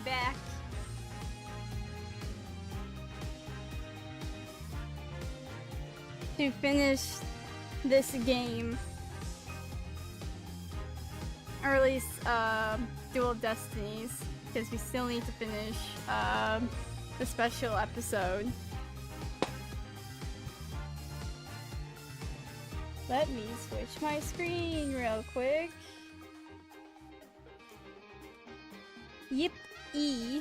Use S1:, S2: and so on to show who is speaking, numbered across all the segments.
S1: back. To finish this game. Or at least, Dual Destinies. Because we still need to finish, the special episode. Let me switch my screen real quick. Yip E.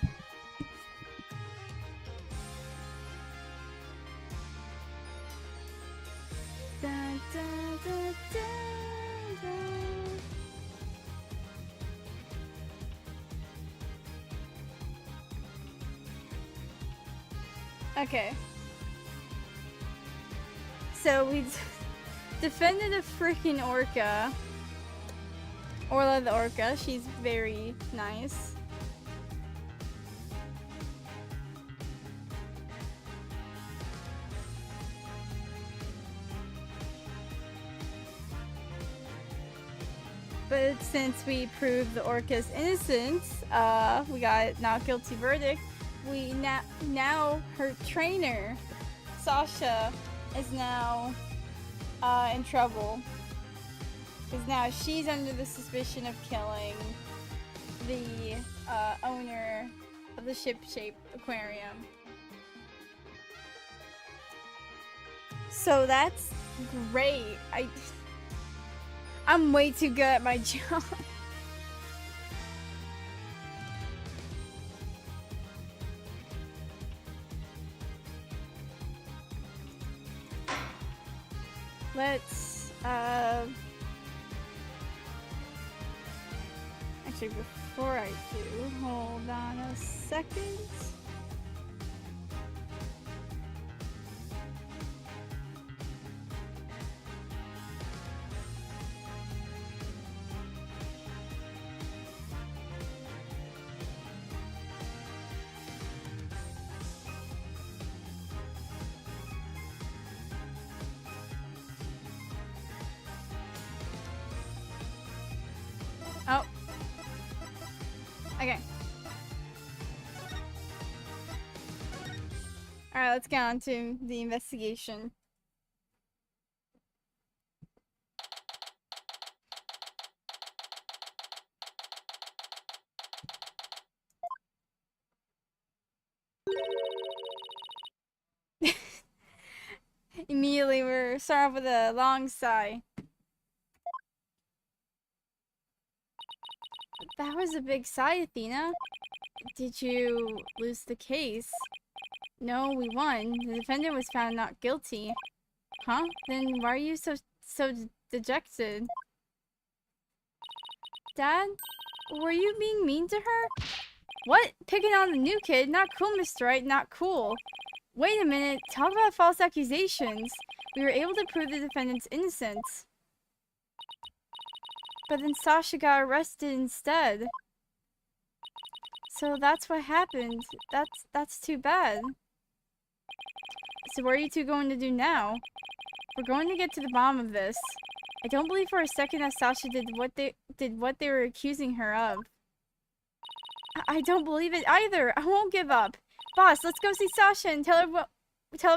S1: Dun, dun, dun, dun, dun. Okay. So we defended a freaking orca. Orla the orca. She's very nice. But since we proved the orca's innocence, we got not guilty verdict. We now her trainer, Sasha, is now in trouble. Because now she's under the suspicion of killing the owner of the ship-shaped aquarium. So that's great. I'm way too good at my job. Let's, actually before I do, hold on a second. Oh. Okay. Alright, let's get on to the investigation. Immediately, we're starting off with a long sigh. That was a big sigh, Athena. Did you lose the case? No, we won. The defendant was found not guilty. Huh? Then why are you so dejected? Dad? Were you being mean to her? What? Picking on the new kid? Not cool, Mr. Wright. Not cool. Wait a minute. Talk about false accusations. We were able to prove the defendant's innocence. But then Sasha got arrested instead. So that's what happened. That's too bad. So what are you two going to do now? We're going to get to the bottom of this. I don't believe for a second that Sasha did what they were accusing her of. I don't believe it either. I won't give up. Boss, let's go see Sasha and tell her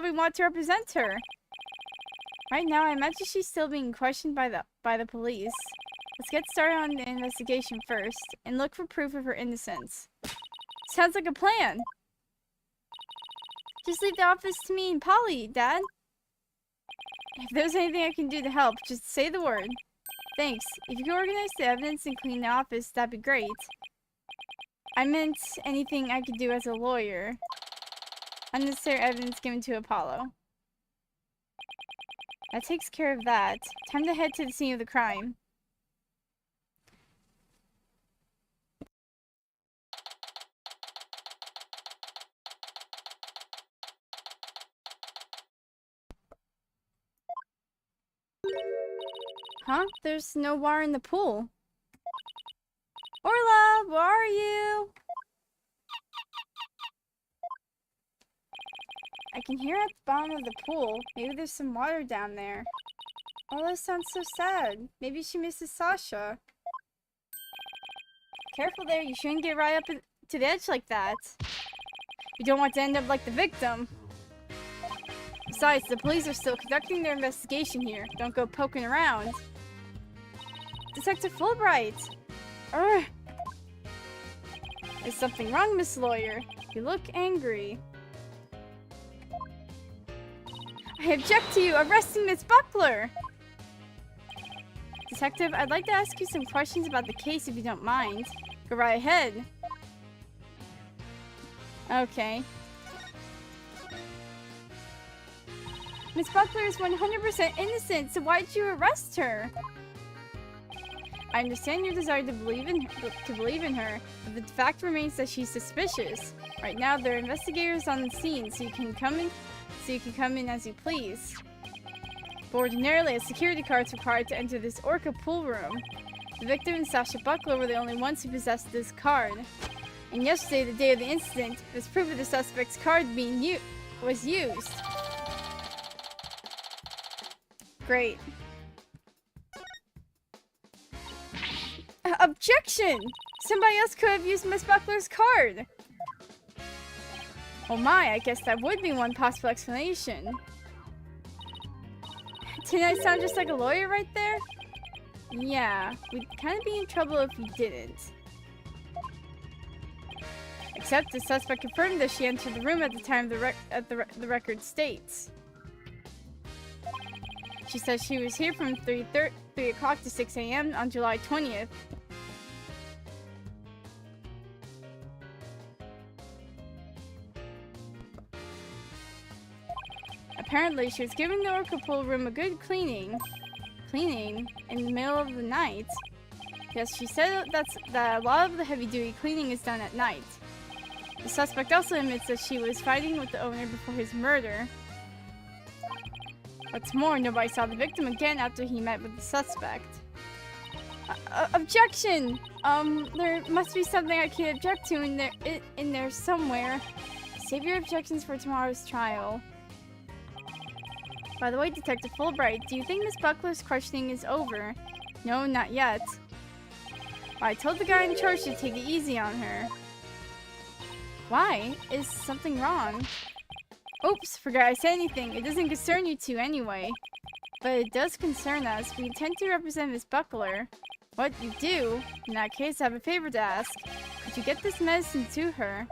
S1: we want to represent her. Right now, I imagine she's still being questioned by the police. Let's get started on the investigation first, and look for proof of her innocence. Sounds like a plan! Just leave the office to me and Polly, Dad. If there's anything I can do to help, just say the word. Thanks. If you can organize the evidence and clean the office, that'd be great. I meant anything I could do as a lawyer. Unnecessary evidence given to Apollo. That takes care of that. Time to head to the scene of the crime. Huh? There's no water in the pool. Orla, where are you? I can hear at the bottom of the pool. Maybe there's some water down there. Orla sounds so sad. Maybe she misses Sasha. Careful there, you shouldn't get right up to the edge like that. You don't want to end up like the victim. Besides, the police are still conducting their investigation here. Don't go poking around. Detective Fulbright! Urgh! Is something wrong, Miss Lawyer? You look angry. I object to you arresting Miss Buckler! Detective, I'd like to ask you some questions about the case if you don't mind. Go right ahead. Okay. Miss Buckler is 100% innocent, so why did you arrest her? I understand your desire to believe in her, but the fact remains that she's suspicious. Right now, there are investigators on the scene, so you can come in as you please. But ordinarily, a security card is required to enter this Orca pool room. The victim and Sasha Buckler were the only ones who possessed this card. And yesterday, the day of the incident, there's proof of the suspect's card was used. Great. Objection! Somebody else could have used Miss Buckler's card. Oh my, I guess that would be one possible explanation. Didn't I sound just like a lawyer right there? Yeah, we'd kind of be in trouble if we didn't. Except the suspect confirmed that she entered the room at the time the record states. She says she was here from 3 o'clock to 6 a.m. on July 20th. Apparently, she was giving the Orca pool room a good cleaning. Cleaning? In the middle of the night? Yes, she said that a lot of the heavy-duty cleaning is done at night. The suspect also admits that she was fighting with the owner before his murder. What's more, nobody saw the victim again after he met with the suspect. Objection! There must be something I can object to in there somewhere. Save your objections for tomorrow's trial. By the way, Detective Fulbright, do you think Miss Buckler's questioning is over? No, not yet. I told the guy in charge to take it easy on her. Why? Is something wrong? Oops, forgot I said anything. It doesn't concern you two anyway. But it does concern us. We intend to represent Miss Buckler. What, you do? In that case, I have a favor to ask. Could you get this medicine to her?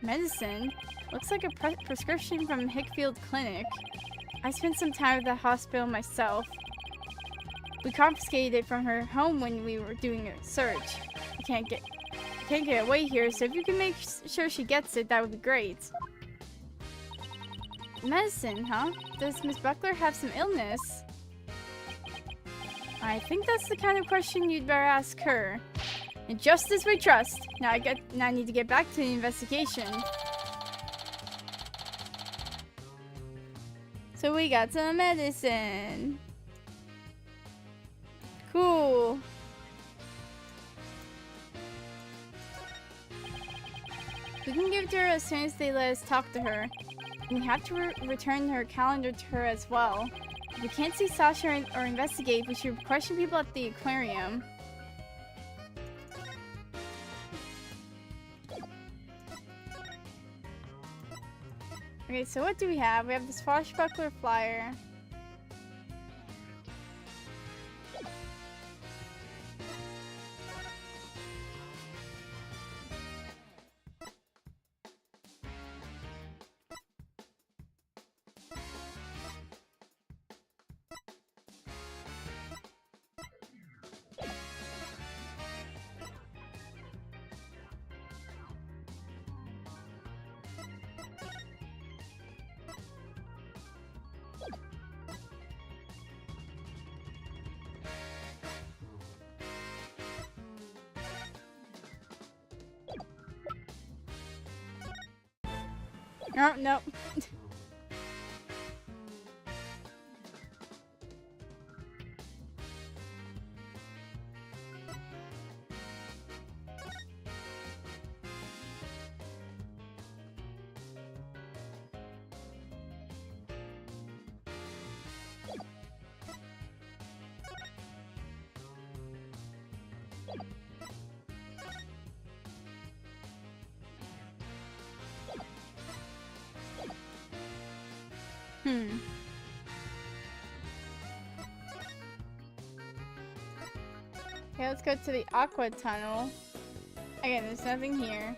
S1: Medicine? Looks like a prescription from Hickfield Clinic. I spent some time at the hospital myself. We confiscated it from her home when we were doing a search. I can't get away here, so if you can make sure she gets it, that would be great. Medicine, huh? Does Miss Buckler have some illness? I think that's the kind of question you'd better ask her. And just as we trust. Now I need to get back to the investigation. So we got some medicine. Cool. We can give it to her as soon as they let us talk to her. And we have to return her calendar to her as well. If we can't see Sasha or investigate, we should question people at the aquarium. Okay, so what do we have? We have the Swashbuckler flyer. Oh, no. Hmm. Okay, let's go to the Aqua Tunnel. Again, there's nothing here.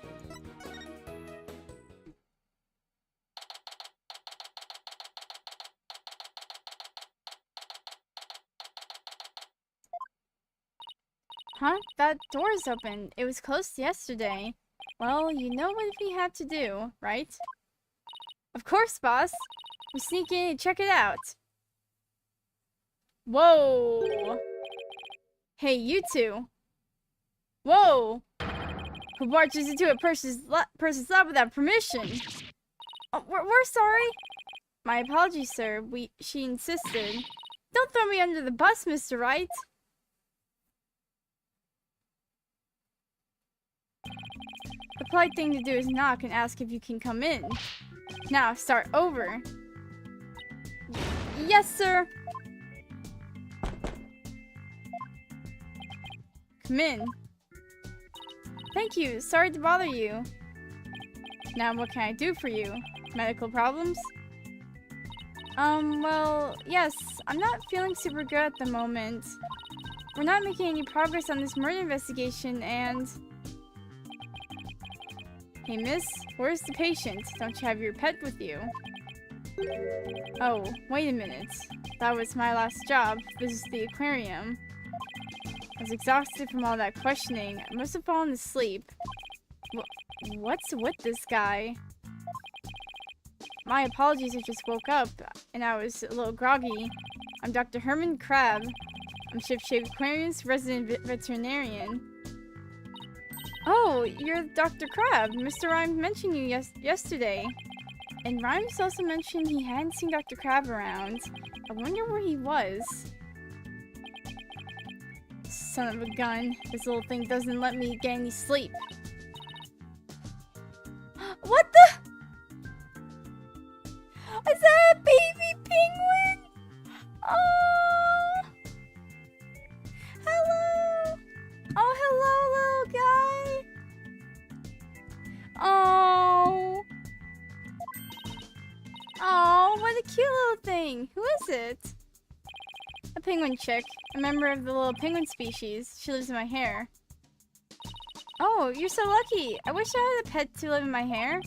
S1: Huh? That door's open. It was closed yesterday. Well, you know what we have to do, right? Of course, boss. We sneak in and check it out. Whoa. Hey, you two. Whoa. Who barges into a person's lab without permission? Oh, we're sorry. My apologies, sir. She insisted. Don't throw me under the bus, Mr. Wright. The polite thing to do is knock and ask if you can come in. Now, start over. Yes, sir. Come in. Thank you. Sorry to bother you. Now, what can I do for you? Medical problems? Well, yes. I'm not feeling super good at the moment. We're not making any progress on this murder investigation, and... Hey, miss, where's the patient? Don't you have your pet with you? Oh, wait a minute. That was my last job. This is the aquarium. I was exhausted from all that questioning. I must have fallen asleep. What's with this guy? My apologies, I just woke up, and I was a little groggy. I'm Dr. Herman Crab. I'm Ship Shape Aquarium's resident veterinarian. Oh, you're Dr. Crab. Mr. Rhymes mentioned you yesterday. And Rhymes also mentioned he hadn't seen Dr. Crab around. I wonder where he was. Son of a gun. This little thing doesn't let me get any sleep. What the? Is that a baby penguin? Oh. Hello. Oh, hello, little guy. Oh. Oh, what a cute little thing. Who is it? A penguin chick. A member of the little penguin species. She lives in my hair. Oh, you're so lucky. I wish I had a pet to live in my hair.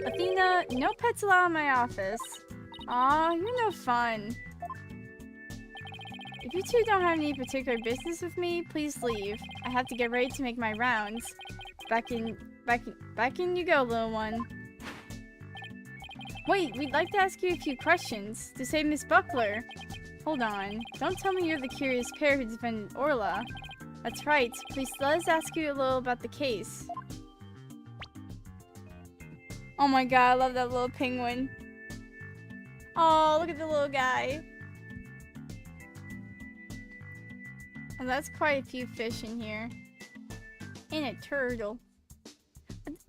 S1: Athena, no pets allowed in my office. Aw, you're no fun. If you two don't have any particular business with me, please leave. I have to get ready to make my rounds. Back in you go, little one. Wait, we'd like to ask you a few questions. To save Miss Buckler. Hold on. Don't tell me you're the curious pair who defended Orla. That's right. Please let us ask you a little about the case. Oh my god, I love that little penguin. Oh, look at the little guy. Oh, that's quite a few fish in here. And a turtle.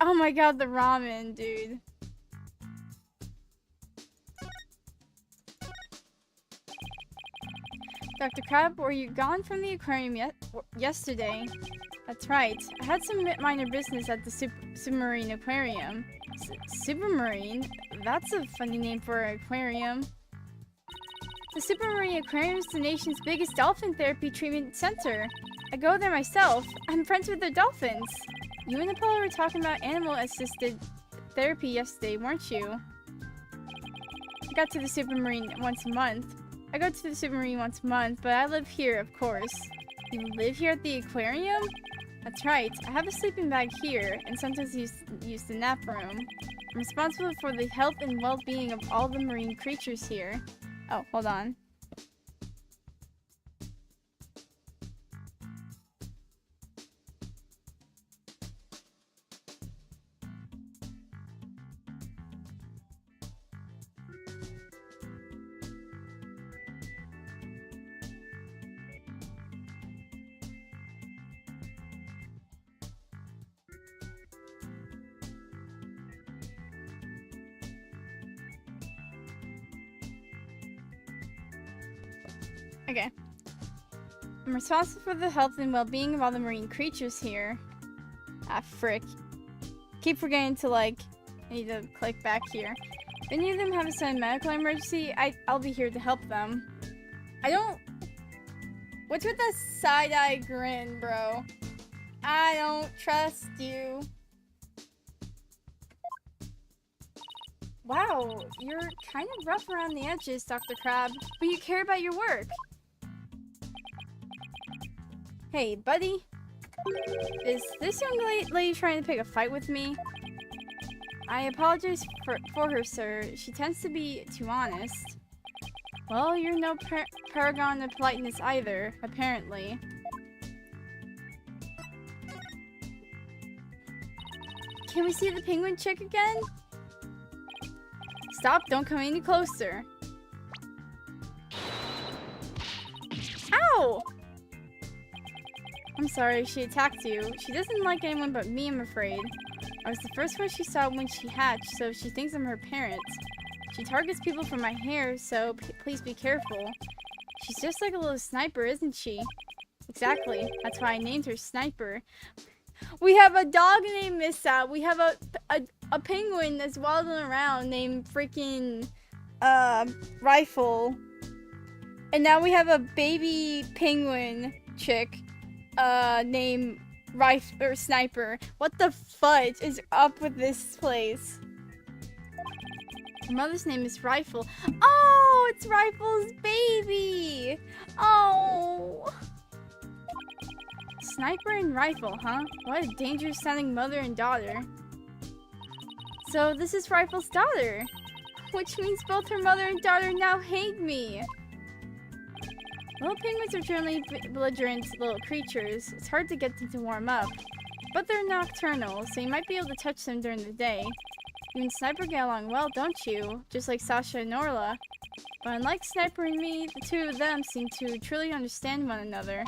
S1: Oh my god, the ramen, dude. Dr. Crab, were you gone from the aquarium yesterday? That's right. I had some minor business at the submarine aquarium. Supermarine? That's a funny name for an aquarium. The Supermarine Aquarium is the nation's biggest dolphin therapy treatment center. I go there myself. I'm friends with the dolphins. You and Apollo were talking about animal-assisted therapy yesterday, weren't you? I go to the Supermarine once a month, but I live here, of course. You live here at the aquarium? That's right. I have a sleeping bag here, and sometimes use the nap room. I'm responsible for the health and well-being of all the marine creatures here. Oh, hold on. Okay. I'm responsible for the health and well-being of all the marine creatures here. Ah, frick. Keep forgetting to, like, I need to click back here. If any of them have a sudden medical emergency, I'll be here to help them. I don't... What's with that side-eye grin, bro? I don't trust you. Wow, you're kind of rough around the edges, Dr. Crab, but you care about your work. Hey, buddy. Is this young lady trying to pick a fight with me? I apologize for her, sir. She tends to be too honest. Well, you're no paragon of politeness either, apparently. Can we see the penguin chick again? Stop, don't come any closer. Ow! I'm sorry, she attacked you. She doesn't like anyone but me, I'm afraid. I was the first one she saw when she hatched, so she thinks I'm her parent. She targets people for my hair, so please be careful. She's just like a little sniper, isn't she? Exactly. That's why I named her Sniper. We have a dog named Missa. We have a penguin that's waddling around named freaking Rifle. And now we have a baby penguin chick named Sniper. What the fudge is up with this place? Her mother's name is Rifle. Oh, it's Rifle's baby. Oh. Sniper and Rifle, huh? What a dangerous sounding mother and daughter. So this is Rifle's daughter, which means both her mother and daughter now hate me. Little penguins are generally belligerent little creatures. It's hard to get them to warm up. But they're nocturnal, so you might be able to touch them during the day. You and Sniper get along well, don't you? Just like Sasha and Orla. But unlike Sniper and me, the two of them seem to truly understand one another.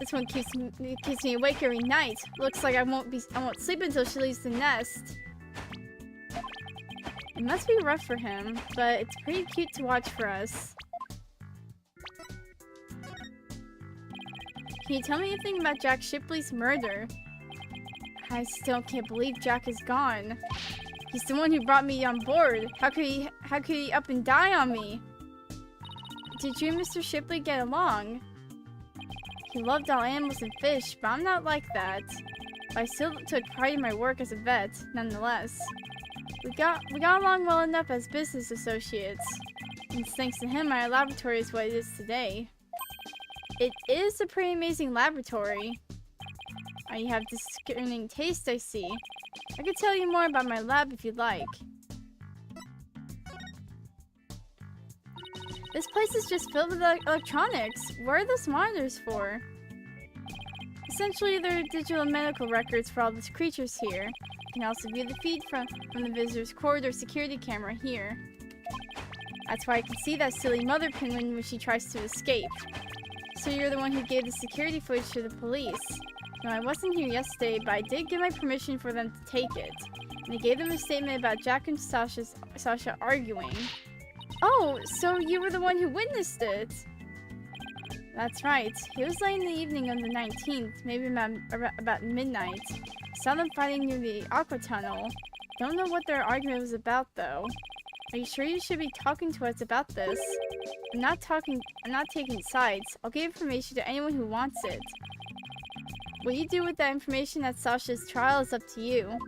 S1: This one keeps me awake every night. Looks like I won't sleep until she leaves the nest. It must be rough for him, but it's pretty cute to watch for us. Can you tell me anything about Jack Shipley's murder? I still can't believe Jack is gone. He's the one who brought me on board. How could he up and die on me? Did you and Mr. Shipley get along? He loved all animals and fish, but I'm not like that. But I still took pride in my work as a vet, nonetheless. We got along well enough as business associates. And thanks to him, our laboratory is what it is today. It is a pretty amazing laboratory. You have discerning taste, I see. I could tell you more about my lab if you'd like. This place is just filled with electronics. What are those monitors for? Essentially, they're digital medical records for all the creatures here. You can also view the feed from the visitor's corridor security camera here. That's why I can see that silly mother penguin when she tries to escape. So you're the one who gave the security footage to the police. No, I wasn't here yesterday, but I did give my permission for them to take it. And I gave them a statement about Jack and Sasha arguing. Oh, so you were the one who witnessed it? That's right. It was late in the evening of the 19th, maybe about midnight. I saw them fighting near the aqua tunnel. Don't know what their argument was about, though. Are you sure you should be talking to us about this? I'm not taking sides. I'll give information to anyone who wants it. What you do with that information at Sasha's trial is up to you.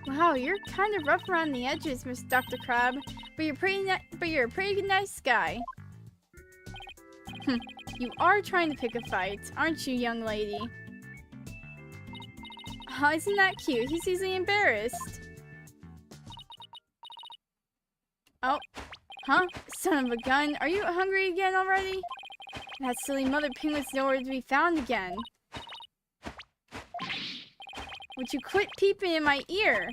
S1: Wow, you're kind of rough around the edges, Miss Dr. Crab, but you're a pretty nice guy. You are trying to pick a fight, aren't you, young lady? Oh, isn't that cute? He's easily embarrassed. Oh, huh? Son of a gun. Are you hungry again already? That silly mother penguin's nowhere to be found again. Would you quit peeping in my ear?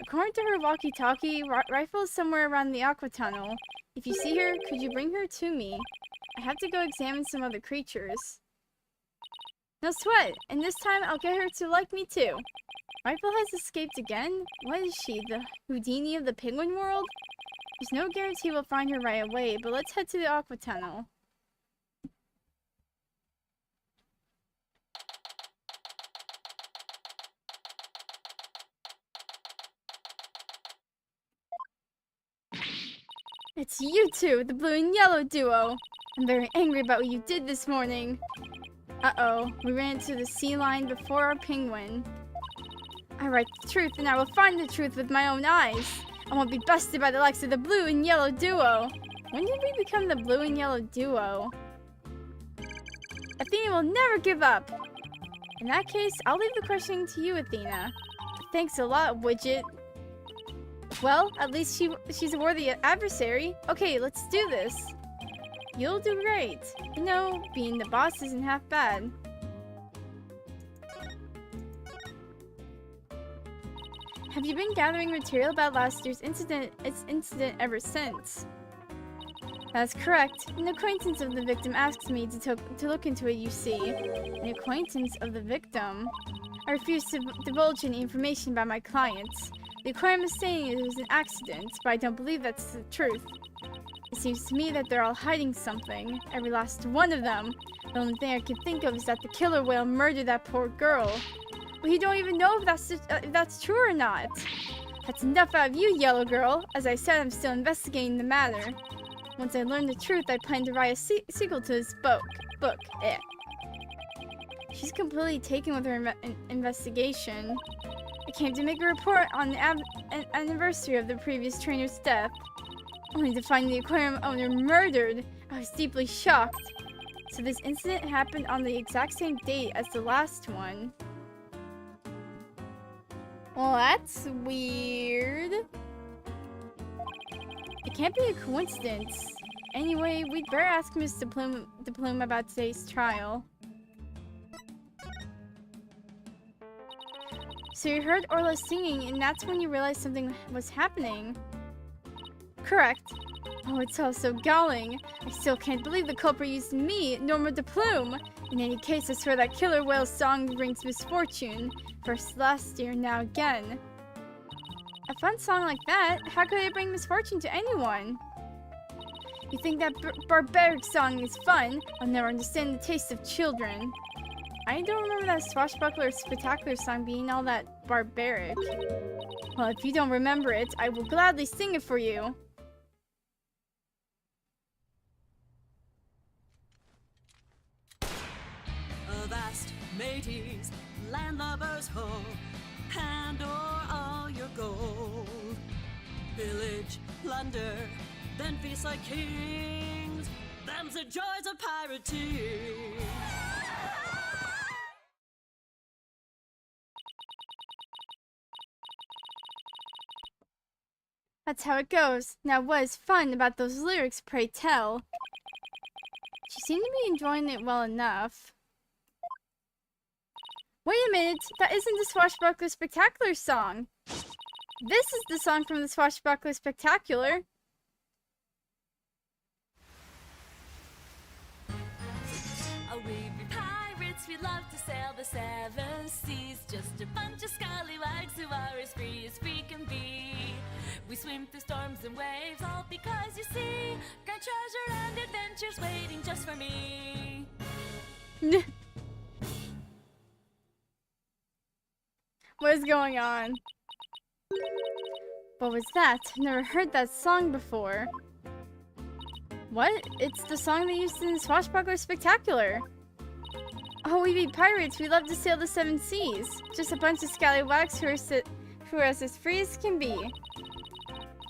S1: According to her walkie-talkie, Rifle is somewhere around the aqua tunnel. If you see her, could you bring her to me? I have to go examine some other creatures. No sweat, and this time I'll get her to like me too. Rifle has escaped again? What is she, the Houdini of the penguin world? There's no guarantee we'll find her right away, but let's head to the aqua tunnel. It's you two, the blue and yellow duo. I'm very angry about what you did this morning. Uh-oh, we ran into the sea lion before our penguin. I write the truth, and I will find the truth with my own eyes. I won't be busted by the likes of the blue and yellow duo. When did we become the blue and yellow duo? Athena will never give up. In that case, I'll leave the questioning to you, Athena. Thanks a lot, Widget. Well, at least she's a worthy adversary. Okay, let's do this. You'll do great. You know, being the boss isn't half bad. Have you been gathering material about last year's incident ever since? That's correct. An acquaintance of the victim asked me to look into it, you see. An acquaintance of the victim? I refuse to divulge any information about my clients. The aquarium is saying it was an accident, but I don't believe that's the truth. It seems to me that they're all hiding something. Every last one of them. The only thing I can think of is that the killer whale murdered that poor girl. But you don't even know if that's true or not. That's enough out of you, yellow girl. As I said, I'm still investigating the matter. Once I learn the truth, I plan to write a sequel to this book. She's completely taken with her investigation. I came to make a report on the anniversary of the previous trainer's death, only to find the aquarium owner murdered. I was deeply shocked. So this incident happened on the exact same date as the last one. Well, that's weird. It can't be a coincidence. Anyway, we'd better ask Miss Plume about today's trial. So you heard Orla singing, and that's when you realized something was happening. Correct. Oh, it's all so galling. I still can't believe the culprit used me, Norma de Plume. In any case, I swear that killer whale's song brings misfortune. First last year, now again. A fun song like that? How could it bring misfortune to anyone? You think that barbaric song is fun? I'll never understand the taste of children. I don't remember that swashbuckler spectacular song being all that barbaric. Well, if you don't remember it, I will gladly sing it for you.
S2: Avast, mateys, landlubbers ho, hand o'er all your gold. Pillage, plunder, then feast like kings. Them's the joys of pirating.
S1: That's how it goes. Now, what is fun about those lyrics, pray tell? She seemed to be enjoying it well enough. Wait a minute, that isn't the Swashbuckler Spectacular song. This is the song from the Swashbuckler Spectacular.
S2: Oh, we be pirates, we love to sail the seven seas. Just a bunch of scallywags who are as free can be. We swim through storms and waves, all because you see great treasure and adventures waiting just for me.
S1: What is going on? What was that? Never heard that song before. What? It's the song they used in the Swashbuckler Spectacular. Oh, we be pirates. We love to sail the seven seas. Just a bunch of scallywags who are as free as can be.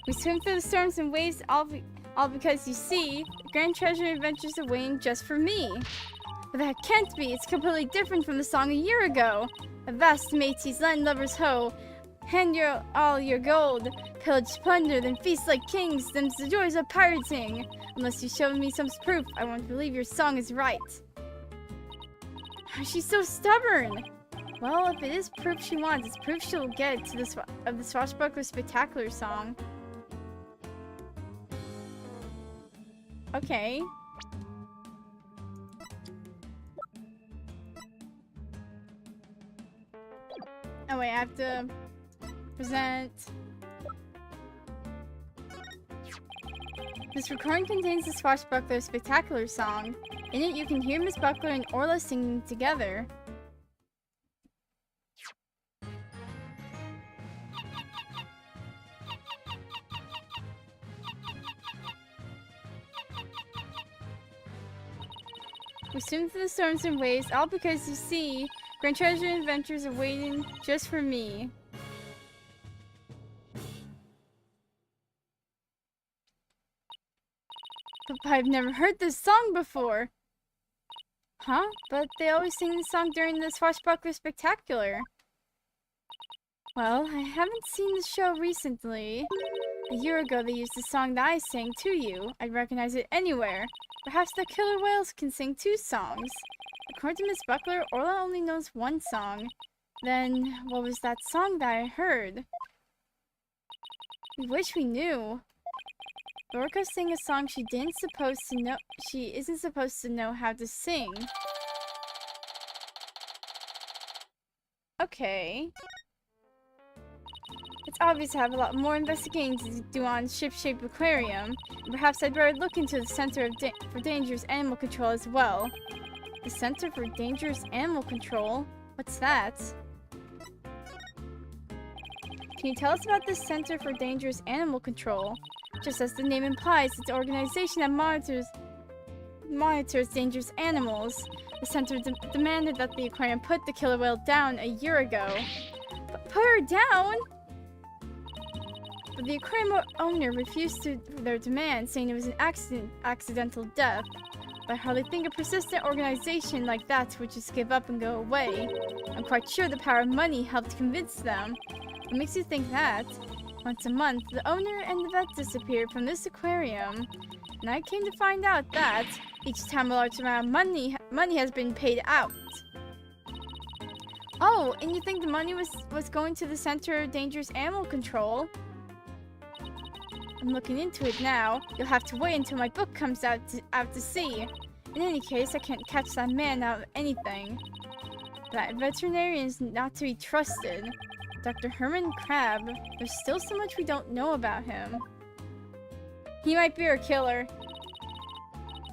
S1: We swim through the storms and waves, all because you see, grand treasure and adventures are waiting just for me. But that can't be. It's completely different from the song a year ago. Avast, mateys, landlubbers ho, hand all your gold, pillage, plunder, then feast like kings. Them's the joys of pirating. Unless you show me some proof, I won't believe your song is right. She's so stubborn. Well, if it is proof she wants, it's proof she'll get to the Swashbuckler Spectacular song. Okay. Oh wait, I have to present. This recording contains the Swashbuckler Spectacular song. In it, you can hear Miss Buckler and Orla singing together. We swim through the storms and waves, all because you see, grand treasure and adventures are waiting just for me. But I've never heard this song before. Huh? But they always sing this song during the Swashbuckler Spectacular. Well, I haven't seen the show recently. A year ago they used the song that I sang to you. I'd recognize it anywhere. Perhaps the killer whales can sing 2 songs. According to Miss Buckler, Orla only knows 1 song. Then, what was that song that I heard? We wish we knew. Lorca sang a song she isn't supposed to know how to sing. Okay. It's obvious I have a lot more investigating to do on Ship-Shaped Aquarium. Perhaps I'd better look into the Center for Dangerous Animal Control as well. The Center for Dangerous Animal Control? What's that? Can you tell us about the Center for Dangerous Animal Control? Just as the name implies, it's an organization that monitors dangerous animals. The center demanded that the aquarium put the killer whale down a year ago. But put her down? But the aquarium owner refused their demand, saying it was an accidental death. But I hardly think a persistent organization like that would just give up and go away. I'm quite sure the power of money helped convince them. What makes you think that? Once a month, the owner and the vet disappeared from this aquarium, and I came to find out that each time a large amount of money has been paid out. Oh, and you think the money was going to the Center of Dangerous Animal Control? I'm looking into it now. You'll have to wait until my book comes out to see. In any case, I can't catch that man out of anything. That veterinarian is not to be trusted. Dr. Herman Crab. There's still so much we don't know about him. He might be our killer.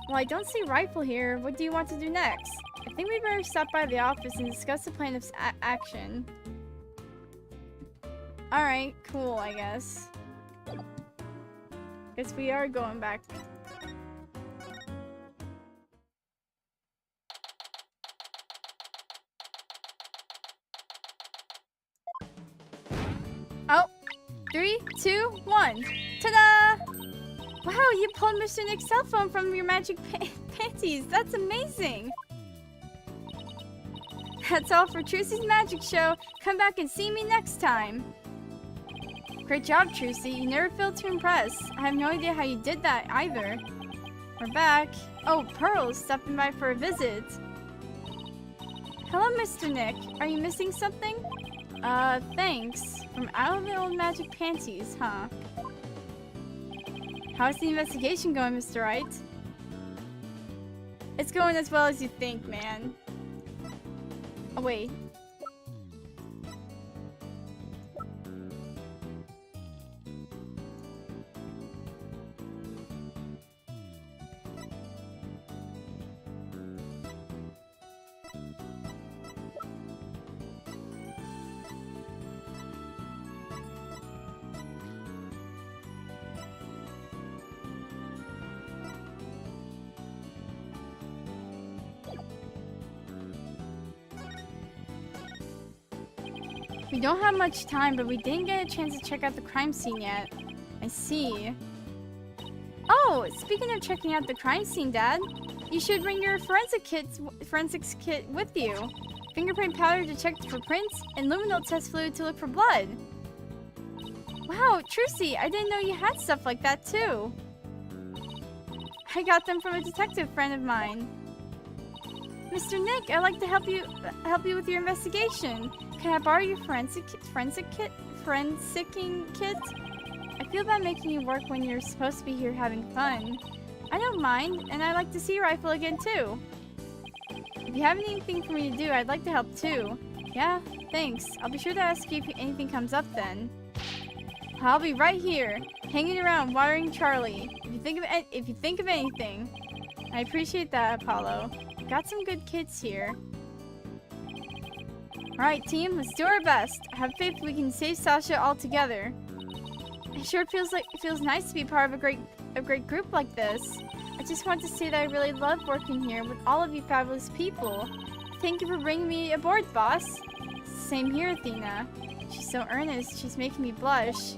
S1: Well, I don't see Rifle here. What do you want to do next? I think we better stop by the office and discuss the plan of action. Alright, cool, I guess. Guess we are going back. Oh, 3, 2, 1. Ta-da! Wow, you pulled Mr. Nick's cell phone from your magic panties. That's amazing. That's all for Trucy's Magic Show. Come back and see me next time. Great job, Trucy. You never failed to impress. I have no idea how you did that either. We're back. Oh, Pearl's stopping by for a visit. Hello, Mr. Nick. Are you missing something? Thanks. From out of the old magic panties, huh? How's the investigation going, Mr. Wright? It's going as well as you think, man. Oh, wait. We don't have much time, but we didn't get a chance to check out the crime scene yet. I see. Oh, speaking of checking out the crime scene, Dad, you should bring your forensics kit with you. Fingerprint powder to check for prints, and luminol test fluid to look for blood. Wow, Trucy, I didn't know you had stuff like that too. I got them from a detective friend of mine. Mr. Nick, I'd like to help you with your investigation. Can I borrow your forensic kit? I feel bad making you work when you're supposed to be here having fun. I don't mind, and I'd like to see Rifle again too. If you have anything for me to do, I'd like to help too. Yeah, thanks. I'll be sure to ask you if anything comes up then. I'll be right here, hanging around, watering Charlie. If you think of anything. I appreciate that, Apollo. Got some good kids here. Alright, team, let's do our best. I have faith we can save Sasha all together. It sure feels nice to be part of a great group like this. I just want to say that I really love working here with all of you fabulous people. Thank you for bringing me aboard, boss. Same here, Athena. She's so earnest, she's making me blush.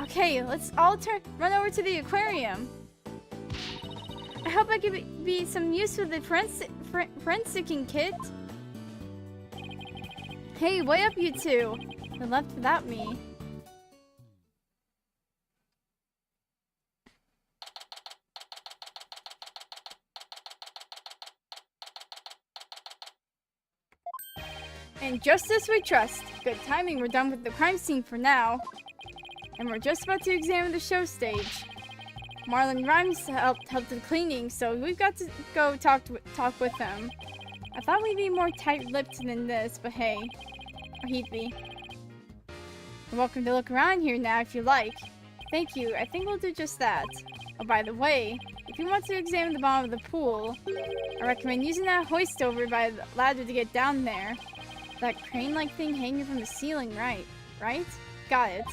S1: Okay, let's all run over to the aquarium. I hope I could be some use with the forensicing kit. Hey, way up you two. They left without me. And just as we trust. Good timing, we're done with the crime scene for now. And we're just about to examine the show stage. Marlon Rhymes helped with the cleaning, so we've got to go talk with him. I thought we'd be more tight-lipped than this, but hey. Or he'd be. You're welcome to look around here now if you like. Thank you, I think we'll do just that. Oh, by the way, if you want to examine the bottom of the pool, I recommend using that hoist over by the ladder to get down there. That crane-like thing hanging from the ceiling, right? Got it.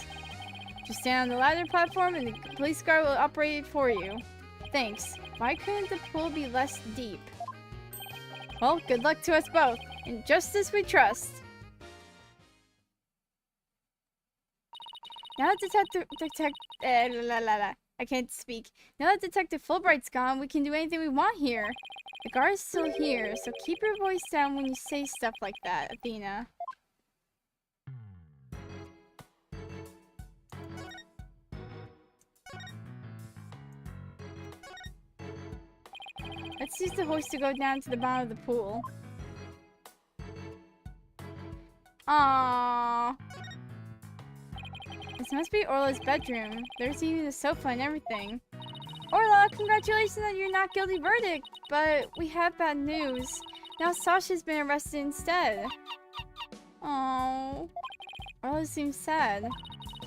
S1: Just stand on the ladder platform and the police car will operate it for you. Thanks. Why couldn't the pool be less deep? Well, good luck to us both. And just as we trust. Now that I can't speak. Now that Detective Fulbright's gone, we can do anything we want here. The guard's still here, so keep your voice down when you say stuff like that, Athena. Let's use the hoist to go down to the bottom of the pool. Aww. This must be Orla's bedroom. There's even a sofa and everything. Orla, congratulations on your not guilty verdict, but we have bad news. Now Sasha's been arrested instead. Oh, Orla seems sad.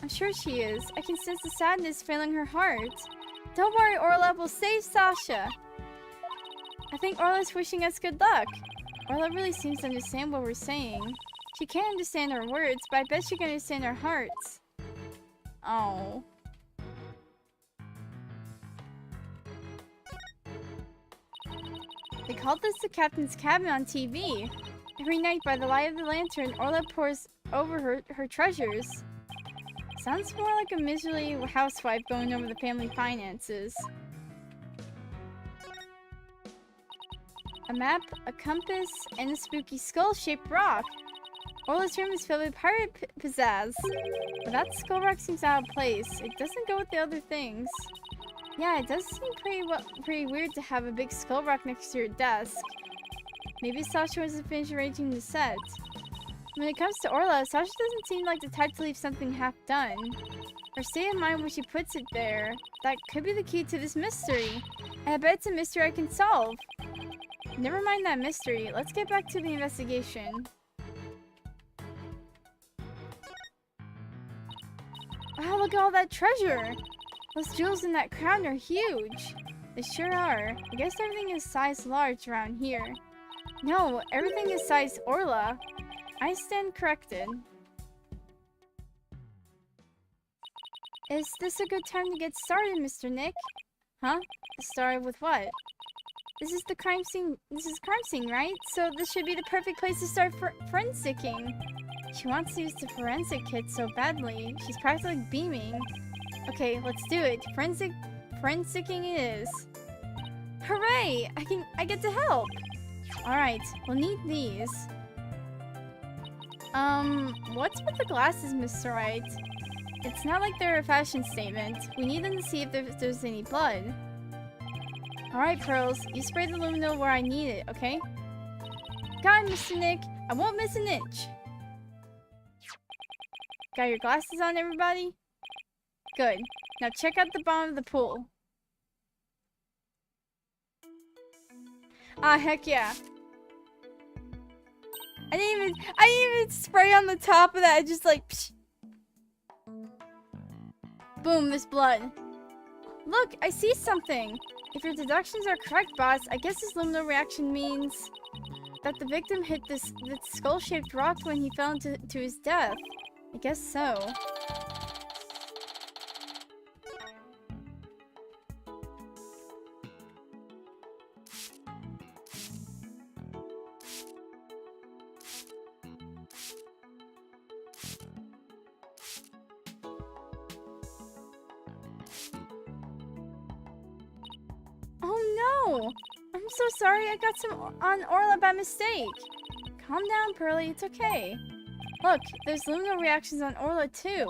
S1: I'm sure she is. I can sense the sadness filling her heart. Don't worry, Orla, we'll save Sasha. I think Orla's wishing us good luck. Orla really seems to understand what we're saying. She can't understand our words, but I bet she can understand our hearts. Oh. They called this the captain's cabin on TV. Every night by the light of the lantern, Orla pours over her treasures. Sounds more like a miserly housewife going over the family finances. A map, a compass, and a spooky skull-shaped rock. Orla's room is filled with pirate pizzazz. But that skull rock seems out of place. It doesn't go with the other things. Yeah, it does seem pretty weird to have a big skull rock next to your desk. Maybe Sasha wasn't finished arranging the set. When it comes to Orla, Sasha doesn't seem like the type to leave something half done. Her state of mind when she puts it there, that could be the key to this mystery. And I bet it's a mystery I can solve. Never mind that mystery. Let's get back to the investigation. Wow, look at all that treasure! Those jewels in that crown are huge. They sure are. I guess everything is size large around here. No, everything is size Orla. I stand corrected. Is this a good time to get started, Mr. Nick? Huh? Started with what? This is crime scene, right? So this should be the perfect place to start forensicking. She wants to use the forensic kit so badly. She's practically beaming. Okay, let's do it. Forensicking it is. Hooray! I get to help! Alright, we'll need these. What's with the glasses, Mr. Wright? It's not like they're a fashion statement. We need them to see if there's any blood. Alright, Pearls. You spray the luminol where I need it, okay? Got it, Mr. Nick. I won't miss an inch. Got your glasses on, everybody? Good. Now check out the bottom of the pool. Ah, heck yeah. I didn't even spray on the top of that. I just like, psh. Boom, there's blood. Look, I see something. If your deductions are correct, boss, I guess this luminol reaction means that the victim hit this skull-shaped rock when he fell to his death. I guess so. too. I'm so sorry, I got some on Orla by mistake. Calm down, Pearly, it's okay. Look, there's luminal reactions on Orla too.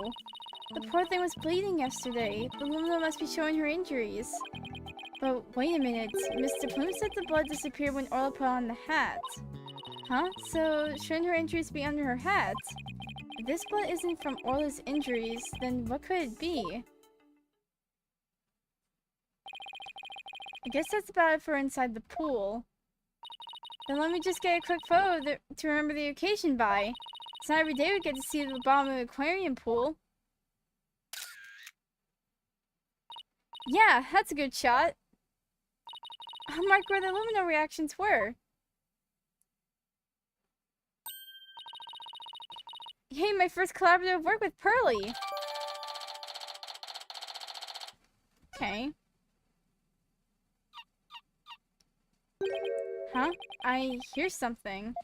S1: The poor thing was bleeding yesterday. The luminal must be showing her injuries. But wait a minute, Mr. Plume said the blood disappeared when Orla put on the hat. Huh? So shouldn't her injuries be under her hat? If this blood isn't from Orla's injuries, then what could it be? I guess that's about it for inside the pool. Then let me just get a quick photo to remember the occasion by. It's not every day we get to see the bottom of the aquarium pool. Yeah, that's a good shot. I'll mark where the luminal reactions were. Yay, my first collaborative work with Pearly! Okay. Huh? I hear something.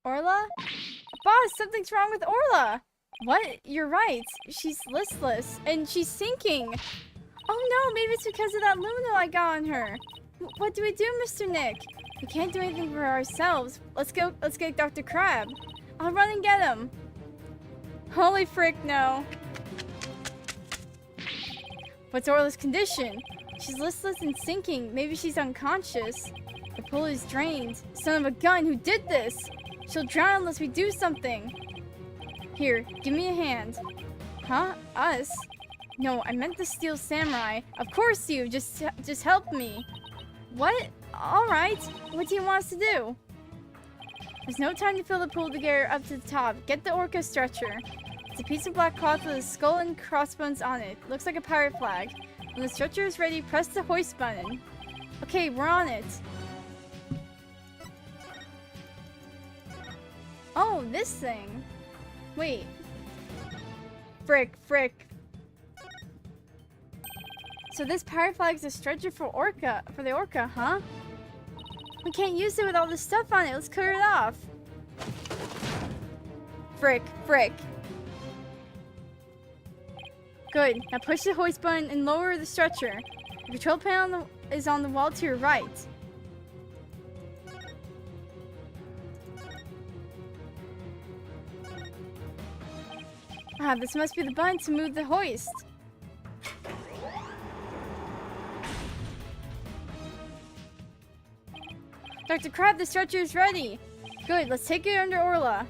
S1: Orla? Boss, something's wrong with Orla! What? You're right. She's listless, and she's sinking. Oh no, maybe it's because of that luminal I got on her. What do we do, Mr. Nick? We can't do anything for ourselves. Let's get Dr. Crab. I'll run and get him. Holy frick, no. What's Orla's condition? She's listless and sinking. Maybe she's unconscious. The pool is drained. Son of a gun, who did this? She'll drown unless we do something. Here, give me a hand. Huh? Us? No, I meant the Steel Samurai. Of course you. Just help me. What? All right. What do you want us to do? There's no time to fill the pool to get her up to the top. Get the orca stretcher. It's a piece of black cloth with a skull and crossbones on it. Looks like a pirate flag. When the stretcher is ready, press the hoist button. Okay, we're on it. Oh, this thing. Wait. Frick. So this pirate flag is a stretcher for the orca, huh? We can't use it with all this stuff on it. Let's cut it off. Frick. Good. Now push the hoist button and lower the stretcher. The control panel is on the wall to your right. Ah, this must be the button to move the hoist. Dr. Crab, the stretcher is ready. Good, let's take it under Orla.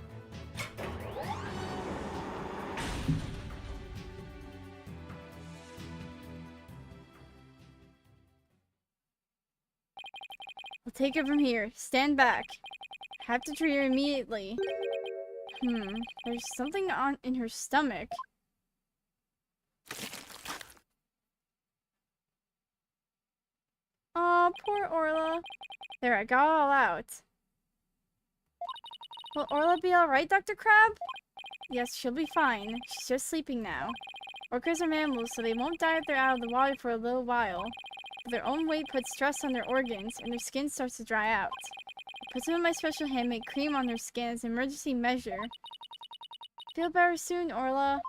S1: We'll take it from here. Stand back. Have to treat her immediately. There's something in her stomach. Aw, poor Orla. There, I got it all out. Will Orla be alright, Dr. Crab? Yes, she'll be fine. She's just sleeping now. Orcas are mammals, so they won't die if they're out of the water for a little while. But their own weight puts stress on their organs, and their skin starts to dry out. I put some of my special handmade cream on her skin as an emergency measure. Feel better soon, Orla.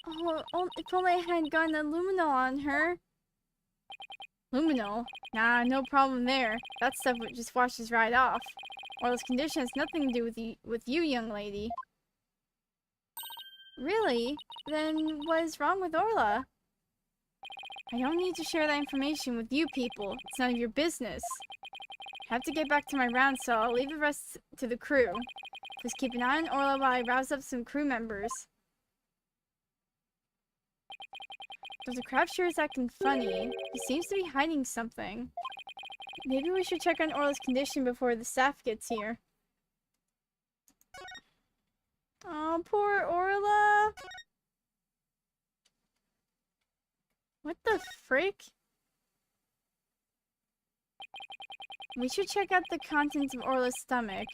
S1: Oh, if only I hadn't gotten the luminol on her. Luminol? Nah, no problem there. That stuff just washes right off. Orla's condition has nothing to do with you, young lady. Really? Then what is wrong with Orla? I don't need to share that information with you people. It's none of your business. I have to get back to my round, so I'll leave the rest to the crew. Just keep an eye on Orla while I rouse up some crew members. Dr. Crab sure is acting funny. He seems to be hiding something. Maybe we should check on Orla's condition before the staff gets here. Oh, poor Orla. What the frick? We should check out the contents of Orla's stomach.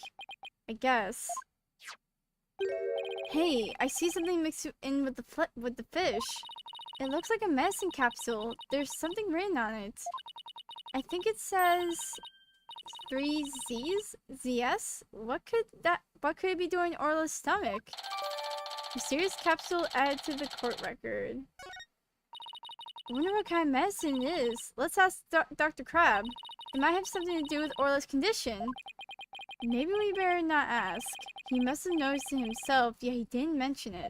S1: I guess. Hey, I see something mixed in with the fish. It looks like a medicine capsule. There's something written on it. I think it says 3 Z's? ZS? What could it be doing in Orla's stomach? Mysterious capsule added to the court record. I wonder what kind of medicine it is. Let's ask Dr. Crab. It might have something to do with Orla's condition. Maybe we better not ask. He must have noticed it himself, yet he didn't mention it.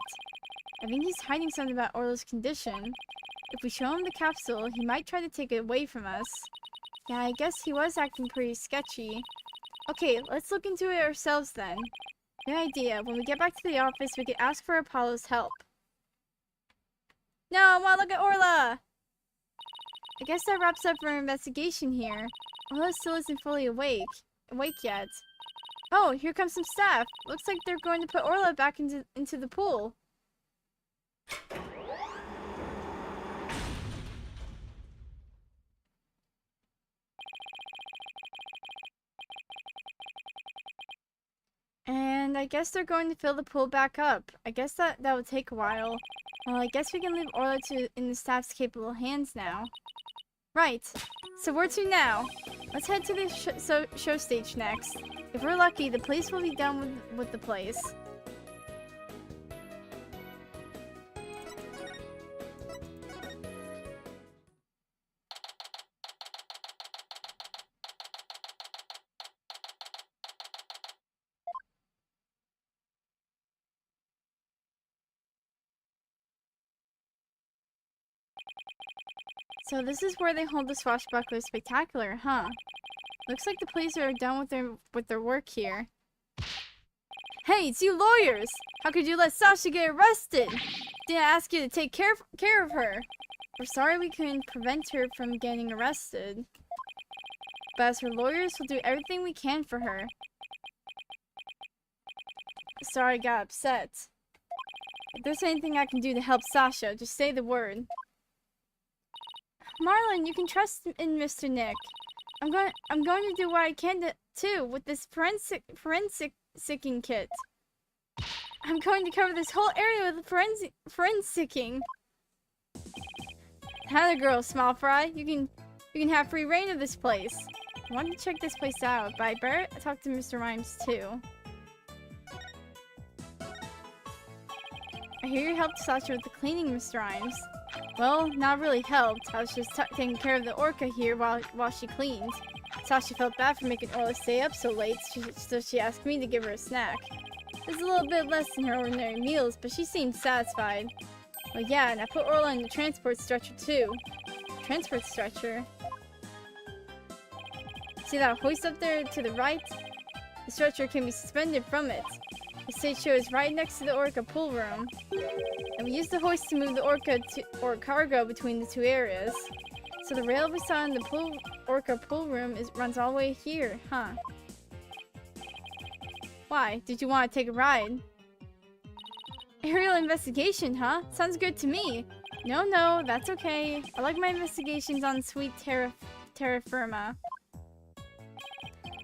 S1: I think he's hiding something about Orla's condition. If we show him the capsule, he might try to take it away from us. Yeah, I guess he was acting pretty sketchy. Okay, let's look into it ourselves then. Good idea. When we get back to the office, we can ask for Apollo's help. No, I want to look at Orla! I guess that wraps up our investigation here. Orla still isn't fully awake yet. Oh, here comes some staff. Looks like they're going to put Orla back into the pool. And I guess they're going to fill the pool back up. I guess that will take a while. Well, I guess we can leave Orla in the staff's capable hands now. Right. So where to now? Let's head to the show stage next. If we're lucky, the police will be done with the place. So this is where they hold the Swashbuckler Spectacular, huh? Looks like the police are done with their work here. Hey, it's you lawyers! How could you let Sasha get arrested? Didn't I ask you to take care of her? We're sorry we couldn't prevent her from getting arrested. But as her lawyers, we'll do everything we can for her. Sorry I got upset. If there's anything I can do to help Sasha, just say the word. Marlon, you can trust in Mr. Nick. I'm going to do what I can too with this forensicing kit. I'm going to cover this whole area with forensicing. Howdy, girl, Small Fry. You can have free reign of this place. I wanted to check this place out, but I better talk to Mr. Rhymes too. I hear you helped Sasha with the cleaning, Mr. Rhymes. Well, not really helped. I was just taking care of the orca here while she cleaned. Sasha felt bad for making Orla stay up so late, so she asked me to give her a snack. It was a little bit less than her ordinary meals, but she seemed satisfied. Well, yeah, and I put Orla in the transport stretcher too. Transport stretcher? See that hoist up there to the right? The stretcher can be suspended from it. The stage show is right next to the orca pool room. And we use the hoist to move the orca or cargo between the two areas. So the rail we saw in the orca pool room runs all the way here, huh? Why? Did you want to take a ride? Aerial investigation, huh? Sounds good to me. No, that's okay. I like my investigations on sweet terra firma.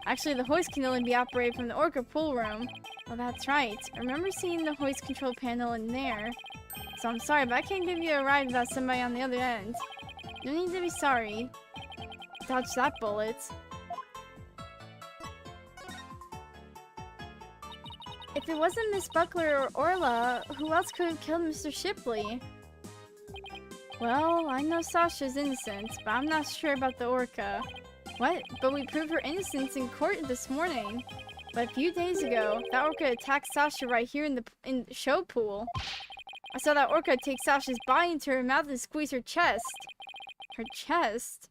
S1: Actually, the hoist can only be operated from the orca pool room. Well, that's right. I remember seeing the hoist control panel in there. So I'm sorry, but I can't give you a ride without somebody on the other end. No need to be sorry. Dodge that bullet. If it wasn't Miss Buckler or Orla, who else could have killed Mr. Shipley? Well, I know Sasha's innocent, but I'm not sure about the orca. What? But we proved her innocence in court this morning. But a few days ago, that orca attacked Sasha right here in the show pool. I saw that orca take Sasha's body into her mouth and squeeze her chest. Her chest?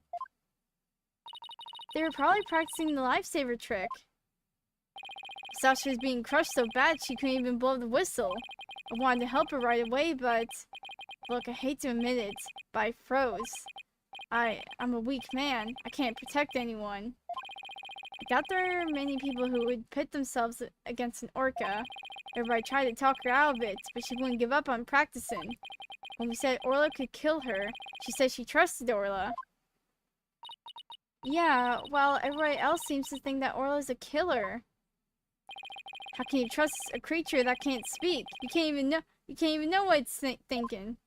S1: They were probably practicing the lifesaver trick. Sasha was being crushed so bad she couldn't even blow the whistle. I wanted to help her right away, but... Look, I hate to admit it, but I froze. I'm a weak man. I can't protect anyone. I doubt there are many people who would pit themselves against an orca. Everybody tried to talk her out of it, but she wouldn't give up on practicing. When we said Orla could kill her, she said she trusted Orla. Yeah, well, everybody else seems to think that Orla's a killer. How can you trust a creature that can't speak? You can't even know what it's thinking.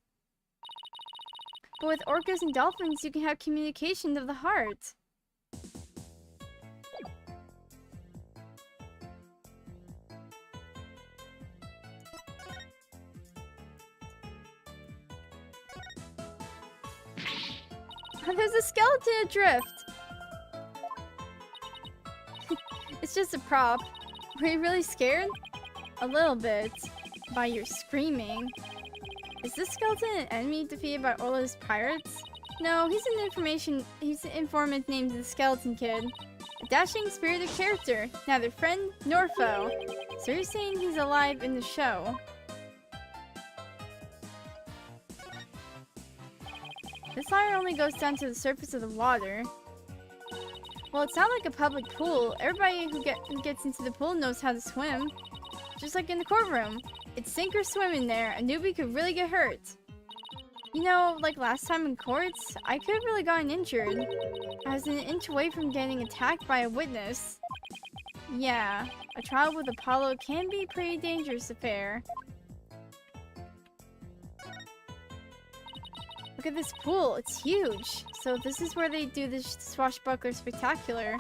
S1: But with orcas and dolphins, you can have communication of the heart. There's a skeleton adrift! It's just a prop. Were you really scared? A little bit. By your screaming. Is this skeleton an enemy defeated by Orla's pirates? No, he's an informant named the Skeleton Kid. A dashing, spirited character, neither friend nor foe. So you're saying he's alive in the show? This ladder only goes down to the surface of the water. Well, it's not like a public pool. Everybody who gets into the pool knows how to swim. Just like in the courtroom. It's sink or swim in there. A newbie could really get hurt. You know, like last time in courts, I could have really gotten injured. I was an inch away from getting attacked by a witness. Yeah, a trial with Apollo can be a pretty dangerous affair. Look at this pool, it's huge. So this is where they do the swashbuckler spectacular.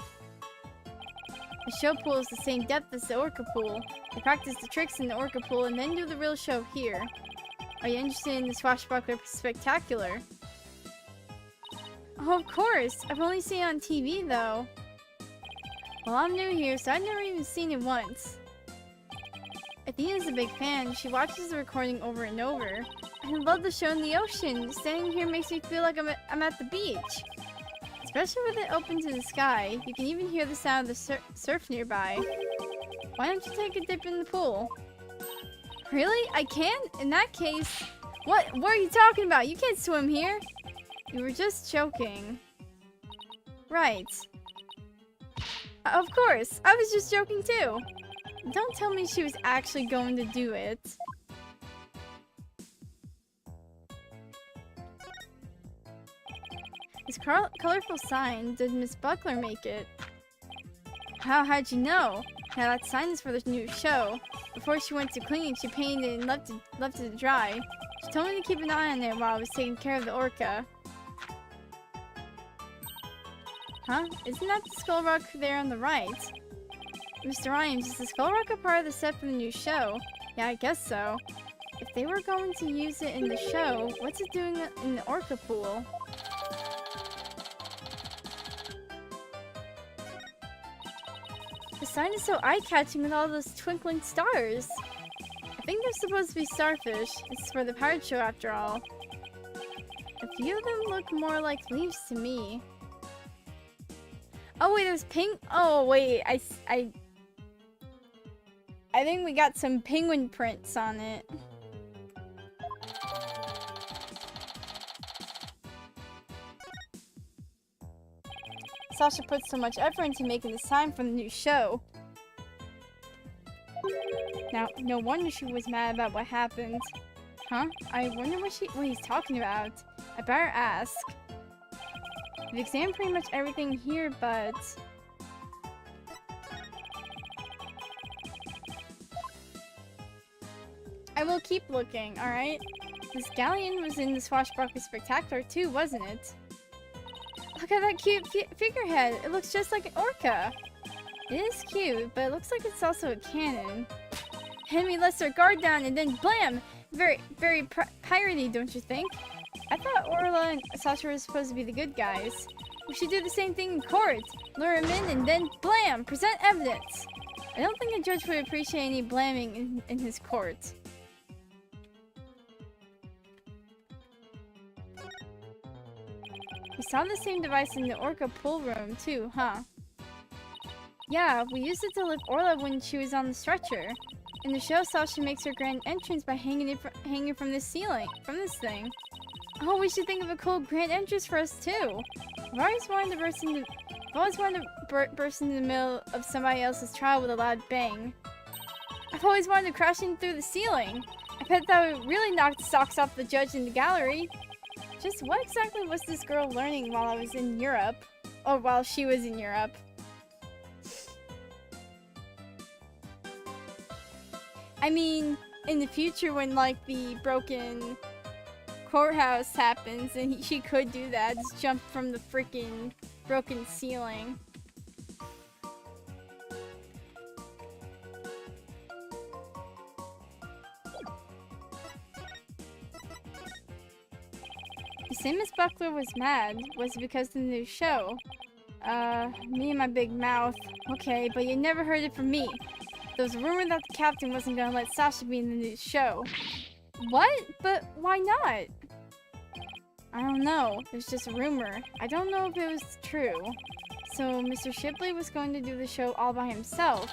S1: The show pool is the same depth as the orca pool. They practice the tricks in the orca pool and then do the real show here. Are you interested in the swashbuckler spectacular? Oh, of course. I've only seen it on TV, though. Well, I'm new here, so I've never even seen it once. Athena's a big fan. She watches the recording over and over. I love the show in the ocean. Standing here makes me feel like I'm at the beach. Especially with it open to the sky. You can even hear the sound of the surf nearby. Why don't you take a dip in the pool? Really? I can? In that case... What are you talking about? You can't swim here. You were just joking. Right. Of course. I was just joking too. Don't tell me she was actually going to do it. This colorful sign, did Miss Buckler make it? How'd you know? Now that sign is for the new show. Before she went to cleaning, she painted it and left it to dry. She told me to keep an eye on it while I was taking care of the orca. Huh? Isn't that the skull rock there on the right? Mr. Rhymes, is the skull rock a part of the set for the new show? Yeah, I guess so. If they were going to use it in the show, what's it doing in the orca pool? The sign is so eye-catching with all those twinkling stars. I think they're supposed to be starfish. It's for the pirate show after all. A few of them look more like leaves to me. Oh wait, there's pink. Oh wait, I think we got some penguin prints on it. Sasha put so much effort into making the sign for the new show. Now, no wonder she was mad about what happened. Huh? I wonder what he's talking about. I better ask. We've examined pretty much everything here, but... I will keep looking, alright? This galleon was in the Swashbuckler Spectacular too, wasn't it? Look at that cute figurehead. It looks just like an orca. It is cute, but it looks like it's also a cannon. Henry lets their guard down and then blam! Very piratey, don't you think? I thought Orla and Sasha were supposed to be the good guys. We should do the same thing in court. Lure him in and then blam! Present evidence! I don't think a judge would appreciate any blamming in his court. We saw the same device in the orca pool room too, huh? Yeah, we used it to lift Orla when she was on the stretcher. In the show, Sasha makes her grand entrance by hanging from this ceiling, from this thing. Oh, we should think of a cool grand entrance for us too. I've always wanted to burst into the middle of somebody else's trial with a loud bang. I've always wanted to crash in through the ceiling. I bet that would really knock the socks off the judge in the gallery. Just what exactly was this girl learning while I was in Europe? Or while she was in Europe? I mean, in the future when, like, the broken courthouse happens, and she could do that, just jump from the freaking broken ceiling. You say Miss Buckler was mad. Was it because of the new show? Me and my big mouth. Okay, but you never heard it from me. There was a rumor that the captain wasn't gonna let Sasha be in the new show. What? But why not? I don't know. It was just a rumor. I don't know if it was true. So Mr. Shipley was going to do the show all by himself.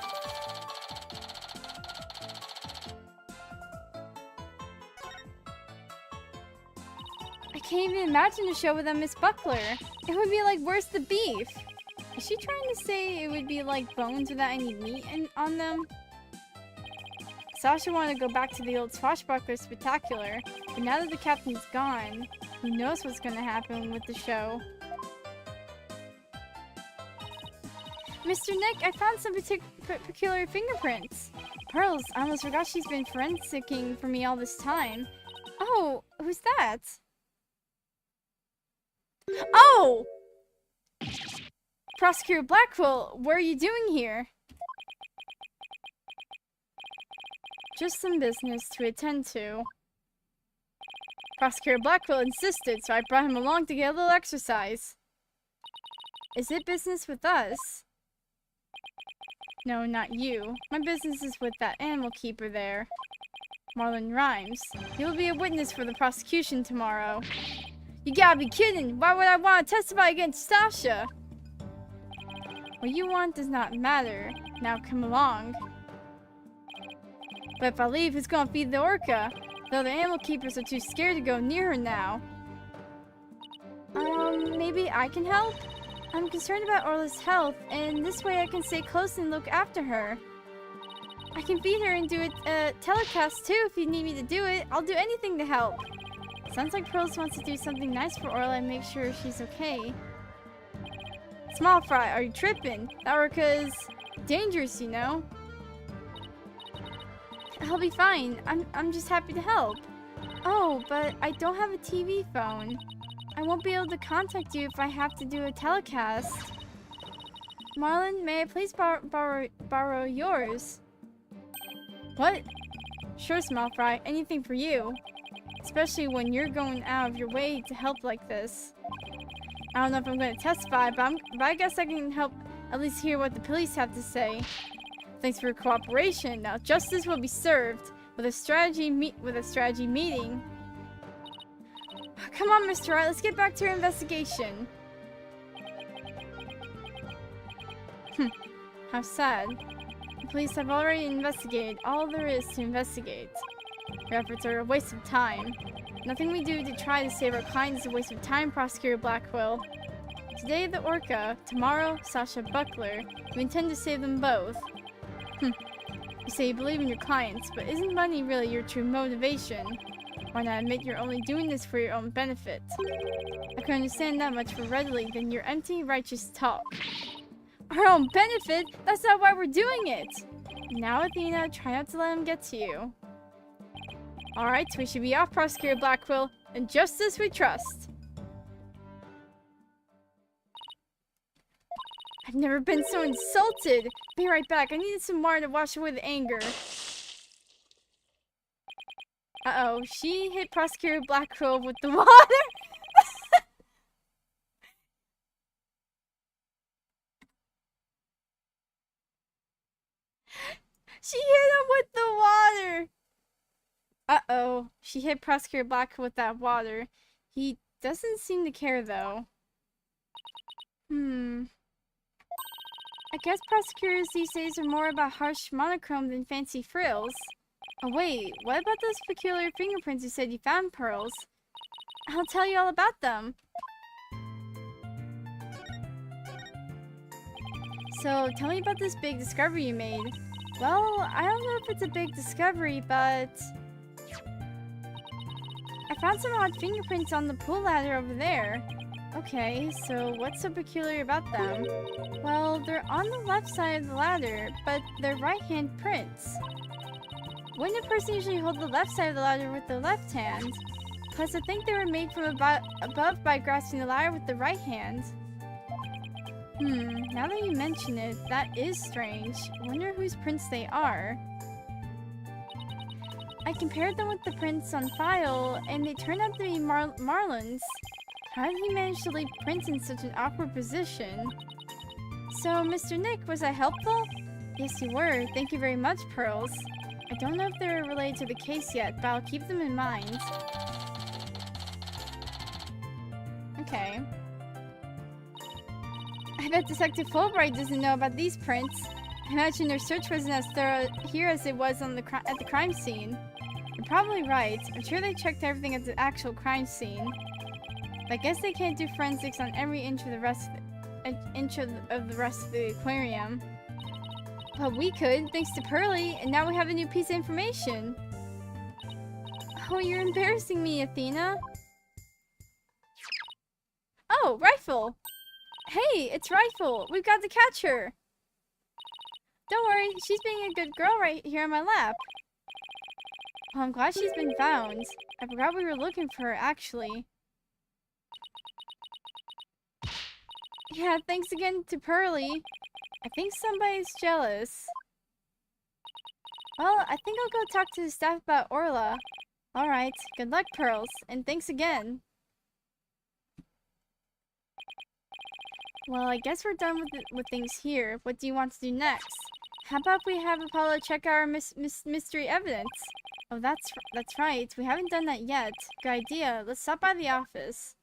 S1: I can't even imagine a show without Miss Buckler. It would be like, where's the beef? Is she trying to say it would be like bones without any meat on them? Sasha wanted to go back to the old Swashbuckler Spectacular, but now that the captain's gone, who knows what's going to happen with the show. Mr. Nick, I found some peculiar fingerprints. Pearls, I almost forgot she's been forensicking for me all this time. Oh, who's that? Oh! Prosecutor Blackwell, what are you doing here? Just some business to attend to. Prosecutor Blackwell insisted, so I brought him along to get a little exercise. Is it business with us? No, not you. My business is with that animal keeper there. Marlon Rhymes. He will be a witness for the prosecution tomorrow. You gotta be kidding! Why would I want to testify against Sasha? What you want does not matter. Now come along. But if I leave, who's gonna feed the orca? The other animal keepers are too scared to go near her now. Maybe I can help? I'm concerned about Orla's health, and this way I can stay close and look after her. I can feed her and do a telecast too if you need me to do it. I'll do anything to help. Sounds like Pearls wants to do something nice for Orla and make sure she's okay. Small Fry, are you tripping? That orca's dangerous, you know. I'll be fine. I'm just happy to help. Oh, but I don't have a TV phone. I won't be able to contact you if I have to do a telecast. Marlon, may I please borrow yours? What? Sure, Small Fry. Anything for you. Especially when you're going out of your way to help like this. I don't know if I'm going to testify, but I guess I can help at least hear what the police have to say. Thanks for your cooperation. Now justice will be served with a strategy meeting. Come on, Mr. Wright, let's get back to our investigation. How sad. The police have already investigated all there is to investigate. Your efforts are a waste of time. Nothing we do to try to save our client is a waste of time, Prosecutor Blackwell. Today, the orca. Tomorrow, Sasha Buckler. We intend to save them both. You say you believe in your clients, but isn't money really your true motivation? Why not admit you're only doing this for your own benefit? I can understand that much more readily than your empty, righteous talk. Our own benefit? That's not why we're doing it! Now, Athena, try not to let him get to you. Alright, we should be off, Prosecutor Blackwell. In justice we trust. I've never been so insulted! Be right back, I needed some water to wash away the anger. Uh-oh, she hit Prosecutor Blackwell with the water? She hit him with the water! Uh-oh, she hit Prosecutor Blackwell with that water. He doesn't seem to care, though. I guess prosecutors these days are more about harsh monochrome than fancy frills. Oh wait, what about those peculiar fingerprints you said you found, Pearls? I'll tell you all about them. So, tell me about this big discovery you made. Well, I don't know if it's a big discovery, but I found some odd fingerprints on the pool ladder over there. Okay, so what's so peculiar about them? Well, they're on the left side of the ladder, but they're right-hand prints. Wouldn't a person usually hold the left side of the ladder with the left hand? Plus, I think they were made from above by grasping the ladder with the right hand. Now that you mention it, that is strange. I wonder whose prints they are. I compared them with the prints on file, and they turned out to be Marlon's. How did he manage to leave prints in such an awkward position? So, Mr. Nick, was I helpful? Yes, you were. Thank you very much, Pearls. I don't know if they're related to the case yet, but I'll keep them in mind. Okay. I bet Detective Fulbright doesn't know about these prints. I imagine their search wasn't as thorough here as it was on at the crime scene. You're probably right. I'm sure they checked everything at the actual crime scene. But I guess they can't do forensics on every inch of the rest of the aquarium. But we could, thanks to Pearly, and now we have a new piece of information. Oh, you're embarrassing me, Athena. Oh, Rifle! Hey, it's Rifle! We've got to catch her! Don't worry, she's being a good girl right here on my lap. Well, I'm glad she's been found. I forgot we were looking for her, actually. Yeah, thanks again to Pearly. I think somebody's jealous. Well, I think I'll go talk to the staff about Orla. Alright, good luck, Pearls, and thanks again. Well, I guess we're done with things here. What do you want to do next? How about we have Apollo check our mystery evidence? Oh, that's right. We haven't done that yet. Good idea. Let's stop by the office.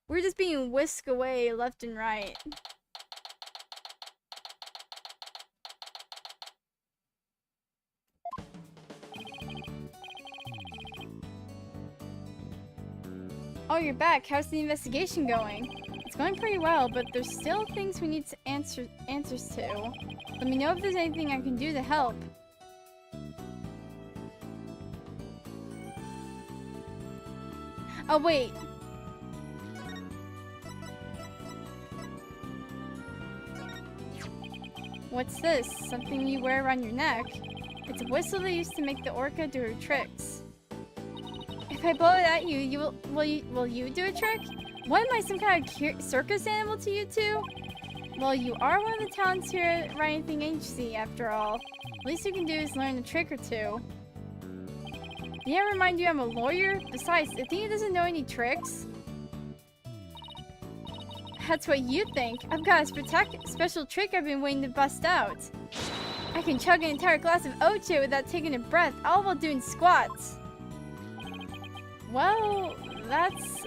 S1: We're just being whisked away left and right. Oh, you're back. How's the investigation going? It's going pretty well, but there's still things we need to answers to. Let me know if there's anything I can do to help. Oh, wait. What's this? Something you wear around your neck? It's a whistle they used to make the orca do her tricks. If I blow it at you, will you do a trick? What, am I some kind of circus animal to you two? Well, you are one of the talents here at Writing Agency, after all. Least you can do is learn a trick or two. Did I remind you I'm a lawyer? Besides, Athena doesn't know any tricks. That's what you think. I've got a special trick I've been waiting to bust out. I can chug an entire glass of oche without taking a breath, all while doing squats. Well, that's,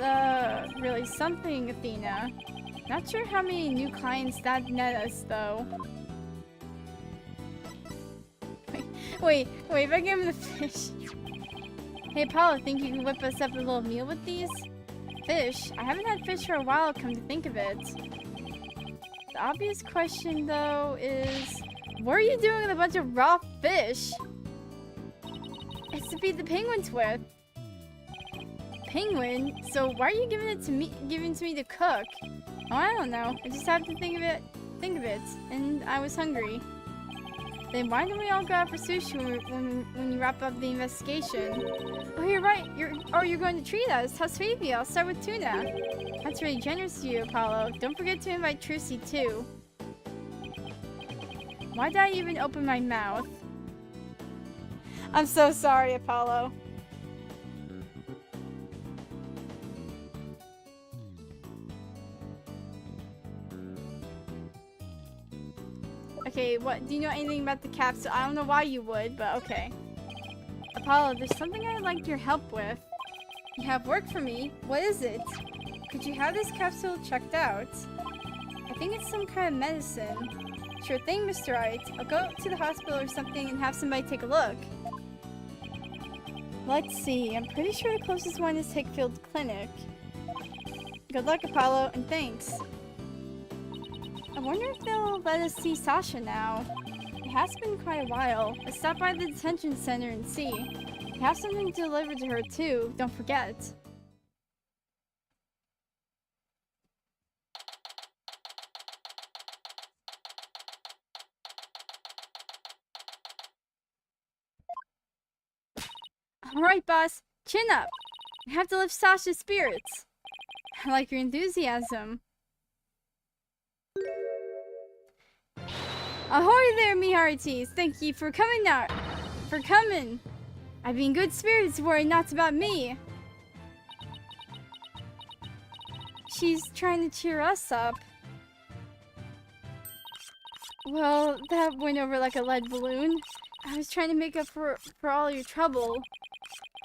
S1: really something, Athena. Not sure how many new clients that net us, though. Wait, if I give him the fish. Hey, Apollo, think you can whip us up a little meal with these? Fish? I haven't had fish for a while, come to think of it. The obvious question, though, is... what are you doing with a bunch of raw fish? It's to feed the penguins with. Penguin? So why are you giving it to me to cook? Oh, I don't know. I just have to think of it, and I was hungry. Then why don't we all go out for sushi when you wrap up the investigation? Oh, you're right. You're going to treat us. How sweet of you. I'll start with tuna. That's really generous of you, Apollo. Don't forget to invite Trucy too. Why did I even open my mouth? I'm so sorry, Apollo. Okay, what? Do you know anything about the capsule? I don't know why you would, but okay. Apollo, there's something I'd like your help with. You have work for me. What is it? Could you have this capsule checked out? I think it's some kind of medicine. Sure thing, Mr. Wright. I'll go to the hospital or something and have somebody take a look. Let's see. I'm pretty sure the closest one is Hickfield Clinic. Good luck, Apollo, and thanks. I wonder if they'll let us see Sasha now. It has been quite a while. Let's stop by the detention center and see. We have something to deliver to her too, don't forget. Alright, boss. Chin up. I have to lift Sasha's spirits. I like your enthusiasm. Ahoy there, me hearties! Thank you for coming out. I'd be in good spirits were it not about me. She's trying to cheer us up. Well, that went over like a lead balloon. I was trying to make up for all your trouble.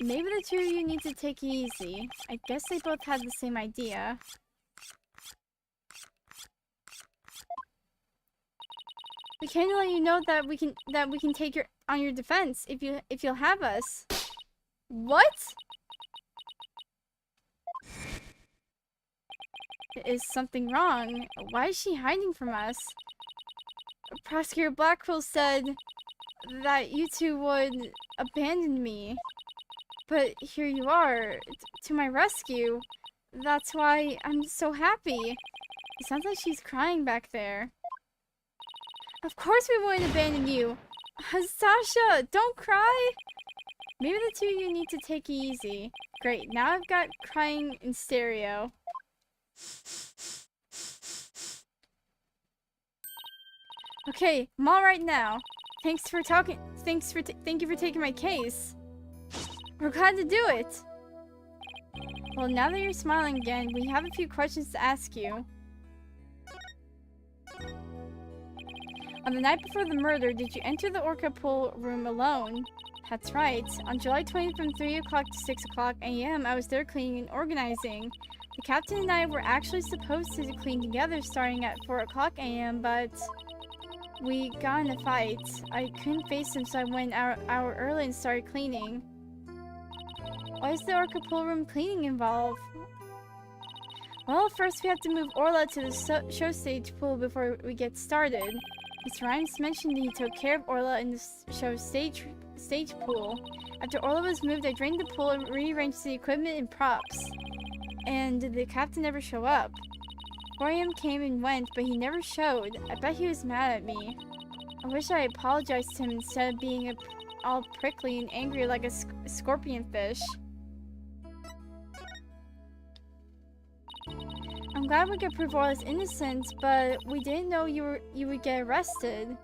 S1: Maybe the two of you need to take it easy. I guess they both had the same idea. We can't let you know that we can take on your defense if you'll have us. What? Is something wrong? Why is she hiding from us? Prosecutor Blackwell said that you two would abandon me. But here you are, to my rescue. That's why I'm so happy. It sounds like she's crying back there. Of course we wouldn't abandon you. Sasha, don't cry. Maybe the two of you need to take it easy. Great, now I've got crying in stereo. Okay, I'm all right now. Thank you for taking my case. We're glad to do it. Well, now that you're smiling again, we have a few questions to ask you. On the night before the murder, did you enter the Orca pool room alone? That's right. On July 20th from 3 o'clock to 6 o'clock a.m., I was there cleaning and organizing. The captain and I were actually supposed to clean together starting at 4 o'clock a.m., but we got in a fight. I couldn't face him, so I went an hour early and started cleaning. Why is the Orca pool room cleaning involved? Well, first we have to move Orla to the show stage pool before we get started. Mr. Rhymes mentioned he took care of Orla in the show stage pool. After Orla was moved, I drained the pool and rearranged the equipment and props. And the captain never showed up. 4 a.m. came and went, but he never showed. I bet he was mad at me. I wish I apologized to him instead of being all prickly and angry like a scorpion fish. I'm glad we could prove Orla's innocence, but we didn't know you would get arrested.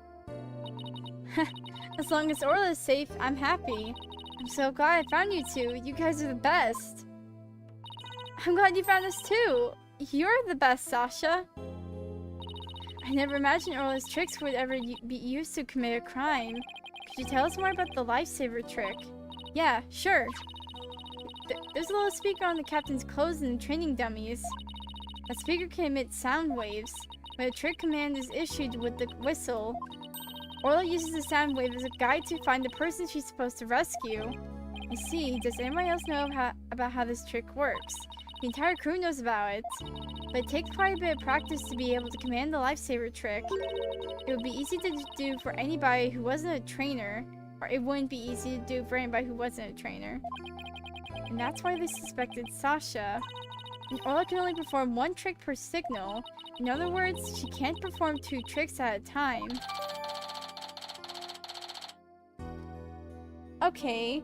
S1: As long as Orla is safe, I'm happy. I'm so glad I found you two. You guys are the best. I'm glad you found us too. You're the best, Sasha. I never imagined Orla's tricks would ever be used to commit a crime. Could you tell us more about the lifesaver trick? Yeah, sure. There's a little speaker on the captain's clothes and training dummies. That speaker can emit sound waves. When a trick command is issued with the whistle, Orla uses the sound wave as a guide to find the person she's supposed to rescue. I see. Does anybody else know about how this trick works? The entire crew knows about it, but it takes quite a bit of practice to be able to command the lifesaver trick. It would be easy to do for anybody who wasn't a trainer, or it wouldn't be easy to do for anybody who wasn't a trainer. And that's why they suspected Sasha. And Orla can only perform one trick per signal. In other words, she can't perform 2 tricks at a time. Okay.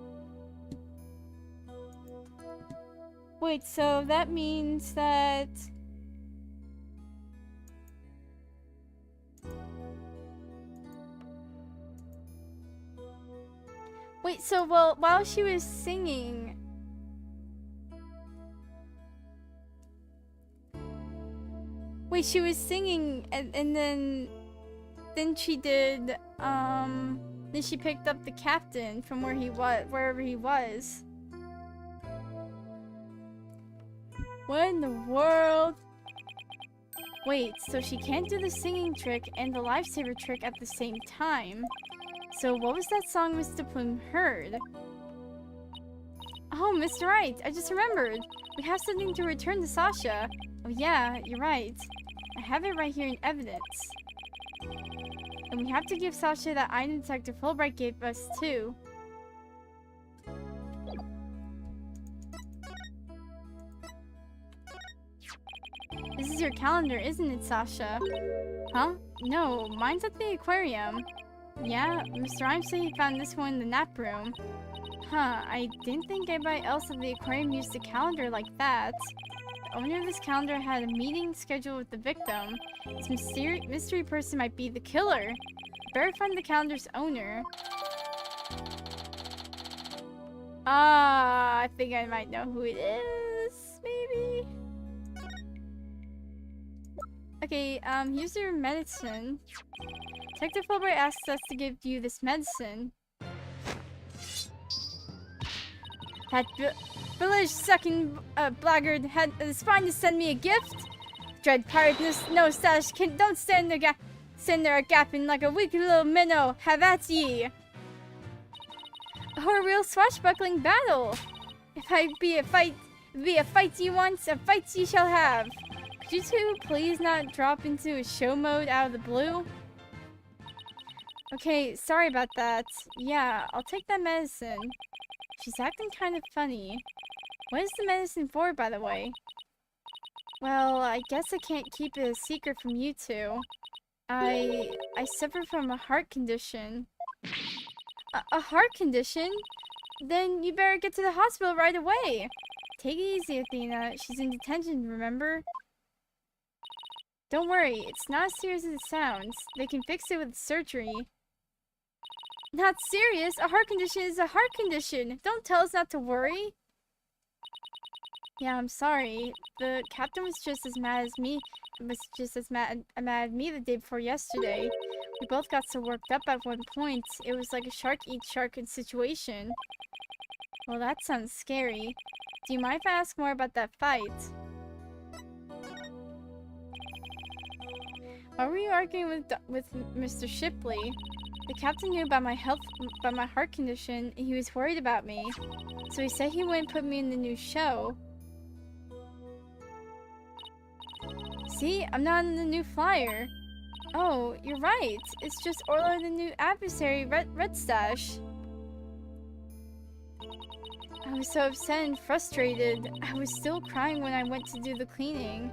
S1: Wait, so that means that... Wait, so while she was singing... Wait, she was singing and then she did, then she picked up the captain from wherever he was. What in the world? Wait, so she can't do the singing trick and the lifesaver trick at the same time. So what was that song Mr. Plume heard? Oh, Mr. Wright, I just remembered. We have something to return to Sasha. Oh yeah, you're right. I have it right here in evidence. And we have to give Sasha that item detector Fulbright gave us too. This is your calendar, isn't it, Sasha? Huh? No, mine's at the aquarium. Yeah, Mr. Rhymes said he found this one in the nap room. Huh, I didn't think anybody else at the aquarium used a calendar like that. The owner of this calendar had a meeting scheduled with the victim. This mystery person might be the killer. Better find the calendar's owner. I think I might know who it is, maybe? Okay, here's your medicine. Detective Fulbright asked us to give you this medicine. That village-sucking blackguard had the spine to send me a gift? Dread pirate no stash don't stand there gapping like a weak little minnow. Have at ye! Or a real swashbuckling battle. If I be a fight ye want, a fight ye shall have. Could you two please not drop into a show mode out of the blue? Okay, sorry about that. Yeah, I'll take that medicine. She's acting kind of funny. What is the medicine for, by the way? Well, I guess I can't keep it a secret from you two. I suffer from a heart condition. A heart condition? Then you better get to the hospital right away. Take it easy, Athena. She's in detention, remember? Don't worry, it's not as serious as it sounds. They can fix it with surgery. Not serious? A heart condition is a heart condition. Don't tell us not to worry. Yeah, I'm sorry. The captain was just as mad as me. Mad at me the day before yesterday. We both got so worked up at one point. It was like a shark eats shark situation. Well, that sounds scary. Do you mind if I ask more about that fight? Why were you arguing with Mr. Shipley? The captain knew about my heart condition, and he was worried about me. So he said he wouldn't put me in the new show. See, I'm not in the new flyer. Oh, you're right. It's just Orla and the new adversary, Red Stash. I was so upset and frustrated. I was still crying when I went to do the cleaning.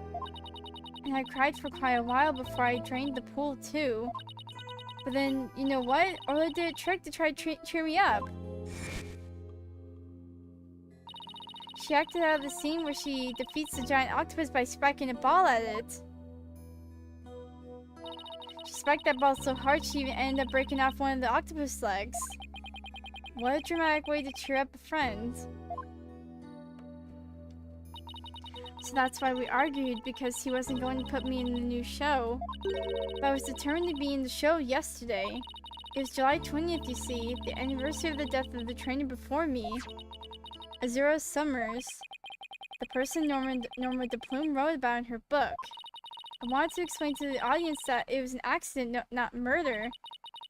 S1: And I cried for quite a while before I drained the pool, too. But then, you know what? Orla did a trick to try to cheer me up. She acted out of the scene where she defeats the giant octopus by spiking a ball at it. She spiked that ball so hard she even ended up breaking off one of the octopus legs. What a dramatic way to cheer up a friend. So that's why we argued, because he wasn't going to put me in the new show. But I was determined to be in the show yesterday. It was July 20th, you see, the anniversary of the death of the trainer before me. Azura Summers, the person Norma DePlume wrote about in her book. I wanted to explain to the audience that it was an accident, not murder.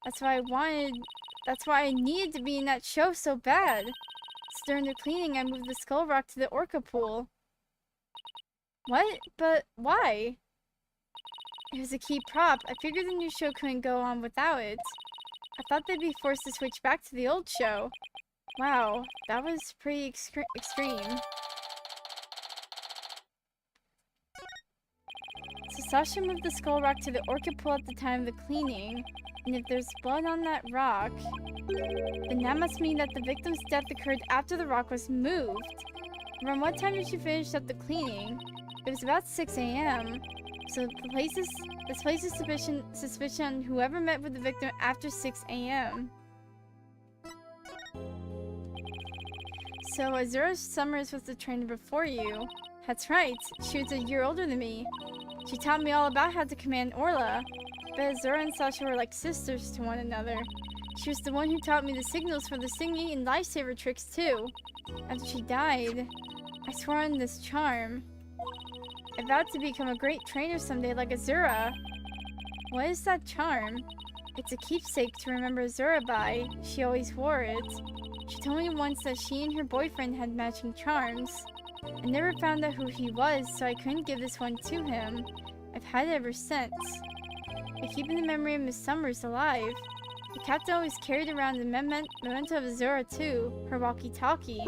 S1: That's why I needed to be in that show so bad. So during the cleaning, I moved the skull rock to the orca pool. What? But why? It was a key prop. I figured the new show couldn't go on without it. I thought they'd be forced to switch back to the old show. Wow, that was pretty extreme. So Sasha moved the skull rock to the orchid pool at the time of the cleaning. And if there's blood on that rock, then that must mean that the victim's death occurred after the rock was moved. Around what time did she finish up the cleaning? It was about 6 a.m. So this places suspicion on whoever met with the victim after 6 a.m. So Azura Summers was the trainer before you. That's right, she was a year older than me. She taught me all about how to command Orla. But Azura and Sasha were like sisters to one another. She was the one who taught me the signals for the singing and lifesaver tricks too. After she died, I swore on this charm. I vowed to become a great trainer someday like Azura. What is that charm? It's a keepsake to remember Azura by. She always wore it. She told me once that she and her boyfriend had matching charms. I never found out who he was, so I couldn't give this one to him. I've had it ever since. But keeping the memory of Miss Summers alive. The captain always carried around the memento of Azura too, her walkie-talkie.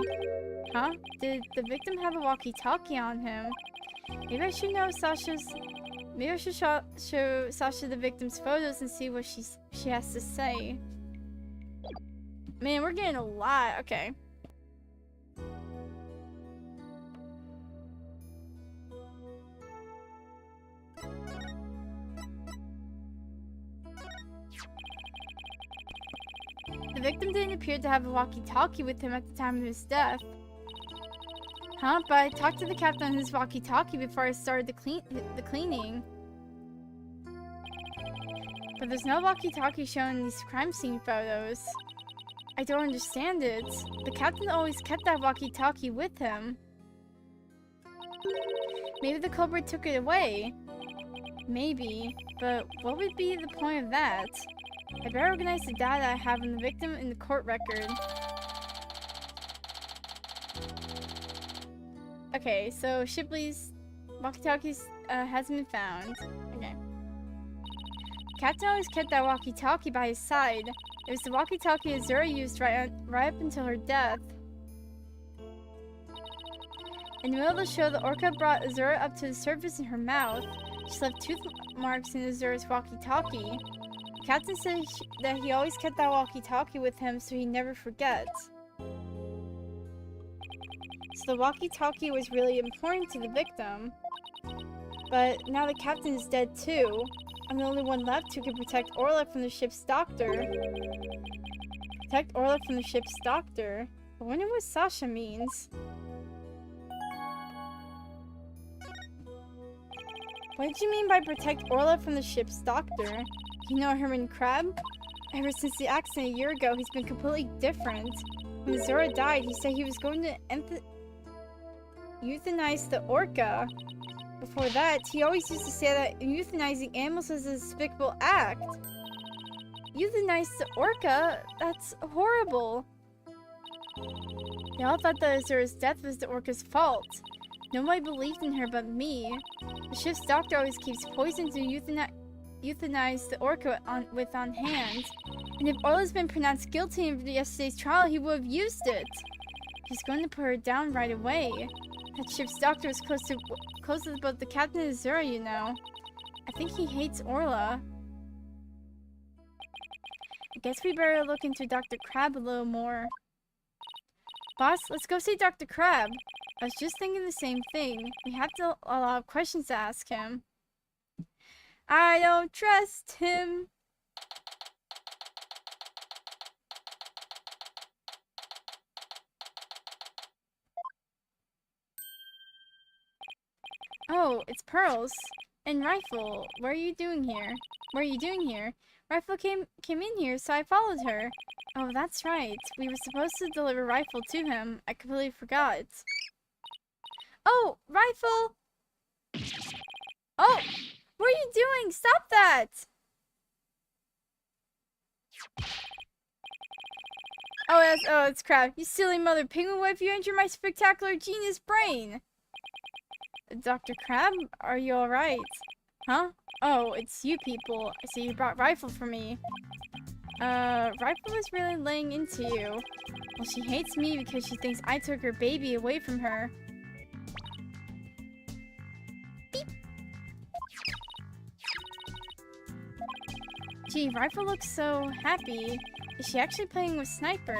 S1: Huh? Did the victim have a walkie-talkie on him? Maybe I should show Sasha the victim's photos and see what she has to say. Man, we're getting a lot. Okay. The The victim didn't appear to have a walkie-talkie with him at the time of his death. Huh? But I talked to the captain on his walkie-talkie before I started the cleaning. But there's no walkie-talkie shown in these crime scene photos. I don't understand it. The captain always kept that walkie-talkie with him. Maybe the culprit took it away. Maybe. But what would be the point of that? I better organize the data I have on the victim in the court record. Okay, so Shipley's walkie-talkie hasn't been found. Okay. Captain always kept that walkie-talkie by his side. It was the walkie-talkie Azura used right up until her death. In the middle of the show, the orca brought Azura up to the surface in her mouth. She left tooth marks in Azura's walkie-talkie. The captain said that he always kept that walkie-talkie with him so he never forgets. So the walkie-talkie was really important to the victim. But now the captain is dead too. I'm the only one left who can protect Orla from the ship's doctor. Protect Orla from the ship's doctor? I wonder what Sasha means. What did you mean by protect Orla from the ship's doctor? You know Herman Crab? Ever since the accident a year ago, he's been completely different. When Azura died, he said he was going to euthanize the orca. Before that, he always used to say that euthanizing animals was a despicable act. Euthanize the orca? That's horrible. They all thought that Azura's death was the orca's fault. Nobody believed in her but me. The ship's doctor always keeps poison to euthanize the orca on hand. And if Orla's been pronounced guilty in yesterday's trial, he would have used it. He's going to put her down right away. That ship's doctor is close to both the captain and Azura, you know. I think he hates Orla. I guess we better look into Dr. Crab a little more. Boss, let's go see Dr. Crab. I was just thinking the same thing. We have a lot of questions to ask him. I don't trust him. Oh, it's Pearls. And Rifle, what are you doing here? What are you doing here? Rifle came in here, so I followed her. Oh, that's right. We were supposed to deliver Rifle to him. I completely forgot. Oh, Rifle! Oh! What are you doing? Stop that! Oh, it's Crab. You silly mother penguin, what if you injure my spectacular genius brain? Dr. Crab, are you alright? Huh? Oh, it's you people. I see you brought Rifle for me. Rifle is really laying into you. Well, she hates me because she thinks I took her baby away from her. Beep. Gee, Rifle looks so happy. Is she actually playing with Sniper?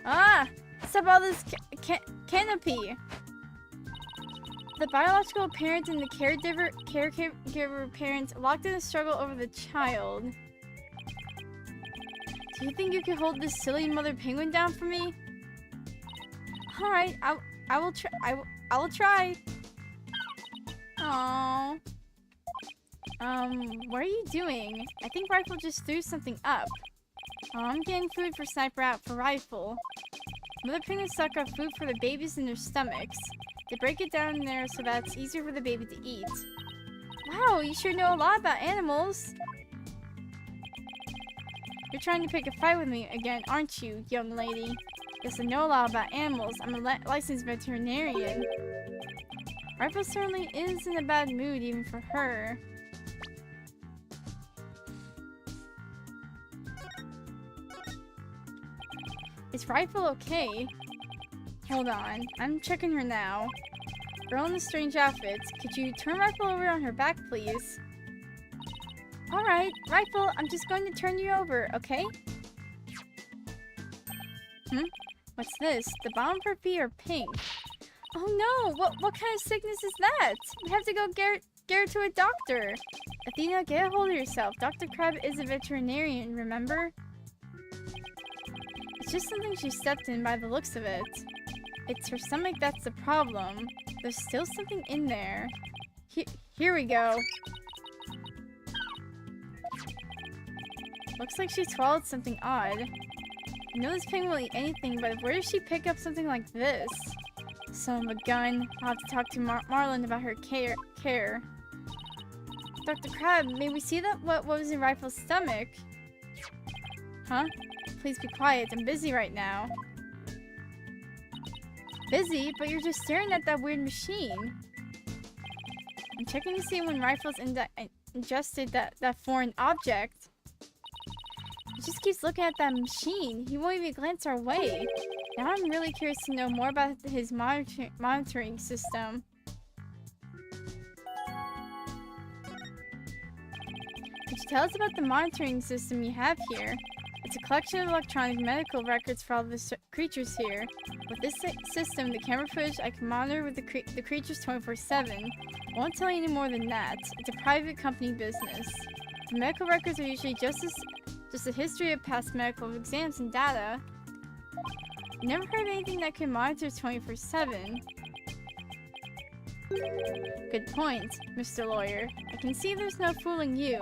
S1: Ah! Stop all this canopy! The biological parent and the caregiver parent locked in a struggle over the child. Do you think you can hold this silly mother penguin down for me? All right, I will try. I will try. Aww. What are you doing? I think Rifle just threw something up. Oh, I'm getting food for Sniper out for Rifle. Mother penguins suck up food for the babies in their stomachs. They break it down in there so that it's easier for the baby to eat. Wow, you sure know a lot about animals. You're trying to pick a fight with me again, aren't you, young lady? Yes, I know a lot about animals. I'm a licensed veterinarian. Rifle certainly is in a bad mood even for her. Is Rifle okay? Hold on, I'm checking her now. Girl in the strange outfits, could you turn Rifle over on her back, please? Alright, Rifle, I'm just going to turn you over, okay? What's this? The bottom of her feet are pink. Oh no, what kind of sickness is that? We have to go get get her to a doctor. Athena, get a hold of yourself. Dr. Crab is a veterinarian, remember? It's just something she stepped in by the looks of it. It's her stomach that's the problem. There's still something in there. Here we go. Looks like she swallowed something odd. I know this penguin will eat anything, but where does she pick up something like this? Son of a gun. I'll have to talk to Marlin about her care. Dr. Crab, may we see that what was in Rifle's stomach? Huh? Please be quiet. I'm busy right now. Busy? But you're just staring at that weird machine. I'm checking to see when Rifle's ingested that foreign object. He just keeps looking at that machine. He won't even glance our way. Now I'm really curious to know more about his monitoring system. Could you tell us about the monitoring system you have here? It's a collection of electronic medical records for all the creatures here. With this system, the camera footage I can monitor with the creatures 24/7. I won't tell you any more than that. It's a private company business. The medical records are usually just a history of past medical exams and data. I never heard of anything that can monitor 24/7. Good point, Mr. Lawyer. I can see there's no fooling you,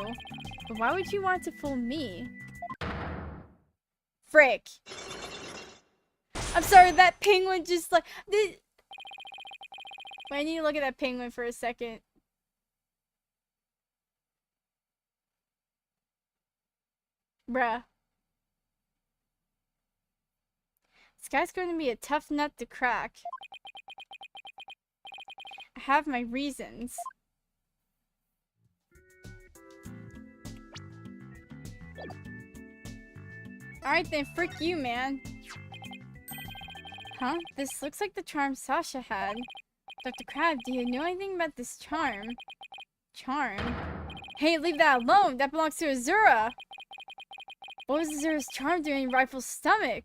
S1: but why would you want to fool me? Frick. I'm sorry, that penguin just like... Wait, I need to look at that penguin for a second. Bruh. This guy's going to be a tough nut to crack. I have my reasons. Alright then, frick you, man. Huh? This looks like the charm Sasha had. Dr. Crab, do you know anything about this charm? Charm? Hey, leave that alone! That belongs to Azura! What was Azura's charm doing in Rifle's stomach?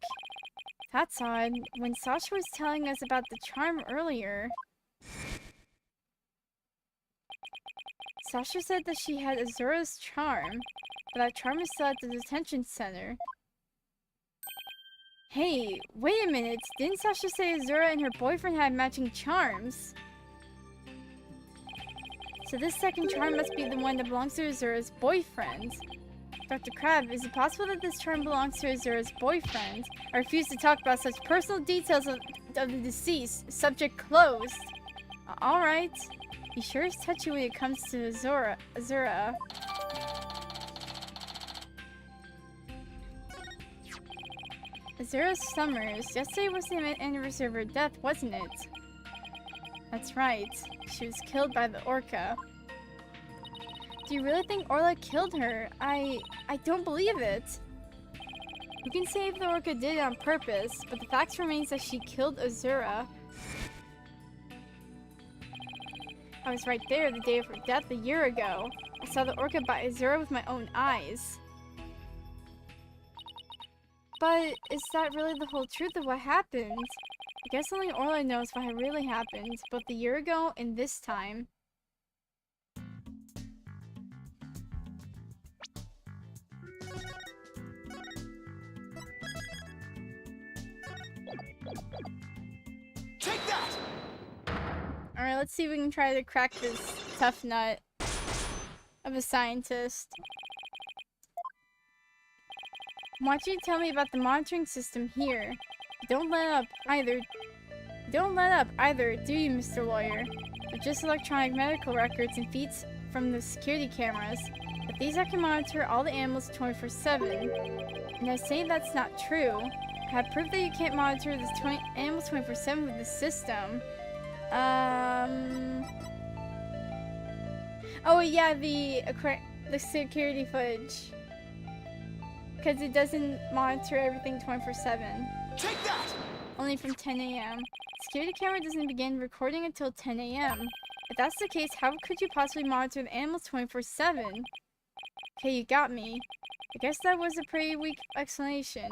S1: That's odd. When Sasha was telling us about the charm earlier... Sasha said that she had Azura's charm, but that charm is still at the detention center. Hey, wait a minute. Didn't Sasha say Azura and her boyfriend had matching charms? So this second charm must be the one that belongs to Azura's boyfriend. Dr. Crab, is it possible that this charm belongs to Azura's boyfriend? I refuse to talk about such personal details of the deceased. Subject closed. Alright. He sure is touchy when it comes to Azura. Azura Summers. Yesterday was the anniversary of her death, wasn't it? That's right. She was killed by the orca. Do you really think Orla killed her? I don't believe it. You can say if the orca did it on purpose, but the fact remains that she killed Azura. I was right there the day of her death a year ago. I saw the orca bite Azura with my own eyes. But is that really the whole truth of what happened? I guess only Orla knows what really happened, both a year ago and this time.
S3: Take that!
S1: Alright, let's see if we can try to crack this tough nut of a scientist. I want you to tell me about the monitoring system here. Don't let up either, do you, Mr. Lawyer? They're just electronic medical records and feeds from the security cameras. But these I can monitor all the animals 24/7. And I say that's not true. I have proof that you can't monitor the animals 24/7 with the system. Oh yeah, the security footage. Because it doesn't monitor everything 24/7.
S3: Take that!
S1: Only from 10 a.m. Security camera doesn't begin recording until 10 a.m. If that's the case, how could you possibly monitor the animals 24/7? Okay, you got me. I guess that was a pretty weak explanation.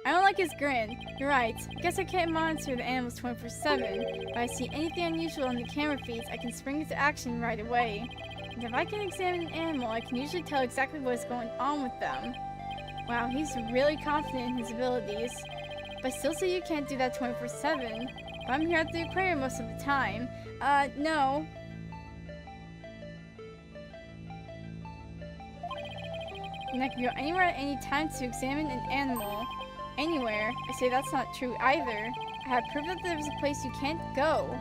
S1: I don't like his grin. You're right. I guess I can't monitor the animals 24/7. If I see anything unusual on the camera feeds, I can spring into action right away. And if I can examine an animal, I can usually tell exactly what's going on with them. Wow, he's really confident in his abilities. But still say you can't do that 24/7. But I'm here at the aquarium most of the time. No. And I can go anywhere at any time to examine an animal. Anywhere. I say that's not true either. I have proof that there's a place you can't go.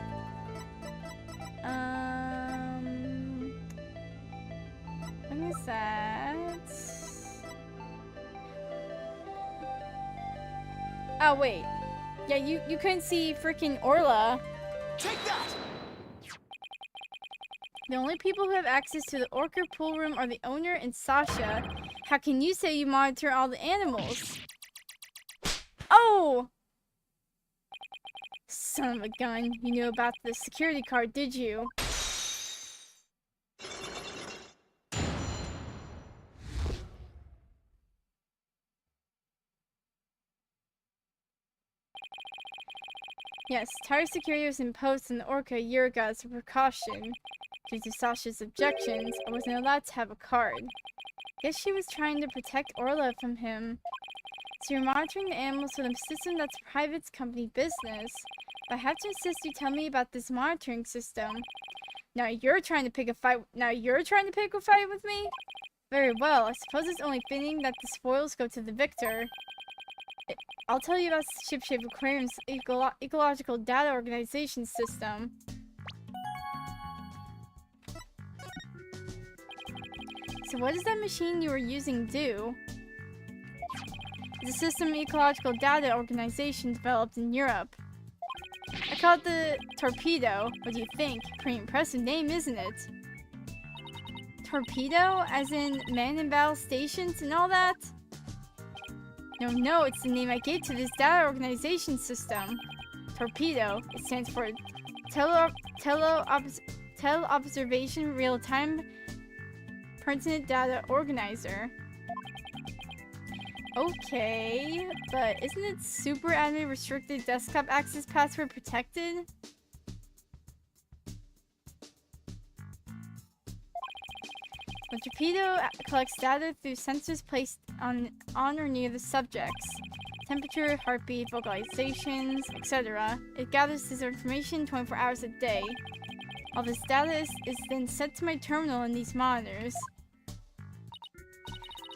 S1: What is that? Oh, wait. Yeah, you couldn't see freaking Orla.
S3: Take that!
S1: The only people who have access to the Orca pool room are the owner and Sasha. How can you say you monitor all the animals? Oh! Son of a gun. You knew about the security card, did you? Yes, tighter security was imposed on the Orca a year ago as a precaution. Due to Sasha's objections, I wasn't allowed to have a card. Guess she was trying to protect Orla from him. So you're monitoring the animals with a system that's private company business. But I have to insist you tell me about this monitoring system. Now you're trying to pick a fight with me? Very well, I suppose it's only fitting that the spoils go to the victor. I'll tell you about Shipshape Aquarium's ecological data organization system. So what does that machine you were using do? It's a system ecological data organization developed in Europe. I call it the Torpedo. What do you think? Pretty impressive name, isn't it? Torpedo? As in man in battle stations and all that? No, it's the name I gave to this data organization system. Torpedo. It stands for Tele-Observation Real-Time Pertinent Data Organizer. Okay, but isn't it super admin restricted desktop access password protected? The torpedo collects data through sensors placed on or near the subjects. Temperature, heartbeat, vocalizations, etc. It gathers this information 24 hours a day. All this data is then sent to my terminal in these monitors.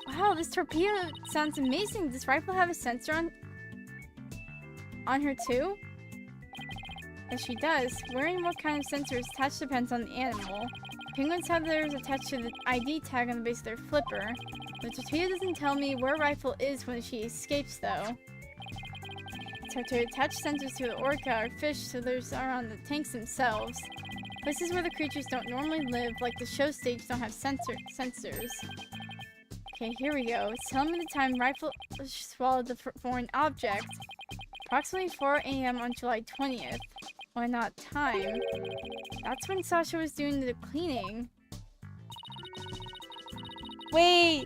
S1: Wow, this torpedo sounds amazing. Does Rifle have a sensor on her too? Yes, she does. Where and what kind of sensor is attached depends on the animal. Penguins have theirs attached to the ID tag on the base of their flipper. The torpedo doesn't tell me where Rifle is when she escapes, though. It's hard to attach sensors to the orca or fish, so those are on the tanks themselves. Places where the creatures don't normally live, like the show stage, don't have sensors. Okay, here we go. It's telling me the time Rifle swallowed the foreign object. Approximately 4 a.m. on July 20th. Why not time? That's when Sasha was doing the cleaning. Wait!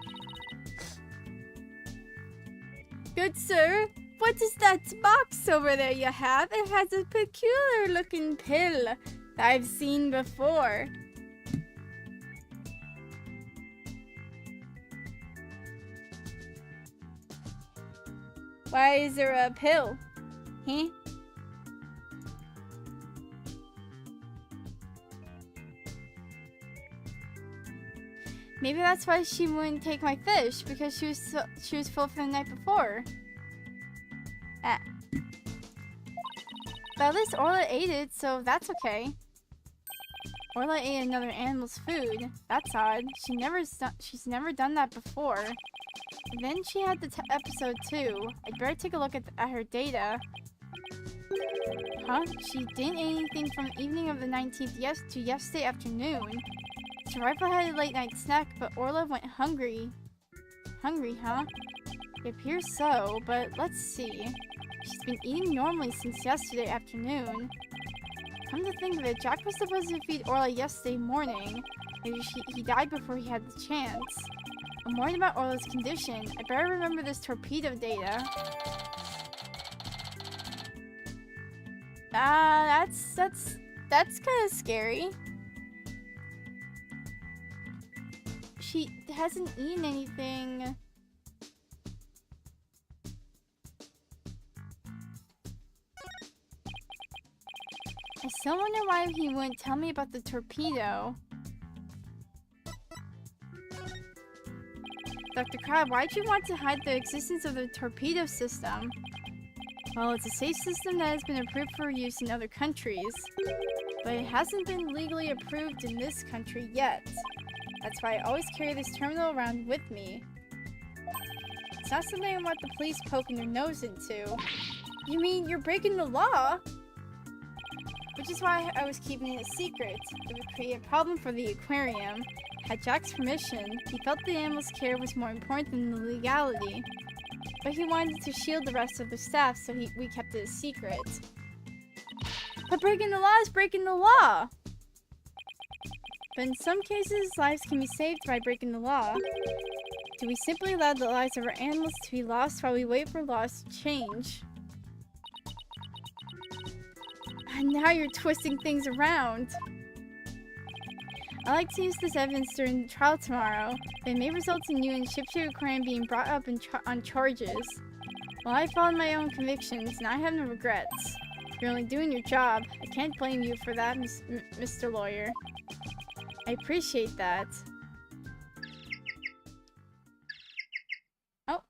S1: Good sir, what is that box over there you have? It has a peculiar looking pill that I've seen before. Why is there a pill? Huh? Maybe that's why she wouldn't take my fish, because she was full from the night before. Ah. But at least Orla ate it, so that's okay. Orla ate another animal's food. That's odd. She's never done that before. And then she had the episode 2. I'd better take a look at her data. Huh? She didn't eat anything from the evening of the 19th to yesterday afternoon. So Rifle had a late night snack, but Orla went hungry. Hungry, huh? It appears so, but let's see. She's been eating normally since yesterday afternoon. Come to think of it, Jack was supposed to feed Orla yesterday morning. Maybe he died before he had the chance. I'm worried about Orla's condition. I better remember this torpedo data. That's kind of scary. She hasn't eaten anything. I still wonder why he wouldn't tell me about the torpedo. Dr. Crab, why'd you want to hide the existence of the torpedo system? Well, it's a safe system that has been approved for use in other countries, but it hasn't been legally approved in this country yet. That's why I always carry this terminal around with me. It's not something I want the police poking their nose into. You mean you're breaking the law? Which is why I was keeping it a secret. It would create a problem for the aquarium. Had Jack's permission, he felt the animal's care was more important than the legality. But he wanted to shield the rest of the staff, so we kept it a secret. But breaking the law is breaking the law! But in some cases, lives can be saved by breaking the law. Do we simply allow the lives of our animals to be lost while we wait for laws to change? And now you're twisting things around. I like to use this evidence during the trial tomorrow, but it may result in you and Shipshape Aquarium being brought up on charges. Well, I followed my own convictions, and I have no regrets. You're only doing your job. I can't blame you for that, Mr. Lawyer. I appreciate that. Oh.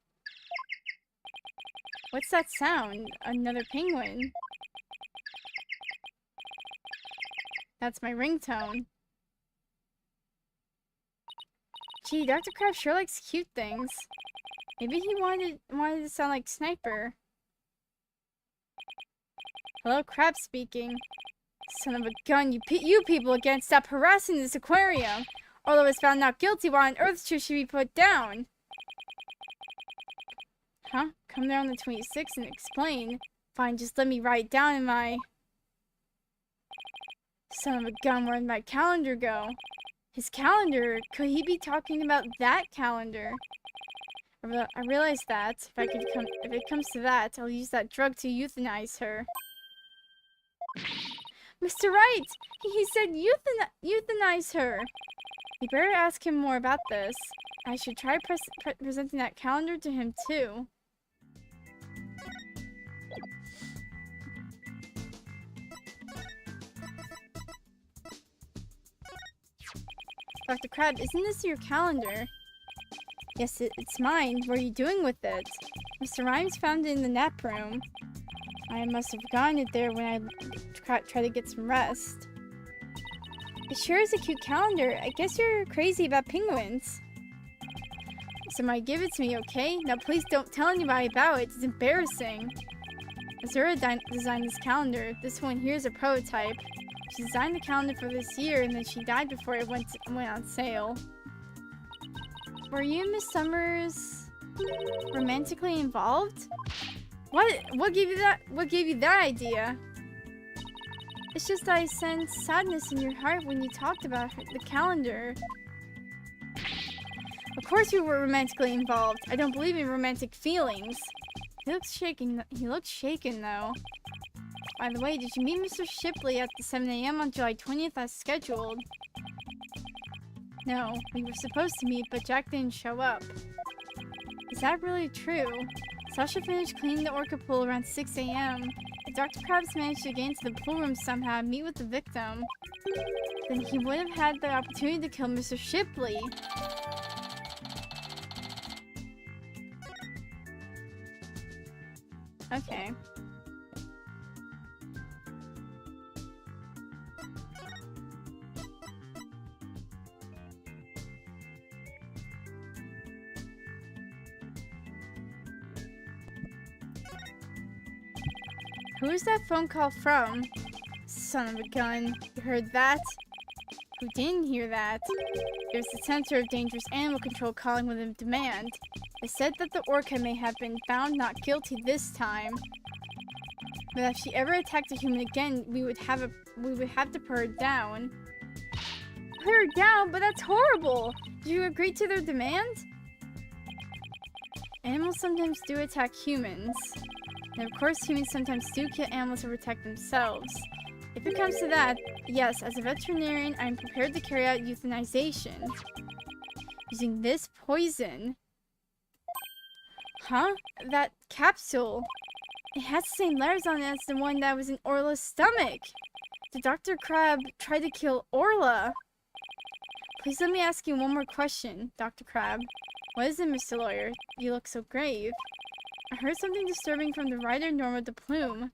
S1: What's that sound? Another penguin. That's my ringtone. Gee, Dr. Crab sure likes cute things. Maybe he wanted to sound like Sniper. Hello, Crab speaking. Son of a gun, you people again, stop harassing this aquarium! Orla was found not guilty, while on earth she should be put down. Huh? Come there on the 26th and explain. Fine, just let me write it down in my... Son of a gun, where did my calendar go? His calendar? Could he be talking about that calendar? I realize that. If it comes to that, I'll use that drug to euthanize her. Mr. Wright! He said euthanize her! You better ask him more about this. I should try presenting that calendar to him, too. Dr. Crab, isn't this your calendar? Yes, it's mine. What are you doing with it? Mr. Rhymes found it in the nap room. I must have gotten it there when I tried to get some rest. It sure is a cute calendar. I guess you're crazy about penguins. Somebody give it to me, okay? Now please don't tell anybody about it. It's embarrassing. Azura designed this calendar. This one here is a prototype. She designed the calendar for this year, and then she died before it went on sale. Were you and Miss Summers romantically involved? What gave you that? What gave you that idea? It's just I sensed sadness in your heart when you talked about the calendar. Of course we were romantically involved. I don't believe in romantic feelings. He looks shaken. He looks shaken though. By the way, did you meet Mr. Shipley at the 7 a.m. on July 20th as scheduled? No, we were supposed to meet, but Jack didn't show up. Is that really true? Sasha finished cleaning the orca pool around 6 a.m. If Dr. Krabs managed to get into the pool room somehow and meet with the victim, then he would have had the opportunity to kill Mr. Shipley. Okay. Who is that phone call from? Son of a gun. You heard that? Who didn't hear that? It was the Center of Dangerous Animal Control calling with a demand. It said that the orca may have been found not guilty this time. But if she ever attacked a human again, we would have to put her down. Put her down? But that's horrible! Did you agree to their demand? animals sometimes do attack humans. And of course, humans sometimes do kill animals to protect themselves. If it comes to that, yes, as a veterinarian, I am prepared to carry out euthanization. Using this poison. Huh? That capsule. It has the same letters on it as the one that was in Orla's stomach. Did Dr. Crab try to kill Orla? Please let me ask you one more question, Dr. Crab. What is it, Mr. Lawyer? You look so grave. I heard something disturbing from the writer Norma de Plume.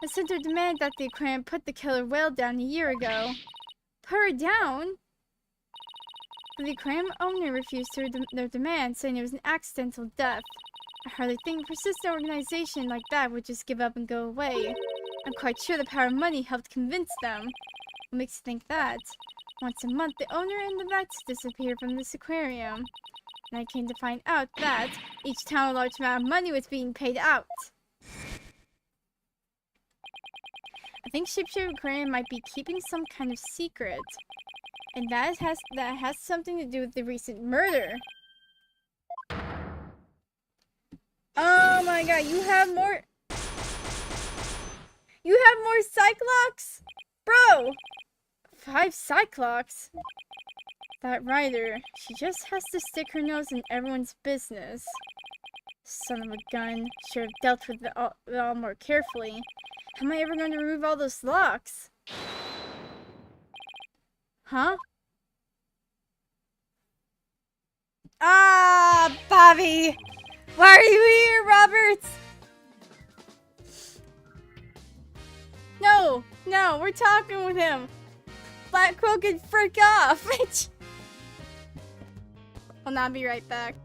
S1: The center demanded that the aquarium put the killer whale down a year ago. Put her down? But the aquarium owner refused their demand, saying it was an accidental death. I hardly think a persistent organization like that would just give up and go away. I'm quite sure the power of money helped convince them. What makes you think that? Once a month, the owner and the vets disappeared from this aquarium. And I came to find out that each time a large amount of money was being paid out. I think Shipshape Aquarium might be keeping some kind of secret. And that has something to do with the recent murder. Oh my god, you have more... You have more Cyclops? Bro! 5 Cyclops? That writer, she just has to stick her nose in everyone's business. Son of a gun, should have dealt with it all more carefully. How am I ever going to remove all those locks? Huh? Ah, Bobby! Why are you here, Roberts? No, no, we're talking with him. Black Quill can frick off. I'll not be right back.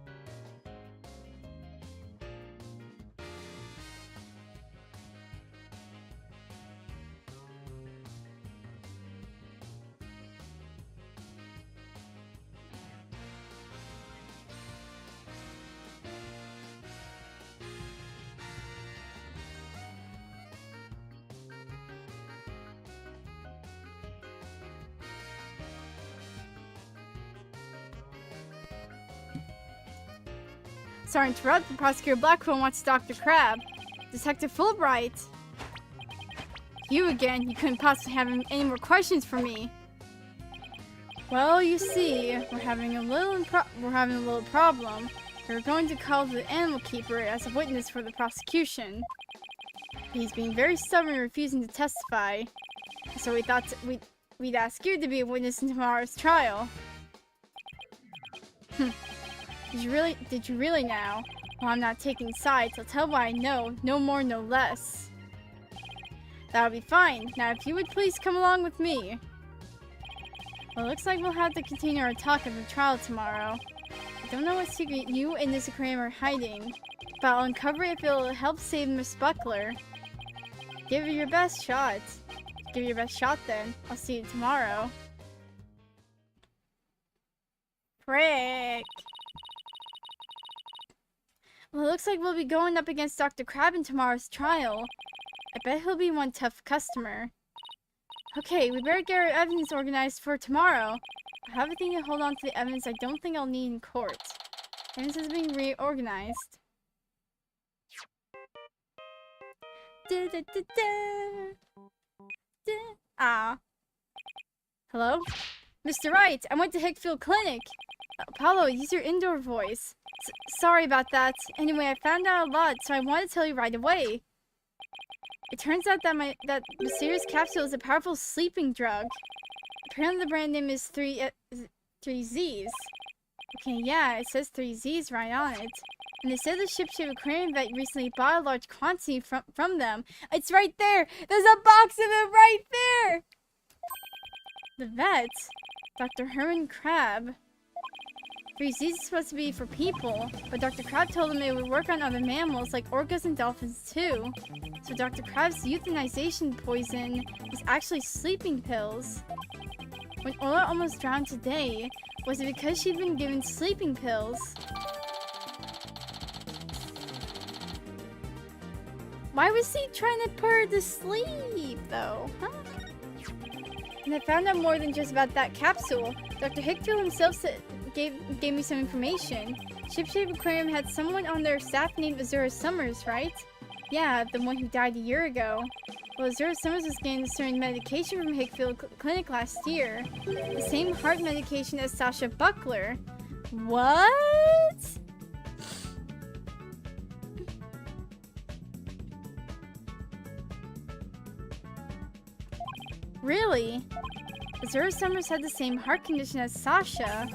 S1: Sorry to interrupt, but Prosecutor Blackwell wants Dr. Crab. Detective Fulbright. You again? You couldn't possibly have any more questions for me. Well, you see, we're having a little problem. We're going to call the animal keeper as a witness for the prosecution. He's being very stubborn and refusing to testify. So we thought we'd ask you to be a witness in tomorrow's trial. Did you really now? Well, I'm not taking sides. I'll tell what I know. No more, no less. That'll be fine. Now, if you would please come along with me. Well, it looks like we'll have to continue our talk at the trial tomorrow. I don't know what secret you and this aquarium are hiding, but I'll uncover it if it'll help save Miss Buckler. Give it your best shot. Give it your best shot then. I'll see you tomorrow. Frick. Well, it looks like we'll be going up against Dr. Crab in tomorrow's trial. I bet he'll be one tough customer. Okay, we better get our evidence organized for tomorrow. I have everything to hold on to the evidence I don't think I'll need in court. Evidence is being reorganized. Ah. Hello? Mr. Wright, I went to Hickfield Clinic. Apollo, use your indoor voice. Sorry about that. Anyway, I found out a lot, so I want to tell you right away. It turns out that that mysterious capsule is a powerful sleeping drug. Apparently the brand name is 3Z's. Okay, yeah, it says 3Z's right on it. And they said the Shipshape Aquarium vet recently bought a large quantity from them. It's right there! There's a box of it right there! The vet? Dr. Herman Crab. 3Z's is supposed to be for people, but Dr. Crab told him it would work on other mammals like orcas and dolphins too. So Dr. Crab's euthanization poison was actually sleeping pills. When Orla almost drowned today, was it because she'd been given sleeping pills? Why was he trying to put her to sleep, though? Huh? And I found out more than just about that capsule. Dr. Hickfield himself said gave me some information. Shipshape Aquarium had someone on their staff named Azura Summers, right? Yeah, the one who died a year ago. Well, Azura Summers was getting a certain medication from Hickfield Clinic last year. The same heart medication as Sasha Buckler. What? Really? Azura Summers had the same heart condition as Sasha.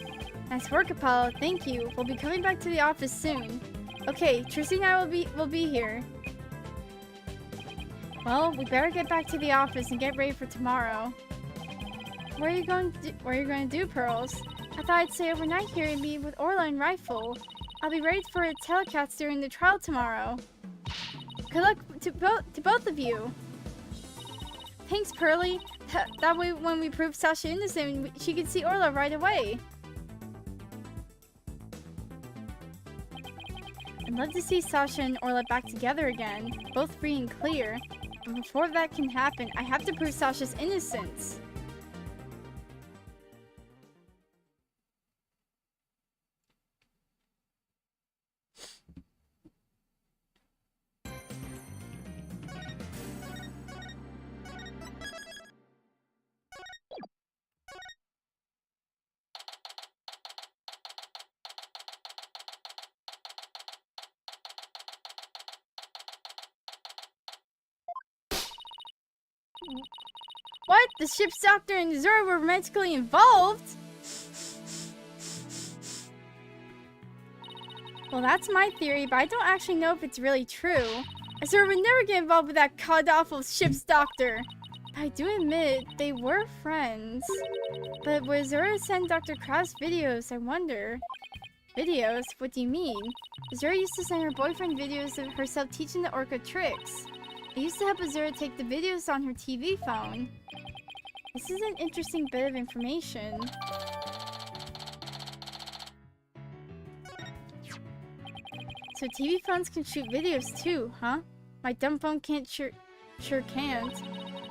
S1: Nice work, Apollo. Thank you. We'll be coming back to the office soon. Okay, Trissy and I will be here. Well, we better get back to the office and get ready for tomorrow. What are you going to do, Pearls? I thought I'd stay overnight here and be with Orla and Rifle. I'll be ready for a telecast during the trial tomorrow. Good luck to both of you. Thanks, Pearly. That way, when we prove Sasha innocent, she can see Orla right away. I'd love to see Sasha and Orla back together again, both free and clear. But before that can happen, I have to prove Sasha's innocence. What? The ship's doctor and Azura were romantically involved? Well, that's my theory, but I don't actually know if it's really true. Azura would never get involved with that god-awful ship's doctor. But I do admit, they were friends. But would Azura send Dr. Krabs videos, I wonder? Videos? What do you mean? Azura used to send her boyfriend videos of herself teaching the orca tricks. I used to help Azura take the videos on her TV phone. This is an interesting bit of information. So TV phones can shoot videos too, huh? My dumb phone sure can't.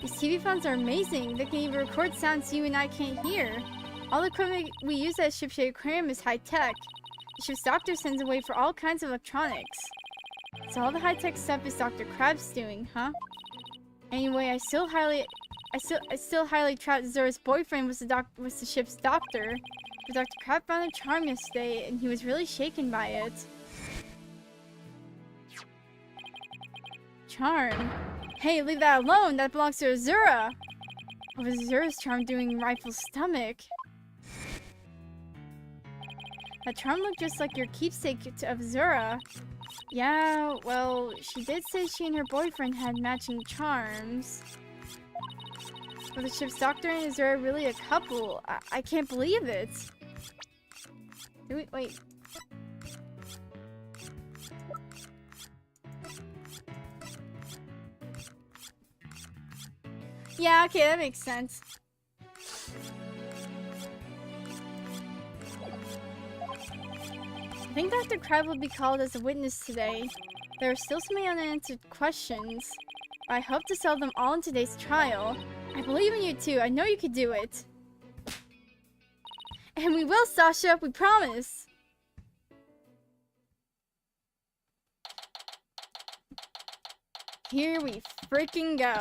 S1: These TV phones are amazing. They can even record sounds you and I can't hear. All the equipment we use at Shipshape Aquarium is high-tech. The ship's doctor sends away for all kinds of electronics. So all the high-tech stuff is Dr. Krabs doing, huh? Anyway, I still highly doubt Azura's boyfriend was the ship's doctor. But Dr. Krabs found a charm yesterday, and he was really shaken by it. Charm? Hey, leave that alone! That belongs to Azura! What was Azura's charm doing in Rifle's stomach? That charm looked just like your keepsake of Azura. Yeah, well, she did say she and her boyfriend had matching charms. Were the ship's doctor and Azura really a couple? I can't believe it. Wait. Yeah, okay, that makes sense. I think Dr. Krabs will be called as a witness today. There are still so many unanswered questions. But I hope to solve them all in today's trial. I believe in you too. I know you can do it. And we will, Sasha. We promise. Here we freaking go.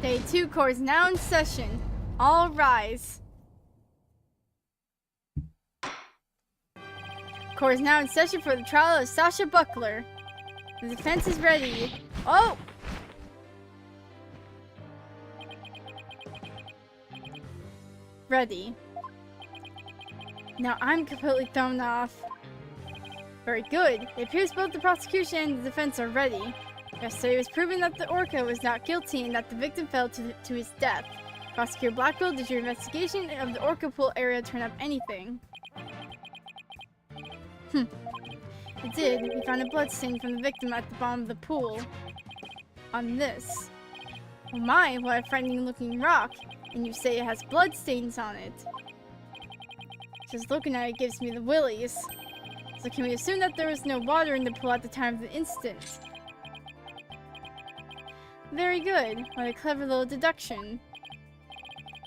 S1: Day 2 course now in session. All rise. Court is now in session for the trial of Sasha Buckler. The defense is ready. Oh! Ready. Now I'm completely thrown off. Very good. It appears both the prosecution and the defense are ready. Yesterday it was proven that the orca was not guilty and that the victim fell to his death. Prosecutor Blackwell, did your investigation of the orca pool area turn up anything? It did. We found a bloodstain from the victim at the bottom of the pool. On this. Oh my, what a frightening looking rock. And you say it has bloodstains on it. Just looking at it gives me the willies. So can we assume that there was no water in the pool at the time of the incident? Very good. What a clever little deduction.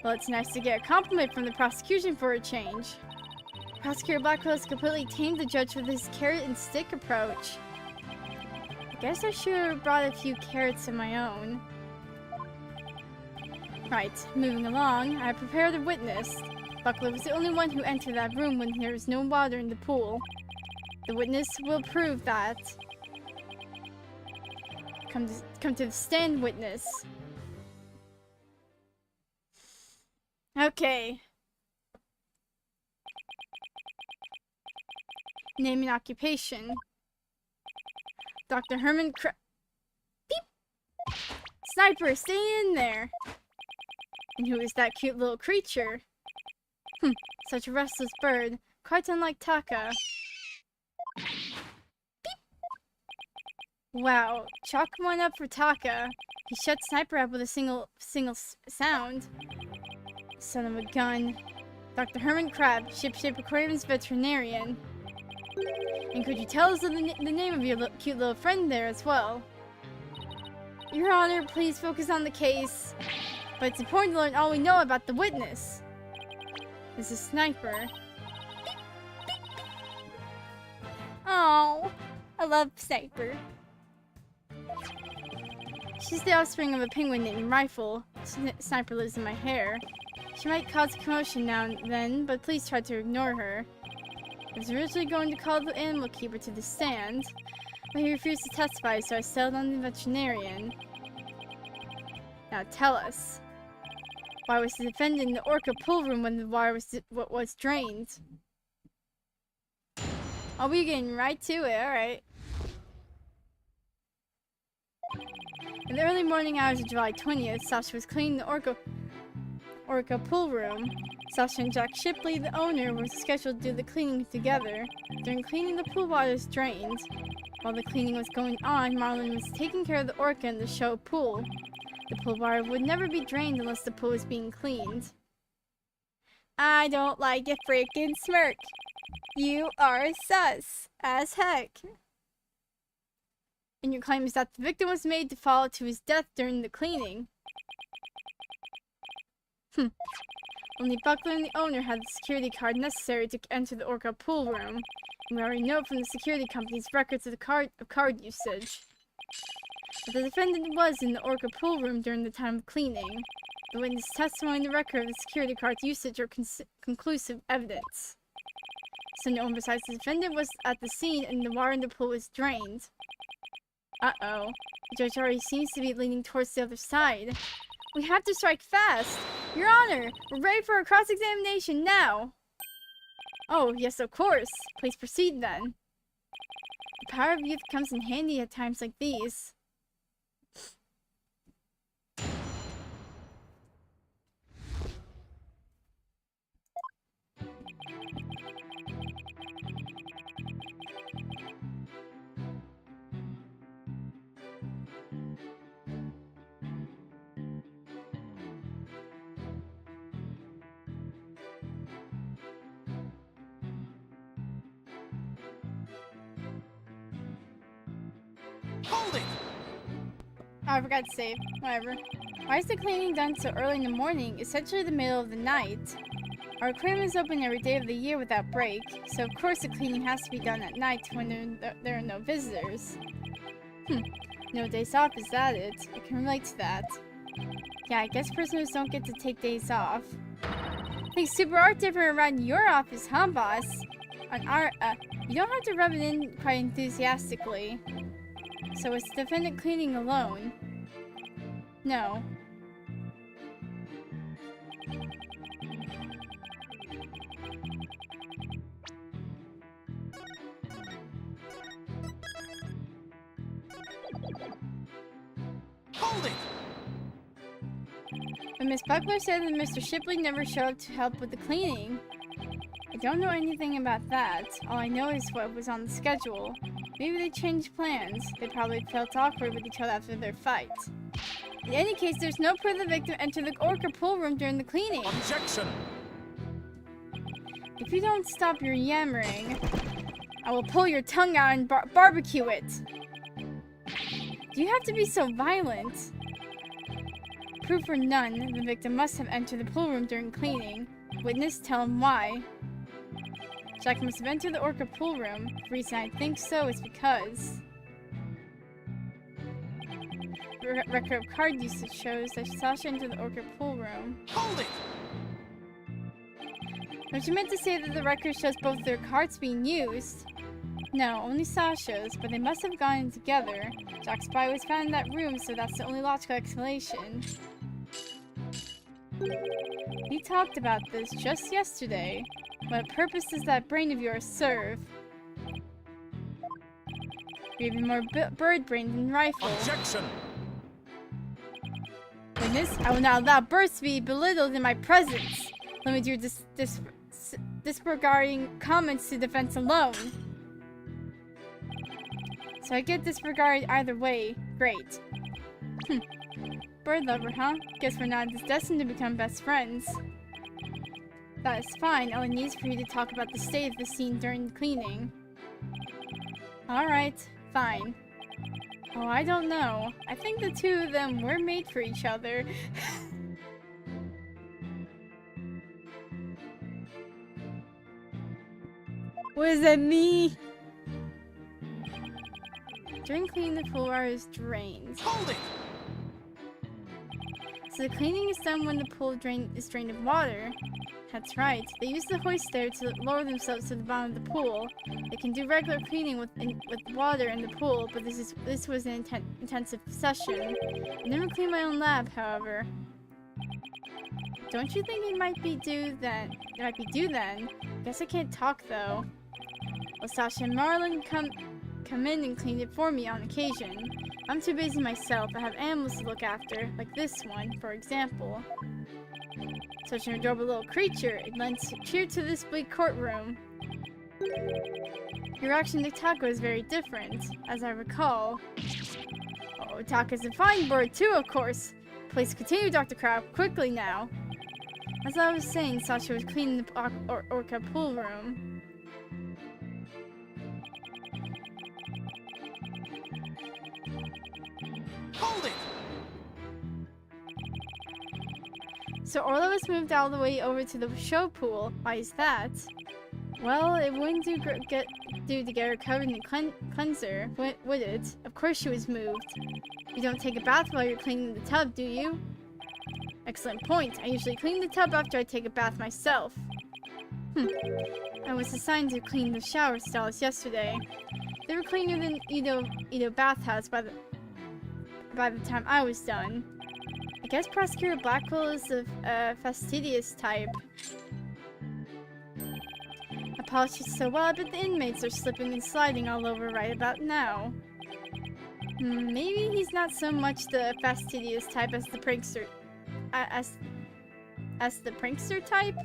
S1: Well, it's nice to get a compliment from the prosecution for a change. Prosecutor Blackwell has completely tamed the judge with his carrot and stick approach. I guess I should have brought a few carrots of my own. Right, moving along, I prepared a witness. Buckler was the only one who entered that room when there was no water in the pool. The witness will prove that. Come to the stand, witness. Okay. Name and occupation. Dr. Herman Beep! Sniper, stay in there! And who is that cute little creature? Such a restless bird, quite unlike Taka. Beep! Wow, chalk one up for Taka. He shut Sniper up with a single sound. Son of a gun. Dr. Herman Crab, Ship-Shape Aquarium's veterinarian. And could you tell us the name of your cute little friend there as well? Your Honor, please focus on the case. But it's important to learn all we know about the witness. This is Sniper. Oh, I love Sniper. She's the offspring of a penguin named Rifle. Sniper lives in my hair. She might cause commotion now and then, but please try to ignore her. I was originally going to call the animal keeper to the stand, but he refused to testify, so I settled on the veterinarian. Now tell us, why was the defendant in the orca pool room when the water was drained? I'll be getting right to it, alright. In the early morning hours of July 20th, Sasha was cleaning the orca pool room. Sasha and Jack Shipley, the owner, were scheduled to do the cleaning together. During cleaning, the pool water was drained. While the cleaning was going on, Marlon was taking care of the orca in the show pool. The pool water would never be drained unless the pool was being cleaned. I don't like your freaking smirk. You are sus as heck. And your claim is that the victim was made to fall to his death during the cleaning. Only Buckler and the owner had the security card necessary to enter the orca pool room. And we already know from the security company's records of card usage. But the defendant was in the orca pool room during the time of cleaning. The witness testimony and the record of the security card's usage are conclusive evidence. So no one besides the defendant was at the scene and the water in the pool was drained. Uh-oh. The judge already seems to be leaning towards the other side. We have to strike fast! Your Honor, we're ready for a cross-examination now! Oh, yes, of course. Please proceed then. The power of youth comes in handy at times like these.
S3: Hold it!
S1: Oh, I forgot to save. Whatever. Why is the cleaning done so early in the morning, essentially the middle of the night? Our aquarium is open every day of the year without break, so of course the cleaning has to be done at night when there are no visitors. No days off, is that it? I can relate to that. Yeah, I guess prisoners don't get to take days off. Things super art different around your office, huh, boss? On our, you don't have to rub it in quite enthusiastically. So is the defendant cleaning alone? No.
S3: Hold it!
S1: But Miss Buckler said that Mr. Shipley never showed up to help with the cleaning. I don't know anything about that. All I know is what was on the schedule. Maybe they changed plans. They probably felt awkward with each other after their fight. In any case, there's no proof the victim entered the orca pool room during the cleaning.
S3: Objection!
S1: If you don't stop your yammering, I will pull your tongue out and barbecue it. Do you have to be so violent? proof or none, the victim must have entered the pool room during cleaning. Witness, tell him why. Jack must have entered the orca pool room. The reason I think so is because the record of card usage shows that Sasha entered the orca pool room.
S3: Hold it!
S1: Don't you meant to say that the record shows both their cards being used? No, only Sasha's, but they must have gone in together. Jack's body was found in that room, so that's the only logical explanation. We talked about this just yesterday. What purpose does that brain of yours serve? You're even more bird brain than rifle.
S3: Objection!
S1: Witness, I will not allow birds to be belittled in my presence. Limit your disregarding comments to defense alone. So I get disregarded either way. Great. Bird lover, huh? Guess we're not destined to become best friends. That is fine. All I need is for you to talk about the state of the scene during cleaning. Alright, fine. Oh, I don't know. I think the two of them were made for each other. What does that mean? During cleaning, the pool water is drained.
S3: Hold it!
S1: So the cleaning is done when the pool is drained of water. That's right. They use the hoist there to lower themselves to the bottom of the pool. They can do regular cleaning with water in the pool, but this was an intensive session. I never cleaned my own lab, however. Don't you think it might be due then? Guess I can't talk though. Well, Sasha and Marlon come in and clean it for me on occasion. I'm too busy myself. I have animals to look after, like this one, for example. Such an adorable little creature. It lends cheer to this bleak courtroom. Your reaction to Taka is very different, as I recall. Oh, Taka's a fine bird too, of course. Please continue, Dr. Crab, quickly now. As I was saying, Sasha was cleaning the orca pool room.
S3: Hold it!
S1: So Orla was moved all the way over to the show pool. Why is that? Well, it wouldn't do to get her covered in the cleanser, would it? Of course she was moved. You don't take a bath while you're cleaning the tub, do you? Excellent point. I usually clean the tub after I take a bath myself. I was assigned to clean the shower stalls yesterday. They were cleaner than Edo bathhouse by the time I was done. I guess Prosecutor Blackwell is a fastidious type. Apologies so well, but the inmates are slipping and sliding all over right about now. Maybe he's not so much the fastidious type as the prankster. As the prankster type?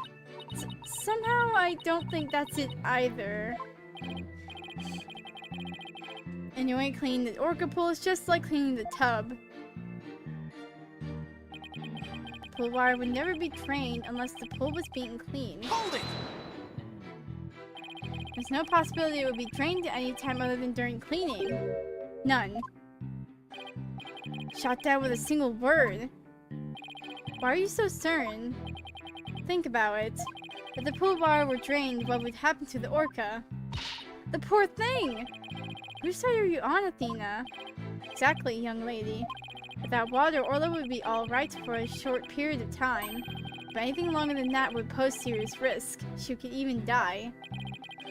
S1: Somehow I don't think that's it either. Anyway, cleaning the orca pool is just like cleaning the tub. The pool water would never be drained unless the pool was being cleaned.
S3: Hold it!
S1: There's no possibility it would be drained at any time other than during cleaning. None. Shot down with a single word. Why are you so certain? Think about it. If the pool water were drained, what would happen to the orca? The poor thing! Whose side are you on, Athena? Exactly, young lady. Without water, Orla would be alright for a short period of time. But anything longer than that would pose serious risk. She could even die.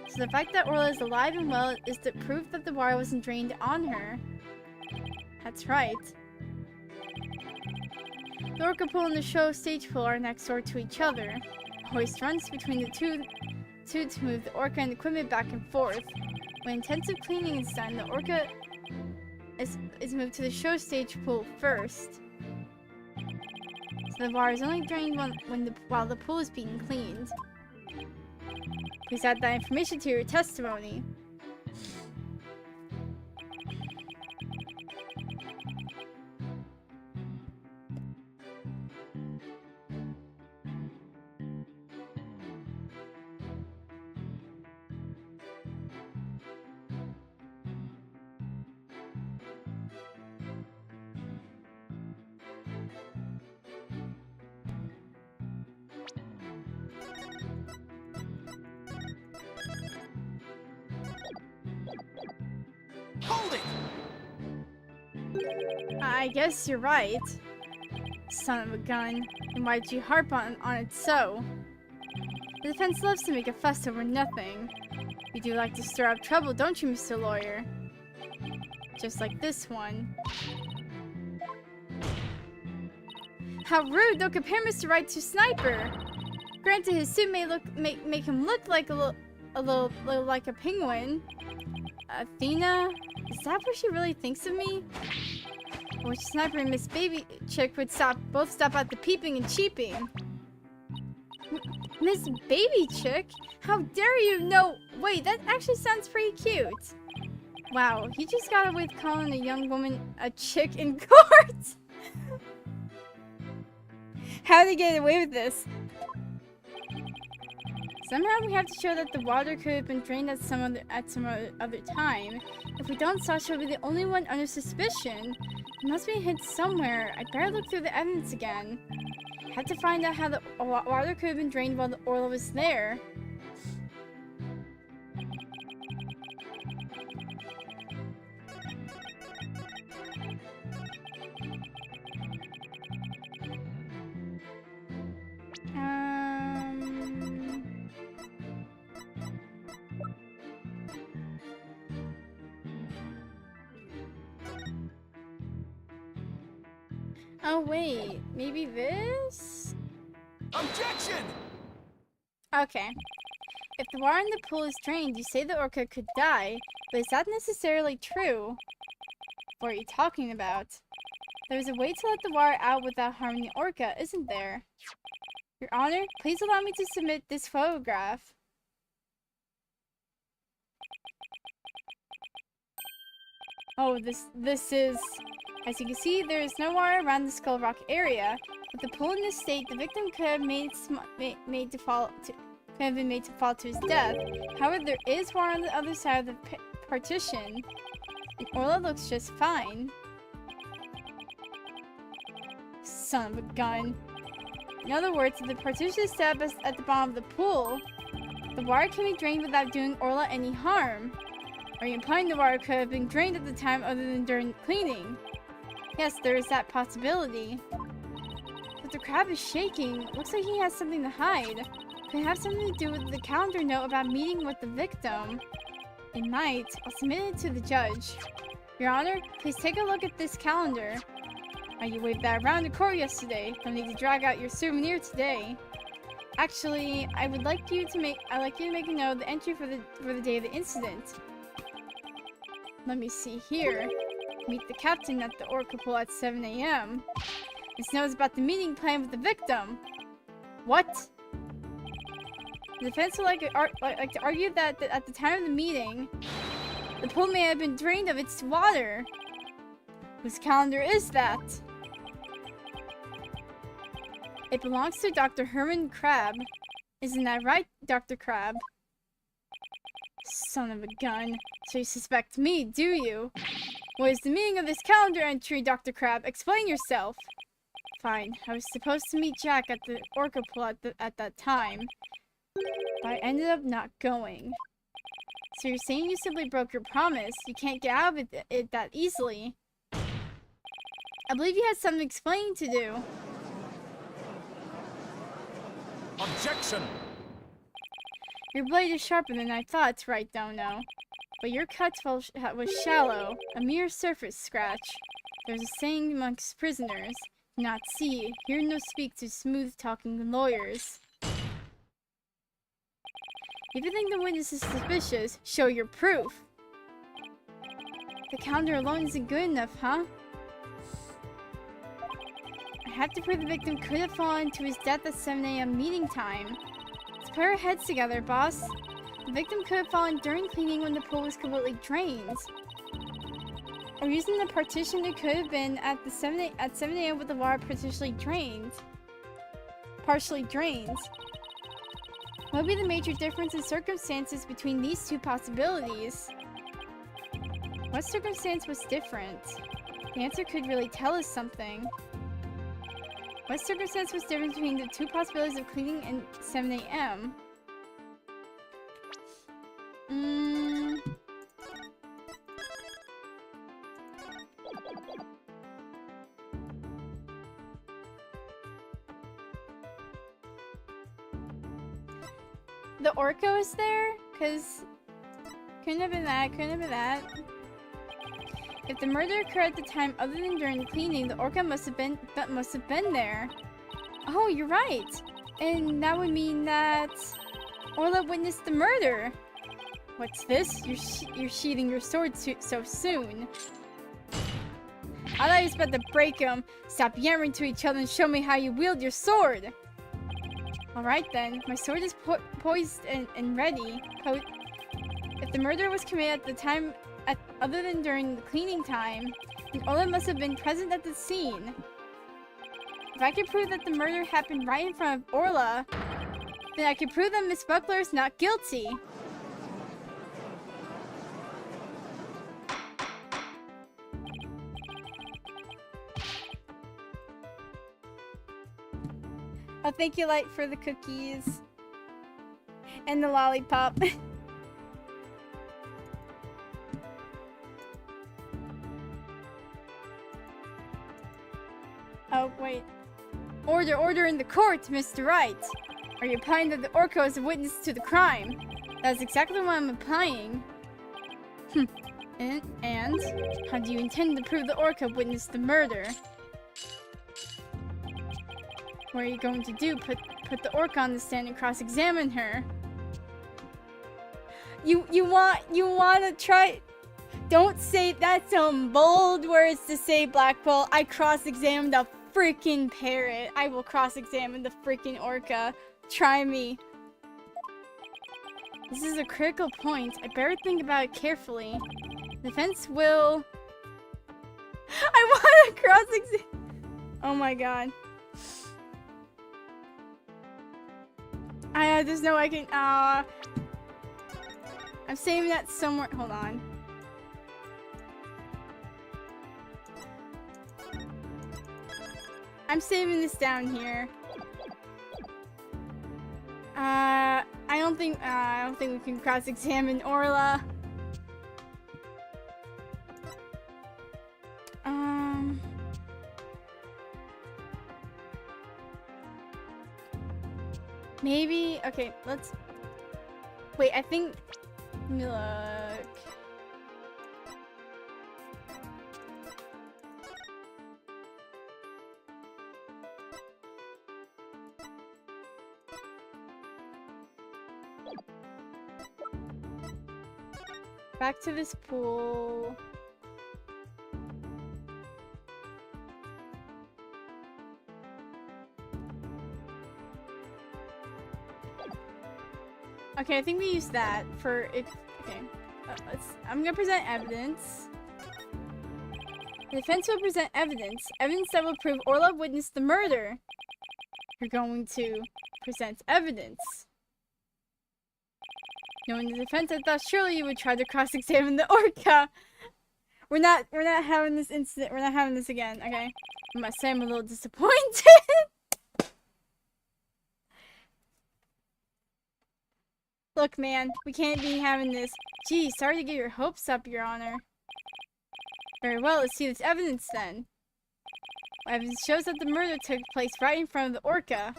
S1: So the fact that Orla is alive and well is the proof that the water wasn't drained on her. That's right. The orca pool and the show stage pool are next door to each other. A hoist runs between the two to move the orca and equipment back and forth. When intensive cleaning is done, the orca is moved to the show stage pool first. So the water is only drained while the pool is being cleaned. Please add that information to your testimony. I guess you're right. Son of a gun. And why'd you harp on it so? The defense loves to make a fuss over nothing. You do like to stir up trouble, don't you, Mr. Lawyer? Just like this one. How rude! Don't compare Mr. Wright to Sniper! Granted, his suit may make him look like a little like a penguin. Athena? Is that what she really thinks of me? I wish Sniper and Miss Baby Chick would both stop at the peeping and cheeping. Miss Baby Chick? How dare you? No, wait, that actually sounds pretty cute. Wow, he just got away with calling a young woman a chick in court. How did he get away with this? Somehow we have to show that the water could have been drained at some other time. If we don't, Sasha will be the only one under suspicion. There must be a hint somewhere. I'd better look through the evidence again. I have to find out how the water could have been drained while the Orla was there. Oh wait, maybe this?
S3: Objection!
S1: Okay. If the water in the pool is drained, you say the orca could die, but is that necessarily true? What are you talking about? There's a way to let the water out without harming the orca, isn't there? Your Honor, please allow me to submit this photograph. Oh, this is... As you can see, there is no water around the Skull Rock area. With the pool in this state, the victim could have been made to fall to his death. However, there is water on the other side of the partition, and Orla looks just fine. Son of a gun. In other words, if the partition is set up at the bottom of the pool, the water can be drained without doing Orla any harm. Are you implying the water could have been drained at the time other than during cleaning? Yes, there is that possibility. But the crab is shaking. Looks like he has something to hide. Could it have something to do with the calendar note about meeting with the victim? It might. I'll submit it to the judge. Your Honor, please take a look at this calendar. You waved that around the court yesterday. Don't need to drag out your souvenir today. Actually, I'd like you to make a note of the entry for the day of the incident. Let me see here. Meet the captain at the Orca pool at 7 a.m. This knows about the meeting planned with the victim. What? The defense would like to argue that at the time of the meeting, the pool may have been drained of its water. Whose calendar is that? It belongs to Dr. Herman Crab. Isn't that right, Dr. Crab? Son of a gun. So you suspect me, do you? What is the meaning of this calendar entry, Dr. Crab? Explain yourself. Fine. I was supposed to meet Jack at the Orca pool at that time, but I ended up not going. So you're saying you simply broke your promise? You can't get out of it that easily. I believe you had some explaining to do.
S3: Objection!
S1: Your blade is sharper than I thought, Wright, Dono. But your cut was shallow, a mere surface scratch. There's a saying amongst prisoners, not see, hear nor speak to smooth-talking lawyers. If you think the witness is suspicious, show your proof. The calendar alone isn't good enough, huh? I have to prove the victim could have fallen to his death at 7 a.m. meeting time. Let's put our heads together, boss. The victim could have fallen during cleaning when the pool was completely drained. Or using the partition, it could have been at 7 a.m. with the water partially drained. Partially drained. What would be the major difference in circumstances between these two possibilities? What circumstance was different? The answer could really tell us something. What circumstance was different between the two possibilities of cleaning and 7 a.m.? The Orca was there? Cause couldn't have been that, couldn't have been that. If the murder occurred at the time other than during the cleaning, the Orca must have been there. Oh, you're right. And that would mean that Orla witnessed the murder. What's this? You're sheathing your sword so soon. I thought you was about to break them. Stop yammering to each other and show me how you wield your sword. Alright then, my sword is poised and ready. If the murder was committed at the time other than during the cleaning time, then Orla must have been present at the scene. If I could prove that the murder happened right in front of Orla, then I could prove that Miss Buckler is not guilty. Oh, thank you, Light, for the cookies. And the lollipop. Oh, wait. Order in the court, Mr. Wright. Are you implying that the Orca is a witness to the crime? That's exactly what I'm implying. And? How do you intend to prove the Orca witnessed the murder? What are you going to do? Put the Orca on the stand and cross-examine her? You want to try? Don't say that's some bold words to say, Blackpool. I cross-examined a freaking parrot. I will cross-examine the freaking Orca. Try me. This is a critical point. I better think about it carefully. The defense will... I want to cross-examine... Oh my god. There's no way I can... I'm saving that somewhere... Hold on. I'm saving this down here. I don't think we can cross-examine Orla. Maybe, okay, let's, wait, I think, let me look. Back to this pool. Okay, I think we use that for if. Okay, I'm gonna present evidence. The defense will present evidence that will prove Orla witnessed the murder. You're going to present evidence. Knowing the defense, I thought surely you would try to cross-examine the Orca. We're not having this incident. We're not having this again. Okay, I must say I'm a little disappointed. Look, man, we can't be having this. Gee, sorry to get your hopes up, Your Honor. Very well, let's see this evidence then. Evidence shows that the murder took place right in front of the Orca.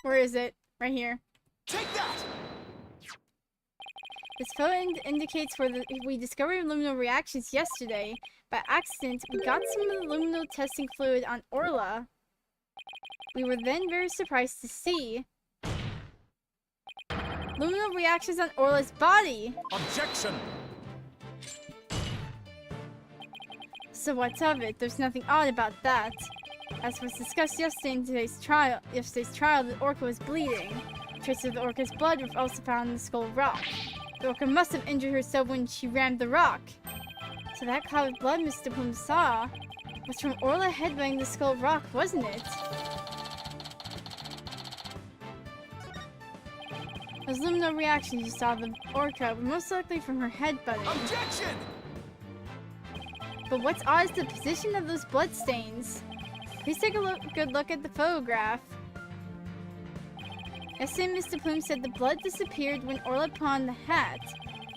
S1: Where is it? Right here.
S3: Take that!
S1: This photo indicates where we discovered luminal reactions yesterday. By accident, we got some of the luminal testing fluid on Orla. We were then very surprised to see luminal reactions on Orla's body.
S3: Objection!
S1: So what's of it? There's nothing odd about that. As was discussed yesterday in yesterday's trial, the Orca was bleeding. Traces of the Orca's blood were also found in the skull rock. The Orca must have injured herself when she rammed the rock. So that cloud of blood Mr. Bloom saw was from Orla headbanging the skull rock, wasn't it? Those luminal reactions you saw of the Orca were most likely from her headbutting.
S3: Objection!
S1: But what's odd is the position of those bloodstains. Please take a good look at the photograph. Yesterday, Mr. Plume said the blood disappeared when Orla put on the hat.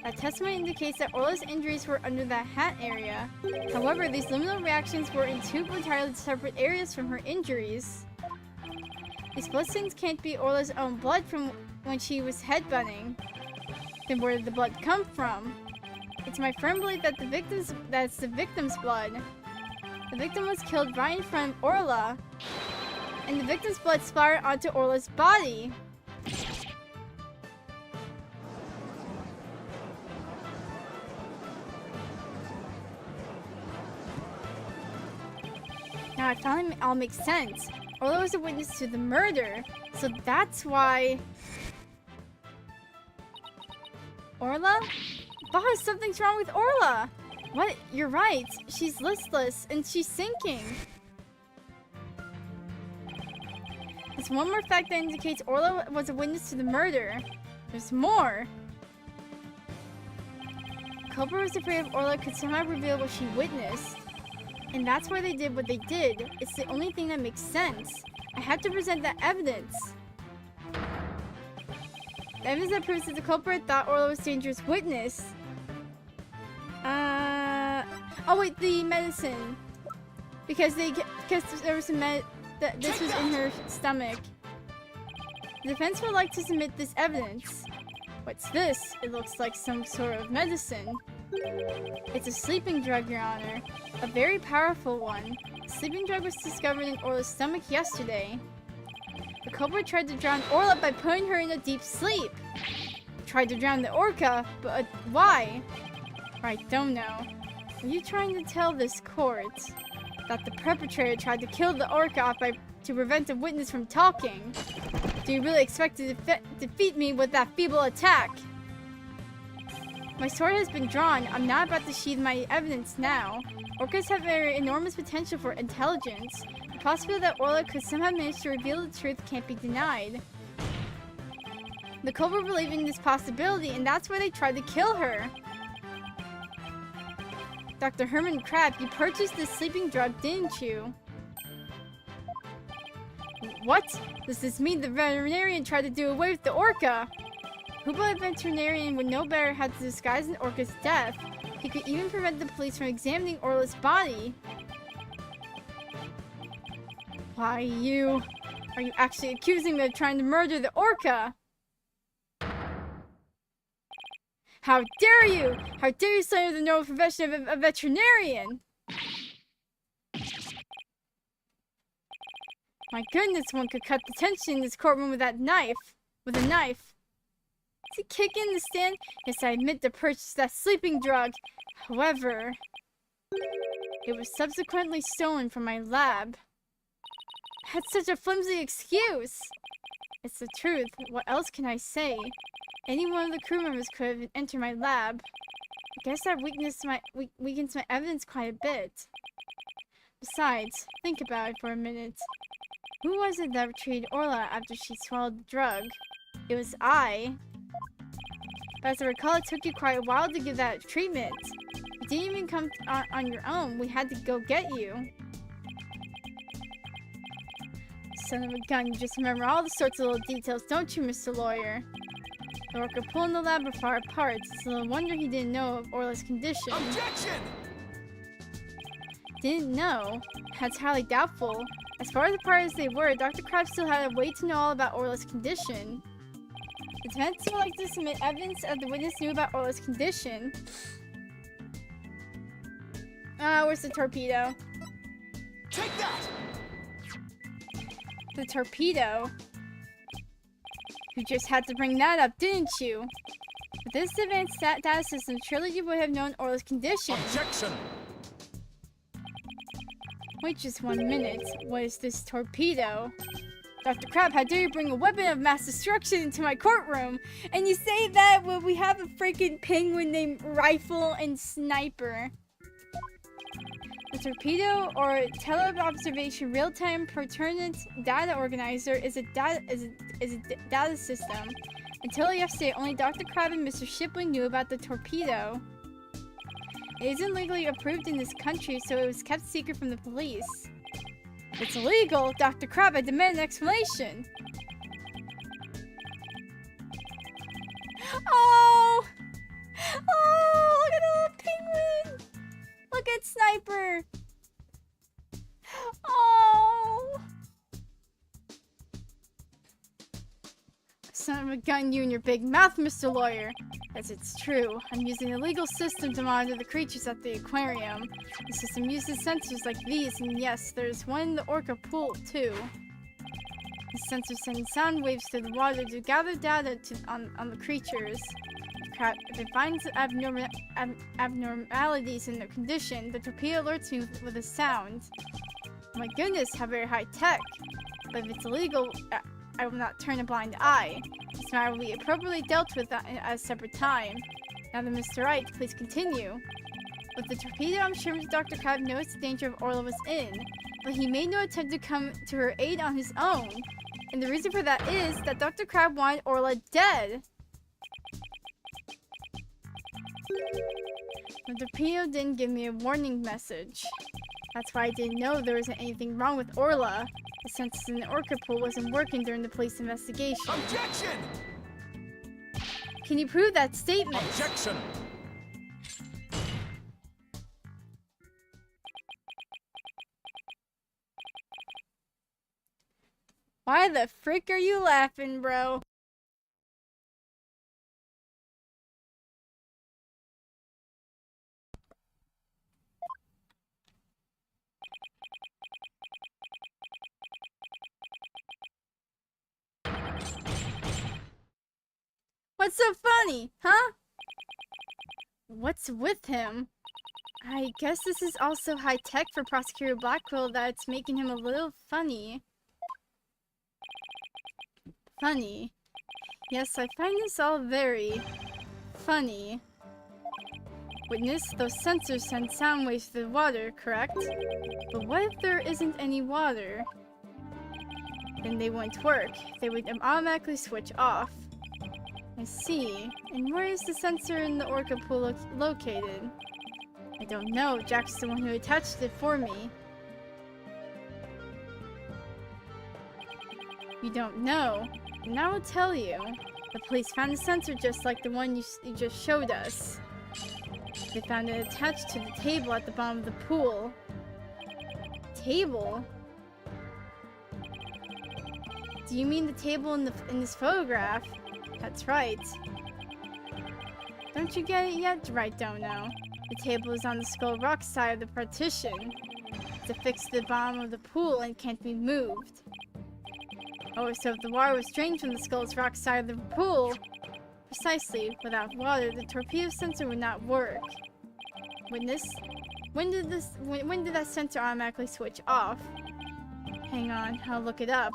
S1: That testimony indicates that Orla's injuries were under that hat area. However, these luminal reactions were in two entirely separate areas from her injuries. These bloodstains can't be Orla's own blood from when she was headbutting. Then where did the blood come from? It's my firm belief that that's the victim's blood. The victim was killed right in front of Orla, and the victim's blood splattered onto Orla's body. Now it finally all makes sense. Orla was a witness to the murder, so that's why... Orla? Boss, something's wrong with Orla! What? You're right. She's listless, and she's sinking. There's one more fact that indicates Orla was a witness to the murder. There's more. Culper was afraid of Orla could somehow reveal what she witnessed. And that's why they did what they did. It's the only thing that makes sense. I have to present that evidence. The evidence that proves that the culprit thought Orla was a dangerous witness. Oh wait, the medicine. Because there was this was in her stomach. The defense would like to submit this evidence. What's this? It looks like some sort of medicine. It's a sleeping drug, Your Honor. A very powerful one. The sleeping drug was discovered in Orla's stomach yesterday. The culprit tried to drown Orla by putting her in a deep sleep. Tried to drown the orca, but why? I don't know. Are you trying to tell this court that the perpetrator tried to kill the orca to prevent a witness from talking? Do you really expect to defeat me with that feeble attack? My sword has been drawn. I'm not about to sheath my evidence now. Orcas have an enormous potential for intelligence. The possibility that Orla could somehow manage to reveal the truth can't be denied. The culprit believed in this possibility, and that's why they tried to kill her. Dr. Herman Crab, you purchased this sleeping drug, didn't you? What? Does this mean the veterinarian tried to do away with the orca? Who but a veterinarian would know better how to disguise an orca's death? He could even prevent the police from examining Orla's body. Why, you... Are you actually accusing me of trying to murder the orca? How dare you! How dare you slander the noble profession of a veterinarian! My goodness, one could cut the tension in this courtroom with that knife. With a knife. To kick in the stand? Yes, I admit to purchase that sleeping drug. However, it was subsequently stolen from my lab. That's such a flimsy excuse. It's the truth. What else can I say? Any one of the crew members could have entered my lab. I guess that weakens my evidence quite a bit. Besides, think about it for a minute. Who was it that treated Orla after she swallowed the drug? It was I. But as I recall, it took you quite a while to give that treatment. You didn't even come on your own. We had to go get you. Son of a gun, you just remember all the sorts of little details, don't you, Mr. Lawyer? The worker pool and the lab are far apart. It's no wonder he didn't know of Orla's condition.
S3: Objection!
S1: Didn't know? That's highly doubtful. As far apart as they were, Dr. Krabs still had a way to know all about Orla's condition. The defense would like to submit evidence that the witness knew about Orla's condition. Where's the torpedo?
S3: Take that!
S1: The torpedo? You just had to bring that up, didn't you? With this advanced data system, Trilogy would have known Orla's condition.
S3: Objection!
S1: Wait just 1 minute. What is this torpedo? Dr. Crab, how dare you bring a weapon of mass destruction into my courtroom? And you say that when we have a freaking penguin named Rifle and Sniper. The torpedo, or teleobservation real-time pertinent data organizer, is a data system. Until yesterday, only Dr. Crab and Mr. Shipwing knew about the torpedo. It isn't legally approved in this country, so it was kept secret from the police. It's illegal! Dr. Crab, I demand an explanation! Oh! Oh! Look at the little penguin! Look at Sniper! Oh! son of a gun, you and your big mouth, Mr. Lawyer. Yes, it's true. I'm using the legal system to monitor the creatures at the aquarium. The system uses sensors like these, and yes, there's one in the orca pool, too. The sensors send sound waves through the water to gather data on the creatures. If it finds abnormalities in their condition, the torpedo alerts me with a sound. My goodness, how very high tech. But if it's illegal, I will not turn a blind eye. This matter will be appropriately dealt with at a separate time. Now then, Mr. Wright, please continue. With the torpedo, I'm sure Dr. Crab knows the danger of Orla was in, but he made no attempt to come to her aid on his own. And the reason for that is that Dr. Crab wanted Orla dead. The torpedo didn't give me a warning message. That's why I didn't know there wasn't anything wrong with Orla. The sensors in the orca pool wasn't working during the police investigation.
S3: Objection!
S1: Can you prove that statement?
S3: Objection!
S1: Why the frick are you laughing, bro? What's so funny, huh? What's with him? I guess this is also high tech for Prosecutor Blackwell that's making him a little funny. Funny. Yes, I find this all very funny. Witness, those sensors send sound waves through the water, correct? But what if there isn't any water? Then they wouldn't work. They would automatically switch off. I see. And where is the sensor in the orca pool located? I don't know. Jack's the one who attached it for me. You don't know? And I will tell you. The police found a sensor just like the one you just showed us. They found it attached to the table at the bottom of the pool. Table? Do you mean the table in this photograph? That's right. Don't you get it yet? Wright don't know. The table is on the Skull Rock side of the partition. It's affixed to the bottom of the pool and can't be moved. Oh, so if the water was drained from the Skull's Rock side of the pool, precisely, without water, the torpedo sensor would not work. Witness, when did that sensor automatically switch off? Hang on, I'll look it up.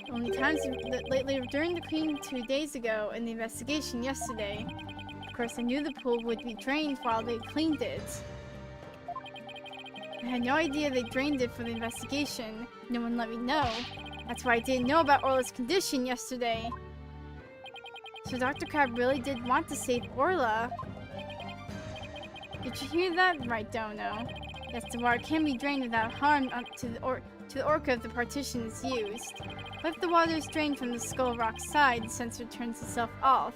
S1: Only times lately during the cleaning 2 days ago and the investigation yesterday. Of course, I knew the pool would be drained while they cleaned it. I had no idea they drained it for the investigation. No one let me know. That's why I didn't know about Orla's condition yesterday. So Dr. Crab really did want to save Orla. Did you hear that? Right, don't know. Yes, the water can be drained without harm to the orca if the partition is used. But if the water is drained from the Skull Rock side, the sensor turns itself off.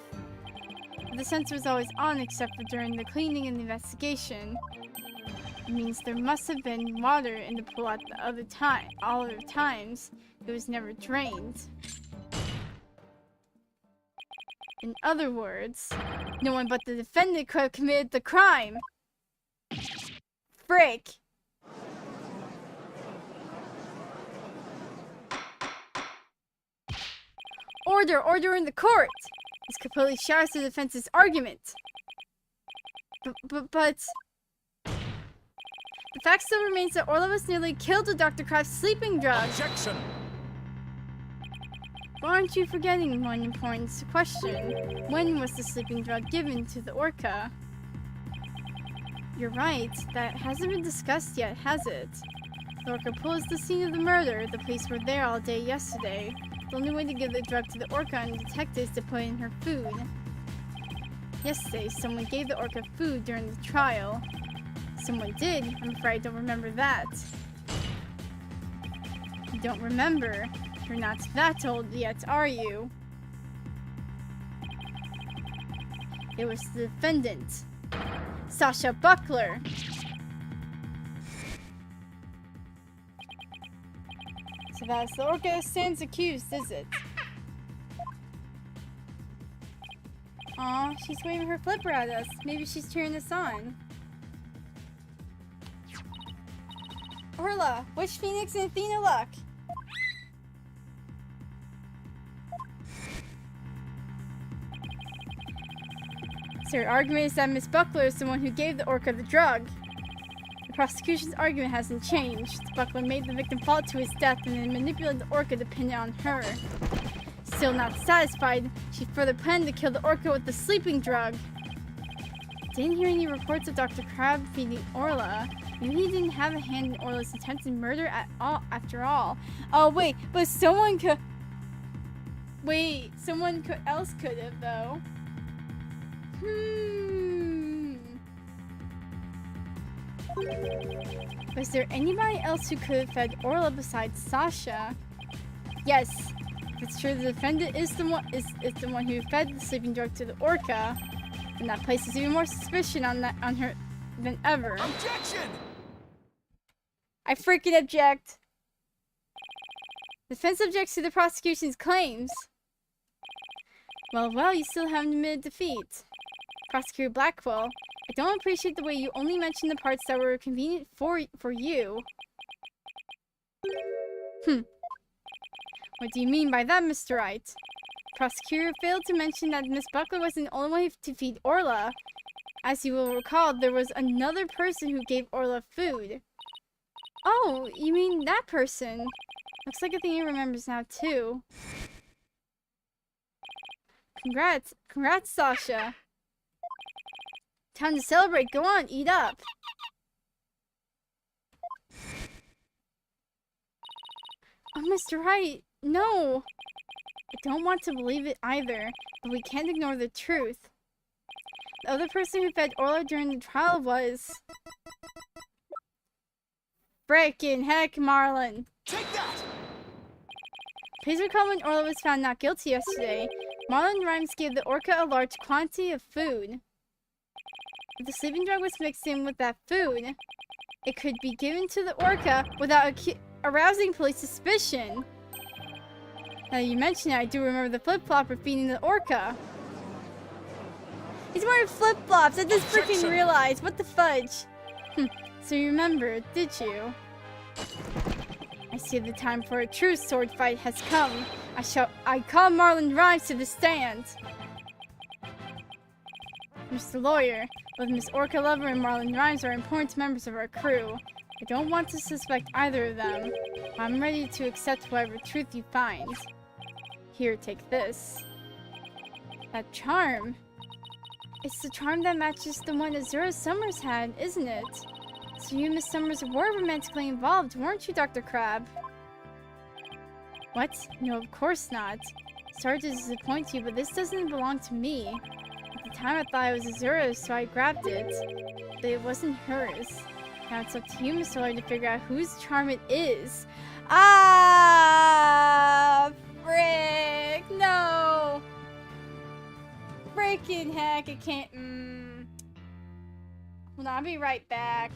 S1: But the sensor is always on except for during the cleaning and the investigation. It means there must have been water in the pool at the all other times. It was never drained. In other words, no one but the defendant could have committed the crime. Frick. Order in the court! This completely shatters the defense's argument. But... The fact still remains that Orla was nearly killed with Dr. Crab's sleeping drug.
S3: Objection!
S1: But aren't you forgetting one important question? When was the sleeping drug given to the orca? You're right. That hasn't been discussed yet, has it? The orca pool is the scene of the murder. The police were there all day yesterday. The only way to give the drug to the orca and the detectives is to put it in her food. Yesterday, someone gave the orca food during the trial. Someone did. I'm afraid I don't remember that. You don't remember? You're not that old yet, are you? It was the defendant, Sasha Buckler. So that's the orca stands accused, is it? Aw, she's waving her flipper at us. Maybe she's cheering us on. Orla, wish Phoenix and Athena luck. So her argument is that Miss Buckler is the one who gave the orca the drug. The prosecution's argument hasn't changed. Buckler made the victim fall to his death and then manipulated the orca dependent on her. Still not satisfied, she further planned to kill the orca with the sleeping drug. Didn't hear any reports of Dr. Crab feeding Orla. Maybe he didn't have a hand in Orla's attempted murder at all, after all. Oh wait, but someone could... Wait, someone else could have though. Was there anybody else who could have fed Orla besides Sasha? Yes. If it's true the defendant is the one who fed the sleeping drug to the orca, then that places even more suspicion on her than ever.
S3: Objection!
S1: I freaking object. Defense objects to the prosecution's claims. Well, you still haven't admitted defeat. Prosecutor Blackwell, I don't appreciate the way you only mention the parts that were convenient for you. What do you mean by that, Mr. Wright? Prosecutor failed to mention that Miss Buckler wasn't the only one to feed Orla. As you will recall, there was another person who gave Orla food. Oh, you mean that person? Looks like Athena remembers now, too. Congrats, Sasha. Time to celebrate. Go on, eat up. Oh, Mr. Wright, no. I don't want to believe it either, but we can't ignore the truth. The other person who fed Orla during the trial was... Frickin' heck, Marlon.
S3: Take that!
S1: Please recall when Orla was found not guilty yesterday. Marlon Rhymes gave the orca a large quantity of food. If the sleeping drug was mixed in with that food, it could be given to the orca without arousing police suspicion. Now you mention it, I do remember the flip-flopper feeding the orca. He's wearing flip-flops, I just freaking realized. What the fudge? So you remember, did you? I see the time for a true sword fight has come. I call Marlon Rhymes to the stand. Mr. Lawyer, both Miss Orca Lover and Marlon Rhymes are important members of our crew. I don't want to suspect either of them. I'm ready to accept whatever truth you find. Here, take this. That charm. It's the charm that matches the one Azura Summers had, isn't it? So you and Miss Summers were romantically involved, weren't you, Dr. Crab? What? No, of course not. Sorry to disappoint you, but this doesn't belong to me. At the time I thought it was Azura's, so I grabbed it. But it wasn't hers. Now it's up to you, Mr. Lloyd, to figure out whose charm it is. Ah! Frick! No! Freaking heck, I can't. Hold on, I'll be right back.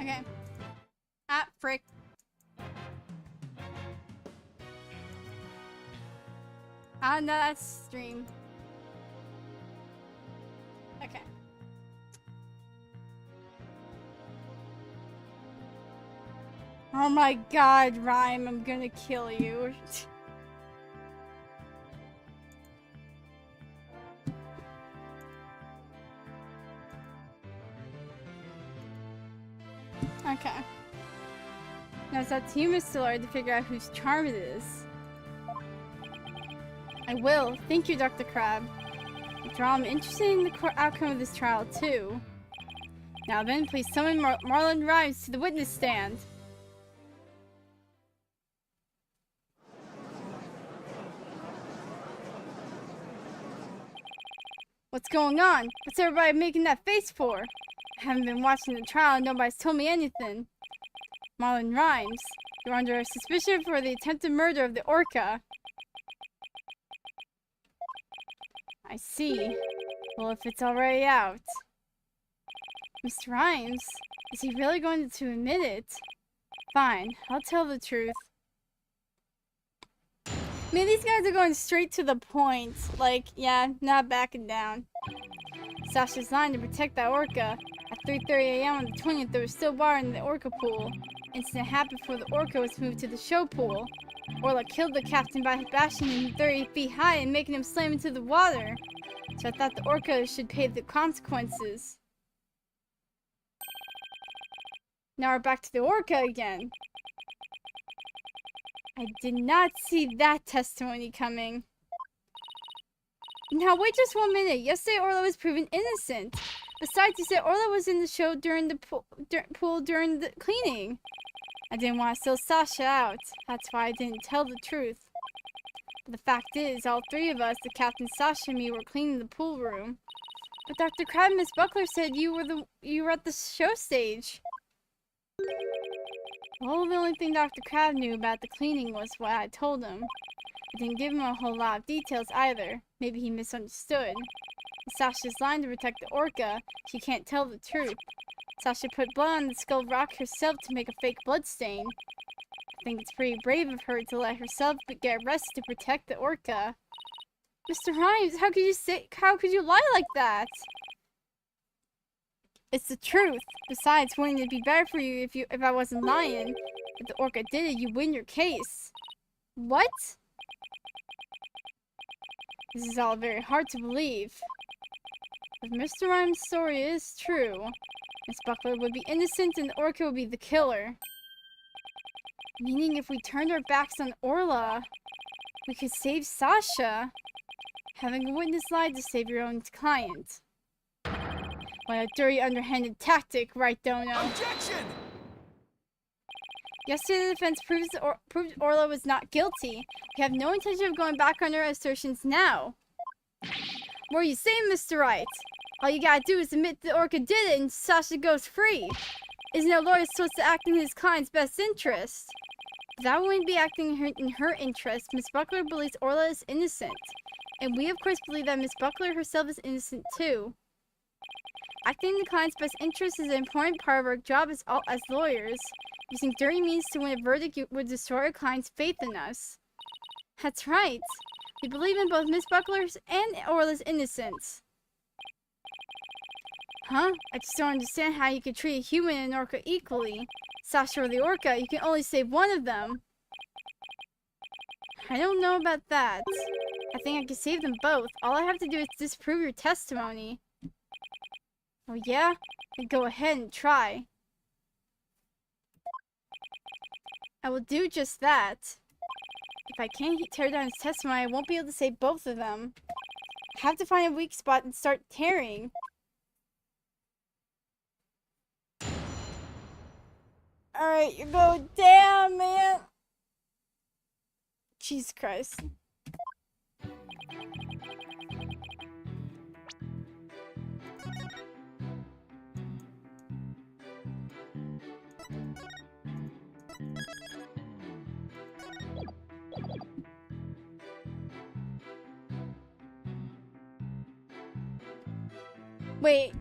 S1: Okay. Ah, frick. Ah, no, that's stream. Okay. Oh my god, Rhyme, I'm gonna kill you. Okay. Now it's up to you, Mr. Lord, to figure out whose charm it is. I will. Thank you, Dr. Crab. After all, I'm interested in the outcome of this trial, too. Now then, please summon Marlon Rhymes to the witness stand. What's going on? What's everybody making that face for? I haven't been watching the trial and nobody's told me anything. Marlon Rhymes, you're under suspicion for the attempted murder of the orca. I see. Well, if it's already out. Mr. Rhymes, is he really going to admit it? Fine, I'll tell the truth. Man, these guys are going straight to the point. Like, yeah, not backing down. Sasha's lying to protect that orca. At 3:30 a.m. on the 20th, there was still water in the orca pool. Incident happened before the orca was moved to the show pool. Orla killed the captain by bashing him 30 feet high and making him slam into the water. So I thought the orca should pay the consequences. Now we're back to the orca again. I did not see that testimony coming. Now wait just 1 minute. Yesterday Orla was proven innocent. Besides, you said Orla was in the show during the pool during the cleaning. I didn't want to steal Sasha out. That's why I didn't tell the truth. But the fact is, all three of us, the captain, Sasha, and me, were cleaning the pool room. But Dr. Crab and Miss Buckler said you were at the show stage. Well, the only thing Dr. Crab knew about the cleaning was what I told him. I didn't give him a whole lot of details either. Maybe he misunderstood. If Sasha's lying to protect the orca, she can't tell the truth. Sasha put blood on the skull rock herself to make a fake blood stain. I think it's pretty brave of her to let herself get arrested to protect the orca. Mr. Rhymes, how could you lie like that? It's the truth. Besides, wouldn't it be better for you if I wasn't lying? If the orca did it, you win your case. What? This is all very hard to believe. If Mr. Rhymes' story is true, Miss Buckler would be innocent and the orca would be the killer. Meaning if we turned our backs on Orla, we could save Sasha. Having a witness lie to save your own client. What a dirty, underhanded tactic, right, Dono?
S3: Objection!
S1: Yesterday, the defense proved Orla was not guilty. We have no intention of going back on our assertions now. What are you saying, Mr. Wright? All you gotta do is admit the orca did it and Sasha goes free. Isn't a lawyer supposed to act in his client's best interest? That wouldn't be acting in her interest. Miss Buckler believes Orla is innocent. And we, of course, believe that Miss Buckler herself is innocent, too. Acting in the client's best interest is an important part of our job as lawyers. Using dirty means to win a verdict would destroy our client's faith in us. That's right. We believe in both Miss Buckler's and Orla's innocence. Huh? I just don't understand how you could treat a human and an orca equally. Sasha or the orca, you can only save one of them. I don't know about that. I think I can save them both. All I have to do is disprove your testimony. Oh yeah? Then go ahead and try. I will do just that. If I can't tear down his testimony, I won't be able to save both of them. I have to find a weak spot and start tearing. Alright, you're going down, man. Jesus Christ. Wait.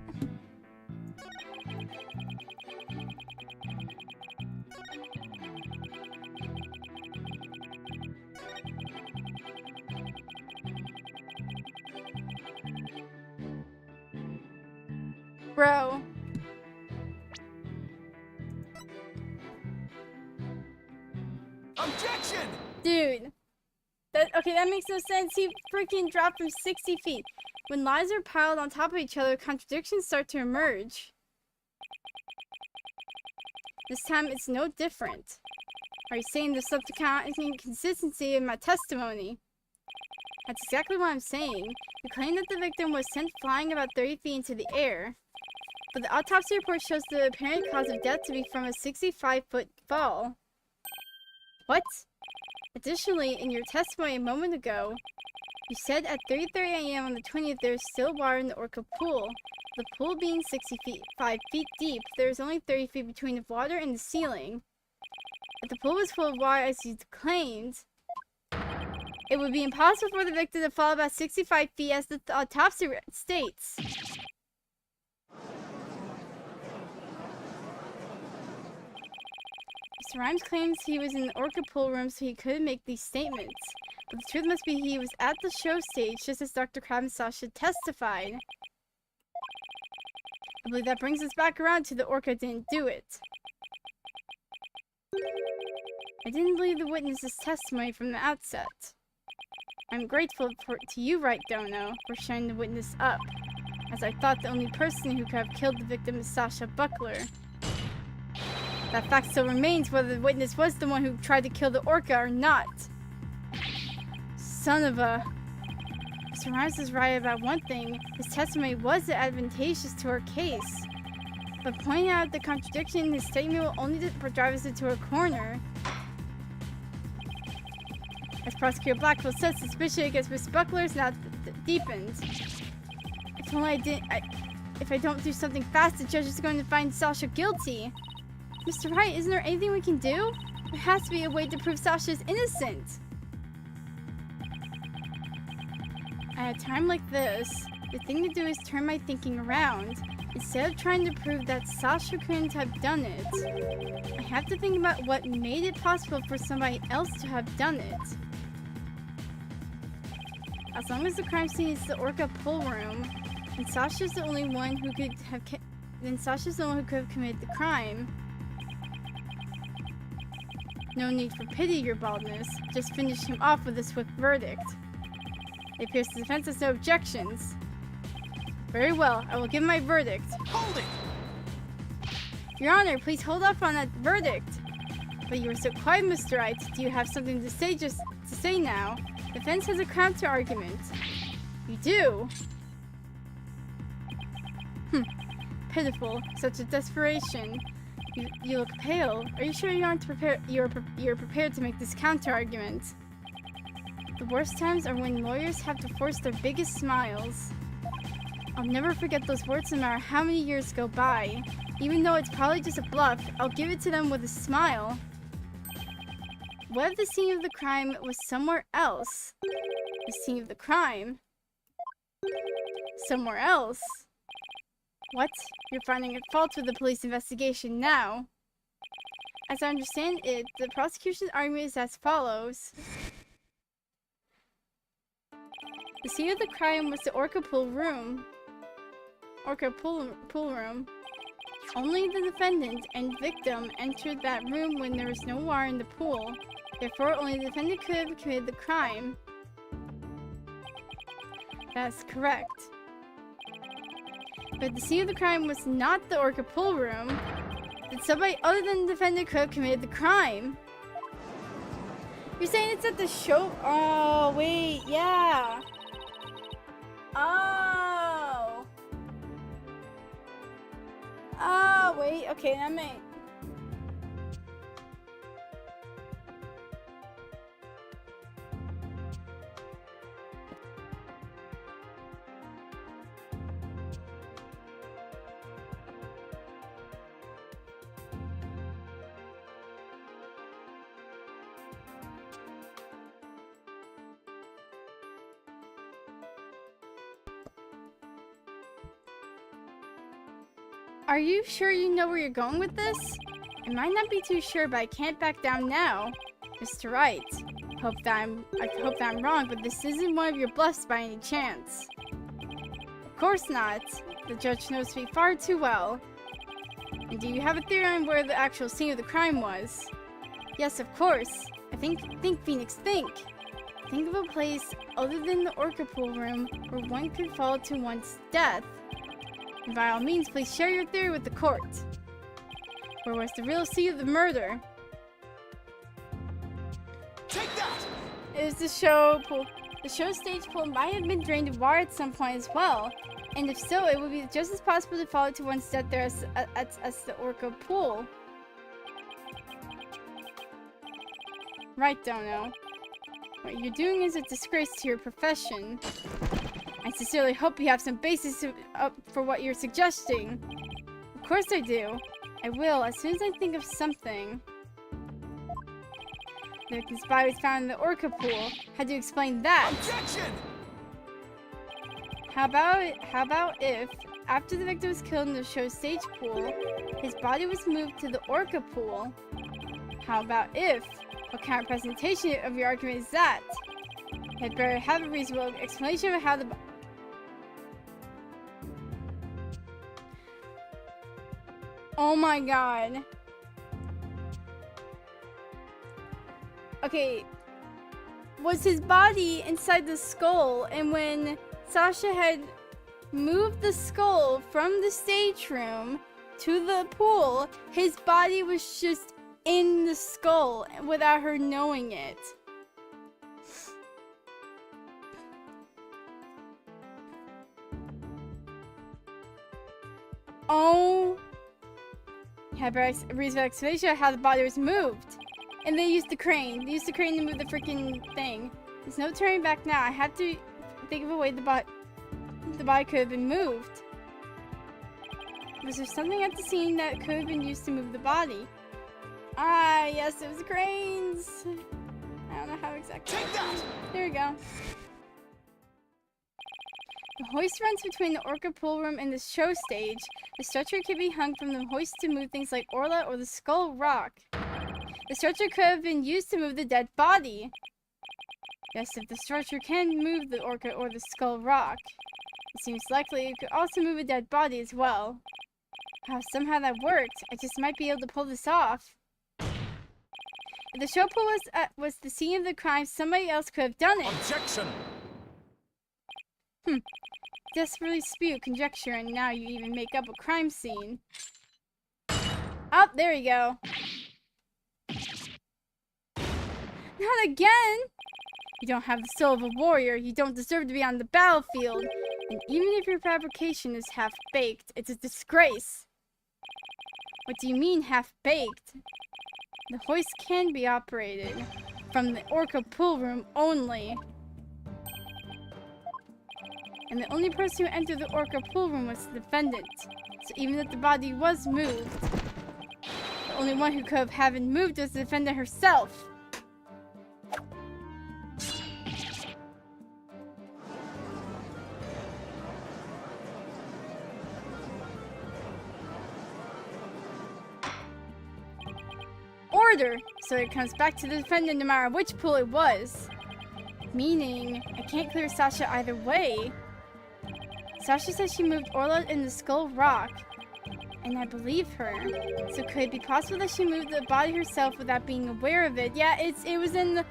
S1: bro.
S3: Objection!
S1: Dude. Okay, that makes no sense. He freaking dropped from 60 feet. When lies are piled on top of each other, contradictions start to emerge. This time, it's no different. Are you saying there's some kind of inconsistency in my testimony? That's exactly what I'm saying. You claim that the victim was sent flying about 30 feet into the air, but the autopsy report shows the apparent cause of death to be from a 65-foot fall. What? Additionally, in your testimony a moment ago, you said at 3:30 a.m. on the 20th there is still water in the Orca pool. The pool being 65 feet deep, there is only 30 feet between the water and the ceiling. If the pool was full of water as you claimed, it would be impossible for the victim to fall about 65 feet as the autopsy states. Mr. Rhymes claims he was in the Orca pool room so he couldn't make these statements. But the truth must be he was at the show stage just as Dr. Crab and Sasha testified. I believe that brings us back around to the Orca didn't do it. I didn't believe the witness's testimony from the outset. I'm grateful to you, Wright Dono, for showing the witness up, as I thought the only person who could have killed the victim is Sasha Buckler. That fact still remains whether the witness was the one who tried to kill the Orca or not. Son of a... Mr. Rhymes is right about one thing. His testimony was advantageous to our case. But pointing out the contradiction in his statement will only drive us into a corner. As Prosecutor Blackwell said, suspicion against Miss Buckler is now deepened. If only if I don't do something fast, the judge is going to find Sasha guilty. Mr. Wright, isn't there anything we can do? There has to be a way to prove Sasha is innocent. At a time like this, the thing to do is turn my thinking around. Instead of trying to prove that Sasha couldn't have done it, I have to think about what made it possible for somebody else to have done it. As long as the crime scene is the Orca pool room, and Sasha's the only one who could have committed the crime. No need for pity, your baldness. Just finish him off with a swift verdict. It appears the defense has no objections. Very well, I will give my verdict.
S3: Hold it!
S1: Your Honor, please hold off on that verdict. But you were so quiet, Mr. Wright. Do you have something to say now? The defense has a counter argument. You do? Pitiful. Such a desperation. You look pale. Are you sure you aren't prepared? You're prepared to make this counter argument. The worst times are when lawyers have to force their biggest smiles. I'll never forget those words no matter how many years go by. Even though it's probably just a bluff, I'll give it to them with a smile. What if the scene of the crime was somewhere else? The scene of the crime? Somewhere else? What? You're finding fault with the police investigation now. As I understand it, the prosecution's argument is as follows. The scene of the crime was the Orca pool room. Pool room. Only the defendant and victim entered that room when there was no water in the pool. Therefore, only the defendant could have committed the crime. That's correct. But the scene of the crime was not the Orca pool room. Then somebody other than the defendant could have committed the crime. You're saying it's at the show? Oh, wait, yeah. Oh. Oh, wait, okay, that may... Are you sure you know where you're going with this? I might not be too sure, but I can't back down now. Mr. Wright, I hope that I'm wrong, but this isn't one of your bluffs by any chance. Of course not. The judge knows me far too well. And do you have a theory on where the actual scene of the crime was? Yes, of course. Think, Phoenix, think. Think of a place other than the Orca Pool room where one could fall to one's death. And by all means, please share your theory with the court. Where was the real scene of the murder?
S3: Take that!
S1: It was the show pool. The show stage pool might have been drained of water at some point as well. And if so, it would be just as possible to fall to one's death there as the Orca Pool. Right, don't know. What you're doing is a disgrace to your profession. I sincerely hope you have some basis for what you're suggesting. Of course I do. I will, as soon as I think of something. The victim's body was found in the Orca Pool. How do you explain that?
S3: Objection!
S1: How about if, after the victim was killed in the show stage pool, his body was moved to the Orca Pool? How about if? What kind of presentation of your argument is that? I'd better have a reasonable explanation of how the... Oh my god. Okay. Was his body inside the skull, and when Sasha had moved the skull from the stage room to the pool, his body was just in the skull without her knowing it. Oh. Had a reasonable explanation of how the body was moved. And they used the crane. They used the crane to move the freaking thing. There's no turning back now. I have to think of a way the body could have been moved. Was there something at the scene that could have been used to move the body? Ah, yes, it was cranes. I don't know how exactly.
S3: Take that!
S1: There we go. The hoist runs between the Orca Pool room and the show stage. The stretcher could be hung from the hoist to move things like Orla or the Skull Rock. The stretcher could have been used to move the dead body. Yes, if the stretcher can move the Orca or the Skull Rock, it seems likely it could also move a dead body as well. Somehow that worked. I just might be able to pull this off. If the show pool was the scene of the crime, somebody else could have done it.
S3: Objection!
S1: Desperately spew conjecture, and now you even make up a crime scene. Oh, there you go. Not again! You don't have the soul of a warrior. You don't deserve to be on the battlefield. And even if your fabrication is half-baked, it's a disgrace. What do you mean half-baked? The hoist can be operated from the Orca Pool room only. And the only person who entered the Orca Pool room was the defendant. So even if the body was moved, the only one who could have it moved was the defendant herself. Order! So it comes back to the defendant no matter which pool it was. Meaning, I can't clear Sasha either way. Sasha says she moved Orla in the Skull Rock, and I believe her. So could it be possible that she moved the body herself without being aware of it? Yeah, it was in the...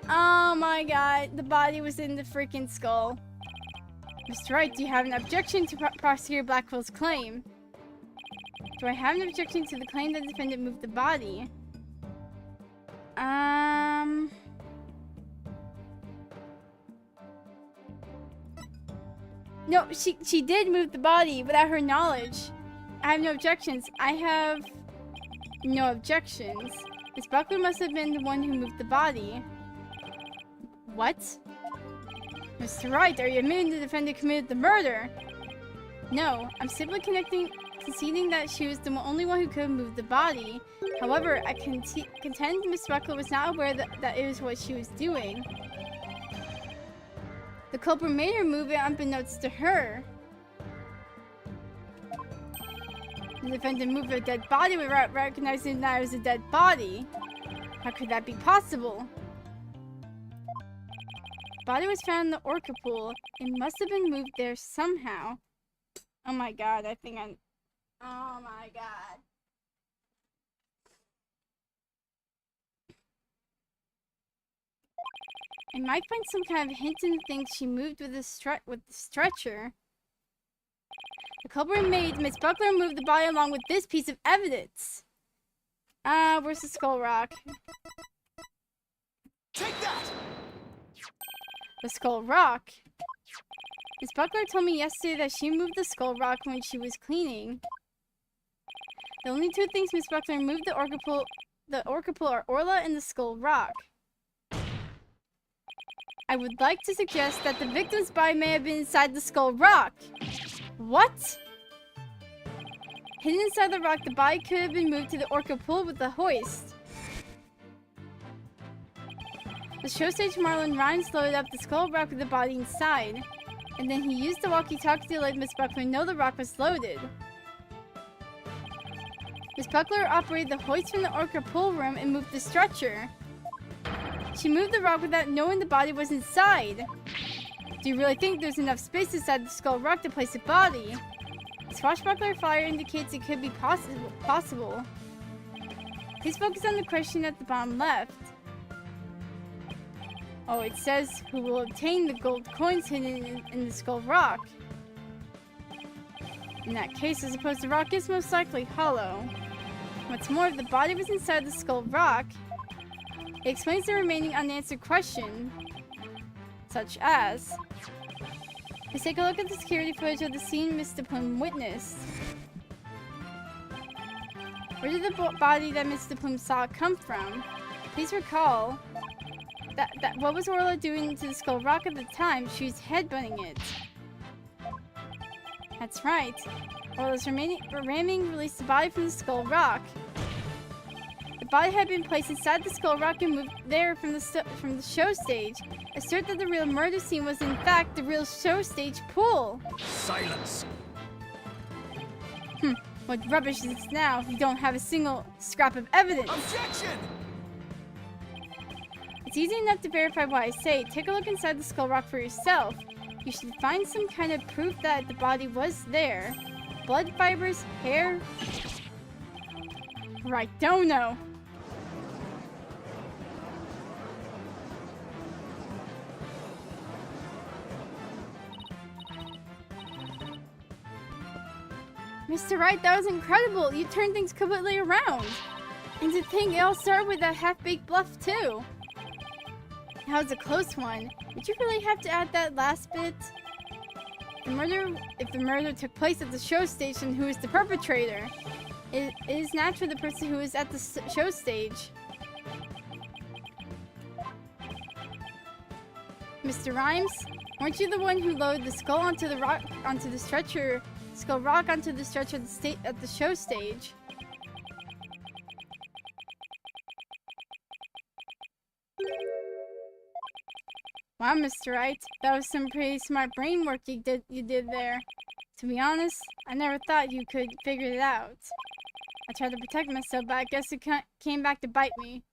S1: Oh my god, the body was in the freaking skull. Mr. Wright, do you have an objection to Prosecutor Blackwell's claim? Do I have an objection to the claim that the defendant moved the body? No, she did move the body without her knowledge. I have no objections. I have no objections. Miss Buckler must have been the one who moved the body. What? Mr. Wright, are you admitting the defendant committed the murder? No, I'm simply conceding that she was the only one who could have moved the body. However, I contend Miss Buckler was not aware that it was what she was doing. The culprit made her move it unbeknownst to her. The defendant moved a dead body without recognizing that it was a dead body. How could that be possible? The body was found in the Orca Pool. It must have been moved there somehow. Oh my god, I think I'm... Oh my god. I might find some kind of hint in the things she moved with the stretcher. The culprit made Miss Buckler move the body along with this piece of evidence. Where's the skull rock?
S3: Take that!
S1: The skull rock. Miss Buckler told me yesterday that she moved the skull rock when she was cleaning. The only two things Miss Buckler moved the orca pool are Orla and the skull rock. I would like to suggest that the victim's body may have been inside the skull rock. What? Hidden inside the rock, the body could have been moved to the orca pool with the hoist. The show stage Marlon Rhymes loaded up the skull rock with the body inside, and then he used the walkie-talkie to let Miss Buckler know the rock was loaded. Miss Buckler operated the hoist from the orca pool room and moved the stretcher. She moved the rock without knowing the body was inside. Do you really think there's enough space inside the skull rock to place a body? The swashbuckler flyer indicates it could be possible. Please focus on the question at the bottom left. Oh, it says who will obtain the gold coins hidden in the skull rock. In that case, I suppose the rock is most likely hollow. What's more, if the body was inside the skull rock, it explains the remaining unanswered question, such as... Let's take a look at the security footage of the scene Mr. Plume witnessed. Where did the body that Mr. Plume saw come from? Please recall that what was Orla doing to the skull rock at the time? She was headbutting it. That's right. Orla's ramming released the body from the skull rock. The body had been placed inside the skull rock and moved there from the show stage. Assert that the real murder scene was in fact the real show stage pool.
S3: Silence!
S1: What rubbish is this now? You don't have a single scrap of evidence.
S3: Objection!
S1: It's easy enough to verify what I say. Take a look inside the skull rock for yourself. You should find some kind of proof that the body was there. Blood fibers, hair... Right, don't know. Mr. Wright, that was incredible. You turned things completely around. And to think it all started with that half-baked bluff, too. That was a close one. Did you really have to add that last bit? If the murder took place at the show station, who is the perpetrator? It is natural the person who is at the show stage. Mr. Rhymes, weren't you the one who loaded the skull onto the rock onto the stretcher? Skull rock onto the stretcher at the show stage. Wow, Mr. Wright, that was some pretty smart brain work you did there. To be honest, I never thought you could figure it out. I tried to protect myself, but I guess it came back to bite me.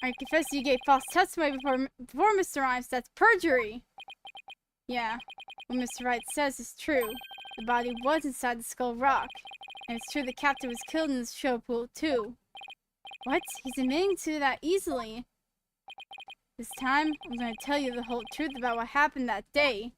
S1: I confess you gave false testimony before Mr. Rhymes. That's perjury. Yeah, what Mr. Wright says is true. The body was inside the skull rock. And it's true the captain was killed in the show pool, too. What? He's admitting to that easily. This time, I'm going to tell you the whole truth about what happened that day.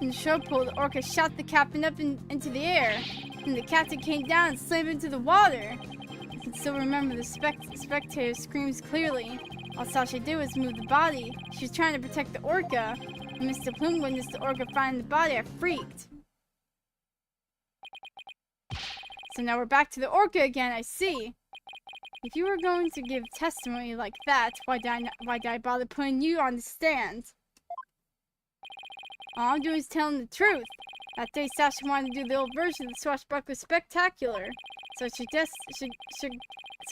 S1: In the show pool, the orca shot the captain up into the air, and the captain came down and slammed into the water. I can still remember the spectator's screams clearly. All Sasha did was move the body. She was trying to protect the orca. When Mr. Plume witnessed the orca find the body, I freaked. So now we're back to the orca again, I see. If you were going to give testimony like that, why did I bother putting you on the stand? All I'm doing is telling the truth. That day, Sasha wanted to do the old version of the Swashbuckler Spectacular. So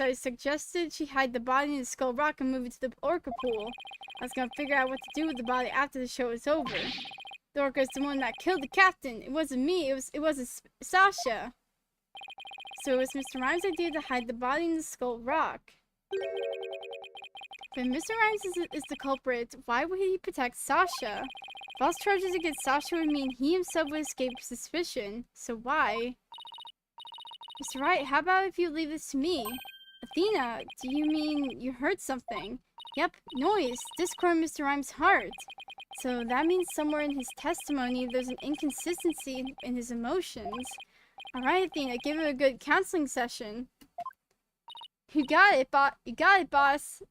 S1: I suggested she hide the body in the skull rock and move it to the orca pool. I was gonna figure out what to do with the body after the show was over. The orca is the one that killed the captain. It wasn't me. It was Sasha. So it was Mr. Rhymes' idea to hide the body in the skull rock. If Mr. Rhymes is the culprit, why would he protect Sasha? False charges against Sasha would mean he himself would escape suspicion. So why? Mr. Wright, how about if you leave this to me? Athena, do you mean you heard something? Yep, noise. Discord Mr. Rhymes' heart. So that means somewhere in his testimony there's an inconsistency in his emotions. Alright, Athena, give it a good counseling session. You got it, You got it, boss.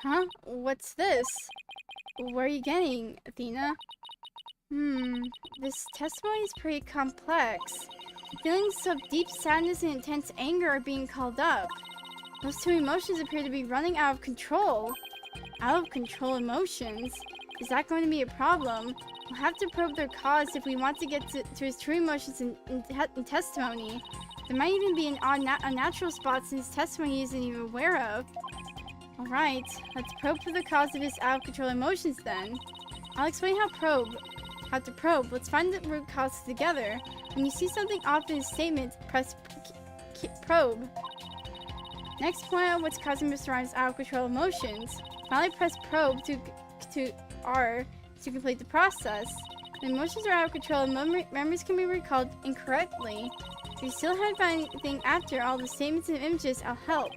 S1: Huh? What's this? Where are you getting, Athena? This testimony is pretty complex. Feelings of deep sadness and intense anger are being called up. Those two emotions appear to be running out of control. Out of control emotions? Is that going to be a problem? We'll have to probe their cause if we want to get to his true emotions in testimony. There might even be an unnatural spots in his testimony he isn't even aware of. Alright, let's probe for the cause of his out-of-control emotions then. I'll explain how to probe. Let's find the root cause together. When you see something off in his statement, press probe. Next, point out what's causing Mr. Rhymes' out-of-control emotions. Finally, press probe to R to complete the process. When emotions are out of control, memories can be recalled incorrectly. If you still haven't found anything after all the statements and images, I'll help.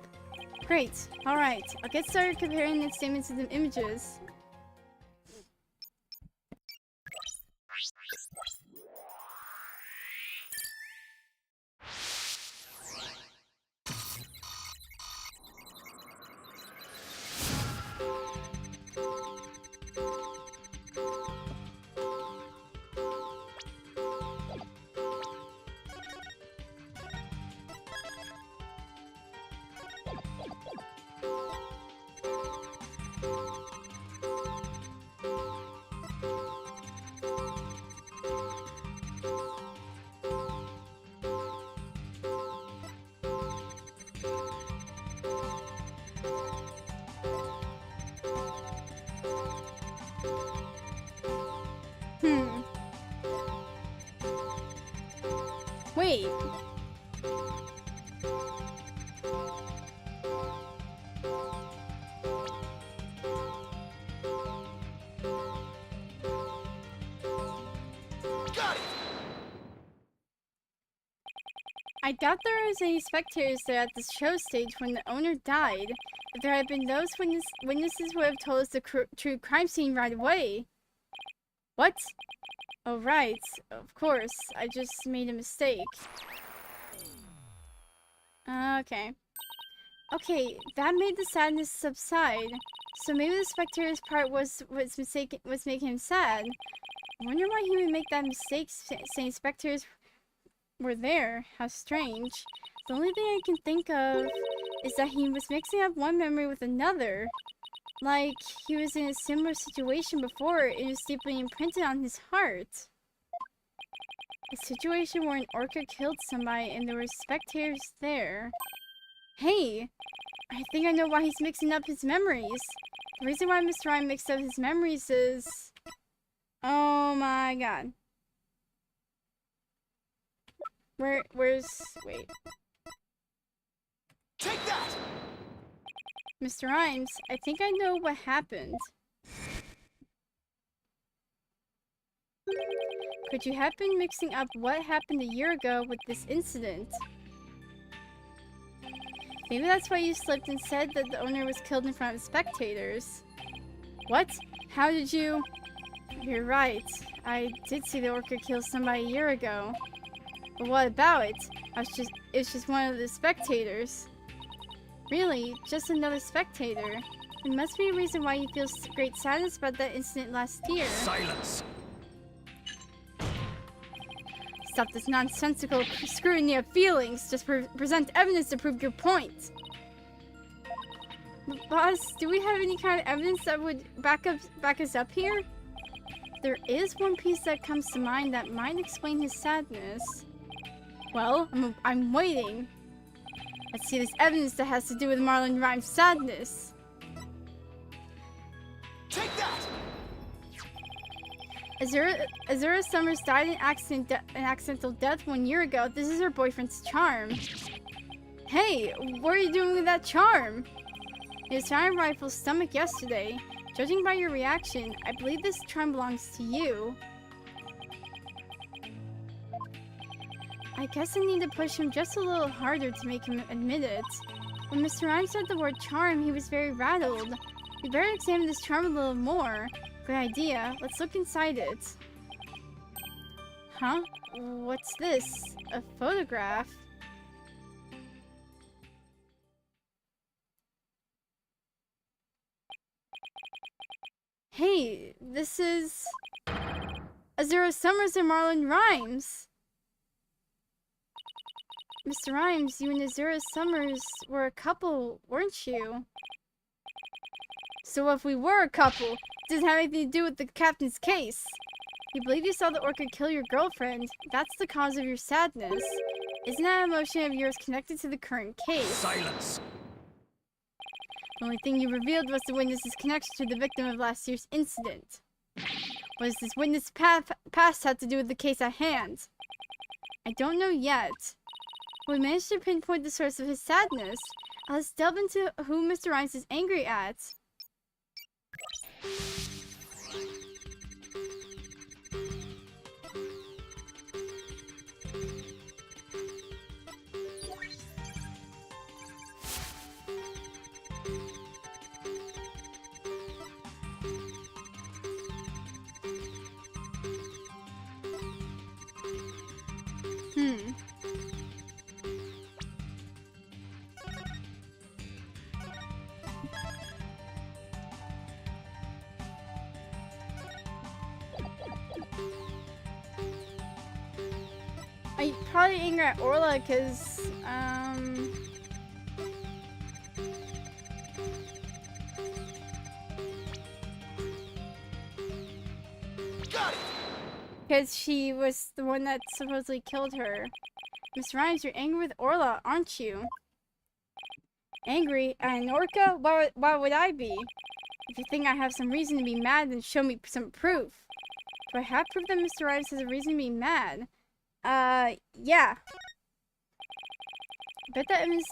S1: Great. Alright, I'll get started comparing the statements and the images. Wait.
S3: Got it!
S1: I doubt there was any spectators there at the show stage when the owner died. If there had been those witnesses would have told us the true crime scene right away. What? Oh, right. Of course. I just made a mistake. Okay. Okay, that made the sadness subside. So maybe the spectator's part was making him sad. I wonder why he would make that mistake saying spectators were there. How strange. The only thing I can think of is that he was mixing up one memory with another. Like, he was in a similar situation before, it was deeply imprinted on his heart. A situation where an orca killed somebody and there were spectators there. Hey! I think I know why he's mixing up his memories. The reason why Mr. Ryan mixed up his memories is... Oh my god. Where's... Wait.
S3: Take that!
S1: Mr. Rhymes, I think I know what happened. Could you have been mixing up what happened a year ago with this incident? Maybe that's why you slipped and said that the owner was killed in front of spectators. What? How did you... You're right. I did see the orca kill somebody a year ago. But what about it? It's just one of the spectators. Really? Just another spectator? There must be a reason why you feel great sadness about that incident last year.
S3: Silence!
S1: Stop this nonsensical scrutiny of feelings. Just present evidence to prove your point. Boss, do we have any kind of evidence that would back us up here? There is one piece that comes to mind that might explain his sadness. Well, I'm waiting. Let's see this evidence that has to do with Marlon Rhymes' sadness.
S3: Take that!
S1: Azura Summers died in an accidental death 1 year ago. This is her boyfriend's charm. Hey, what are you doing with that charm? It was found in Rifle's stomach yesterday. Judging by your reaction, I believe this charm belongs to you. I guess I need to push him just a little harder to make him admit it. When Mr. Rhymes said the word charm, he was very rattled. We better examine this charm a little more. Good idea. Let's look inside it. Huh? What's this? A photograph? Hey, this is... Azura Summers and Marlon Rhymes. Mr. Rhymes, you and Azura Summers were a couple, weren't you? So if we were a couple, it doesn't have anything to do with the captain's case. You believe you saw the orca kill your girlfriend. That's the cause of your sadness. Isn't that emotion of yours connected to the current case?
S3: Silence.
S1: The only thing you revealed was the witness's connection to the victim of last year's incident. What does this witness past have to do with the case at hand? I don't know yet. We managed to pinpoint the source of his sadness. Let's delve into who Mr. Rhymes is angry at. I'm probably angry at Orla because,
S3: Got it.
S1: because she was the one that supposedly killed her. Miss Rhymes, you're angry with Orla, aren't you? Angry at an orca? Why would I be? If you think I have some reason to be mad, then show me some proof. Do I have proof that Mr. Rhymes has a reason to be mad? Yeah. Bet that image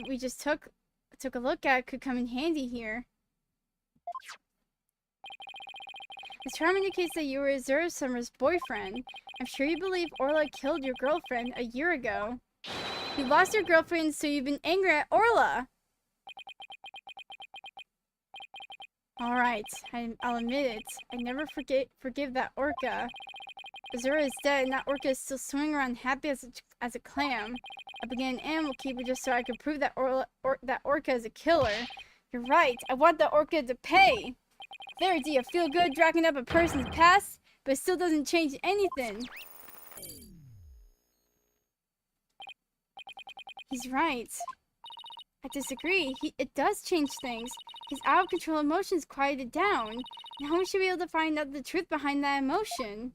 S1: we just took a look at could come in handy here. This charm indicates that you were Azura Summer's boyfriend. I'm sure you believe Orla killed your girlfriend a year ago. You lost your girlfriend, so you've been angry at Orla. Alright, I'll admit it. I never forgive that orca. Azura is dead, and that orca is still swimming around happy as a clam. I began an animal keeper just so I could prove that that orca is a killer. You're right. I want that orca to pay. There, do you feel good dragging up a person's past, but it still doesn't change anything? He's right. I disagree. It does change things. His out-of-control emotions quieted down. Now we should be able to find out the truth behind that emotion.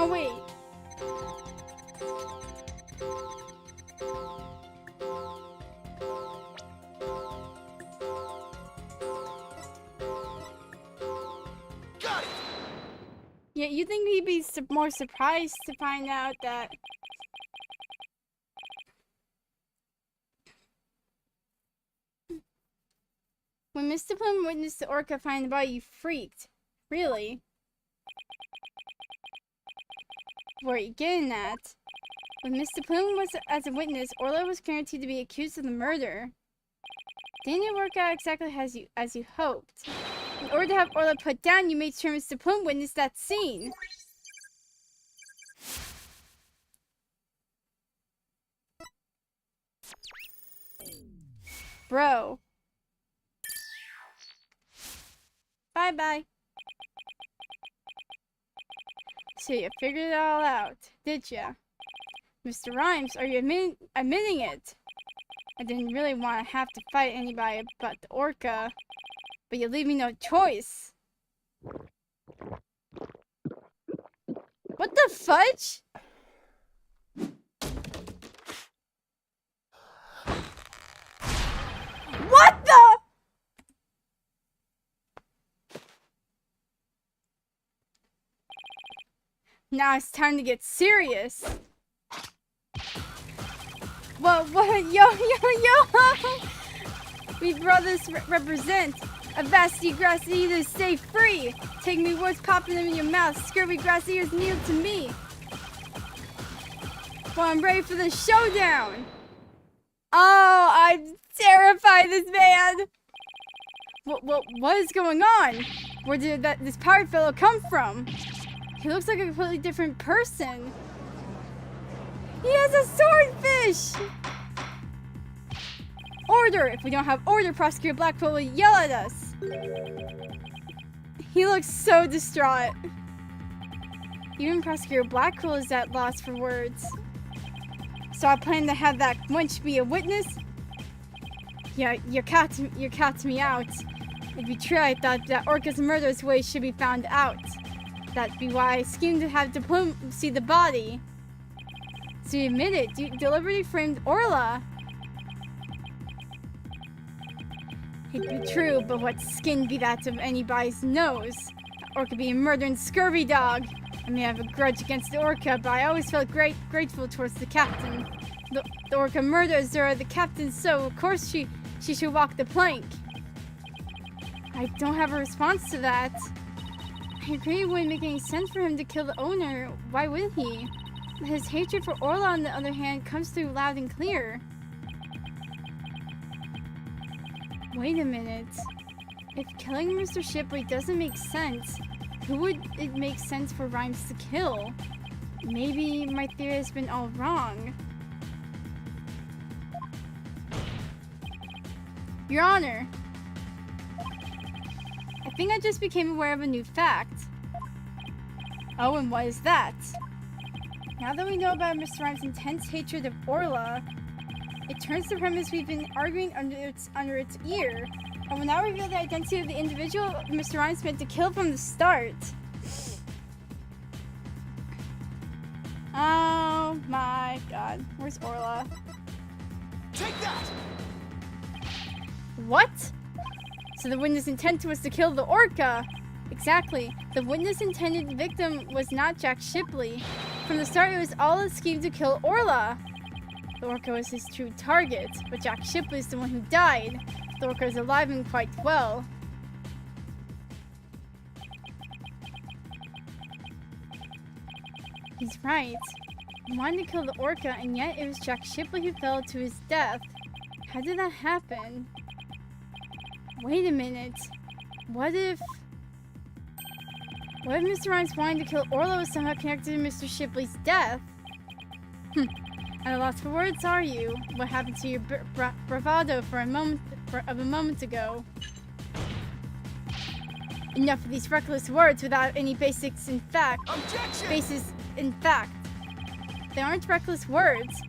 S1: Oh, wait.
S3: Got it.
S1: Yeah, you think he'd be more surprised to find out that... When Mr. Plum witnessed the orca find the body, you freaked. Really? What are you getting at? When Mr. Plume was as a witness, Orla was guaranteed to be accused of the murder. Didn't it work out exactly as you hoped? In order to have Orla put down, you made sure Mr. Plume witnessed that scene. bro. Bye-bye. So you figured it all out, did ya? Mr. Rhymes, are you admitting it? I didn't really want to have to fight anybody but the orca, but you leave me no choice. What the fudge? What the? Now it's time to get serious. What, yo. We brothers represent a vasty grass eaters stay free. Take me words popping them in your mouth. Scurvy grass eaters kneel to me. Well, I'm ready for the showdown. Oh, I'm terrified, this man. What is going on? Where did this pirate fellow come from? He looks like a completely different person. He has a swordfish! Order! If we don't have order, Prosecutor Blackpool will yell at us. He looks so distraught. Even Prosecutor Blackpool is at loss for words. So I plan to have that wench be a witness? Yeah, you caught me out. It'd be true I thought that Orca's murderous ways should be found out. That'd be why I schemed to have diplomacy see the body. So you admit it, you deliberately framed Orla. It'd be true, but what skin be that of anybody's nose? Orca be a murdering scurvy dog. I may have a grudge against the Orca, but I always felt grateful towards the captain. The Orca murders are the captain, so of course she should walk the plank. I don't have a response to that. I agree it wouldn't make any sense for him to kill the owner. Why would he? His hatred for Orla, on the other hand, comes through loud and clear. Wait a minute. If killing Mr. Shipley doesn't make sense, who would it make sense for Rhymes to kill? Maybe my theory has been all wrong. Your Honor, I think I just became aware of a new fact. Oh, and what is that? Now that we know about Mr. Rhymes' intense hatred of Orla, it turns the premise we've been arguing under its ear. I will now reveal the identity of the individual Mr. Rhymes meant to kill from the start. Oh my god. Where's Orla?
S3: Take that!
S1: What? So the witness' intent was to kill the Orca. Exactly. The witness' intended victim was not Jack Shipley. From the start, it was all a scheme to kill Orla. The Orca was his true target, but Jack Shipley is the one who died. The Orca is alive and quite well. He's right. He wanted to kill the Orca, and yet it was Jack Shipley who fell to his death. How did that happen? Wait a minute. What if Mr. Rhymes wanting to kill Orla was somehow connected to Mr. Shipley's death? At a loss for words, are you? What happened to your bravado a moment ago? Enough of these reckless words without any basis in fact. They aren't reckless words.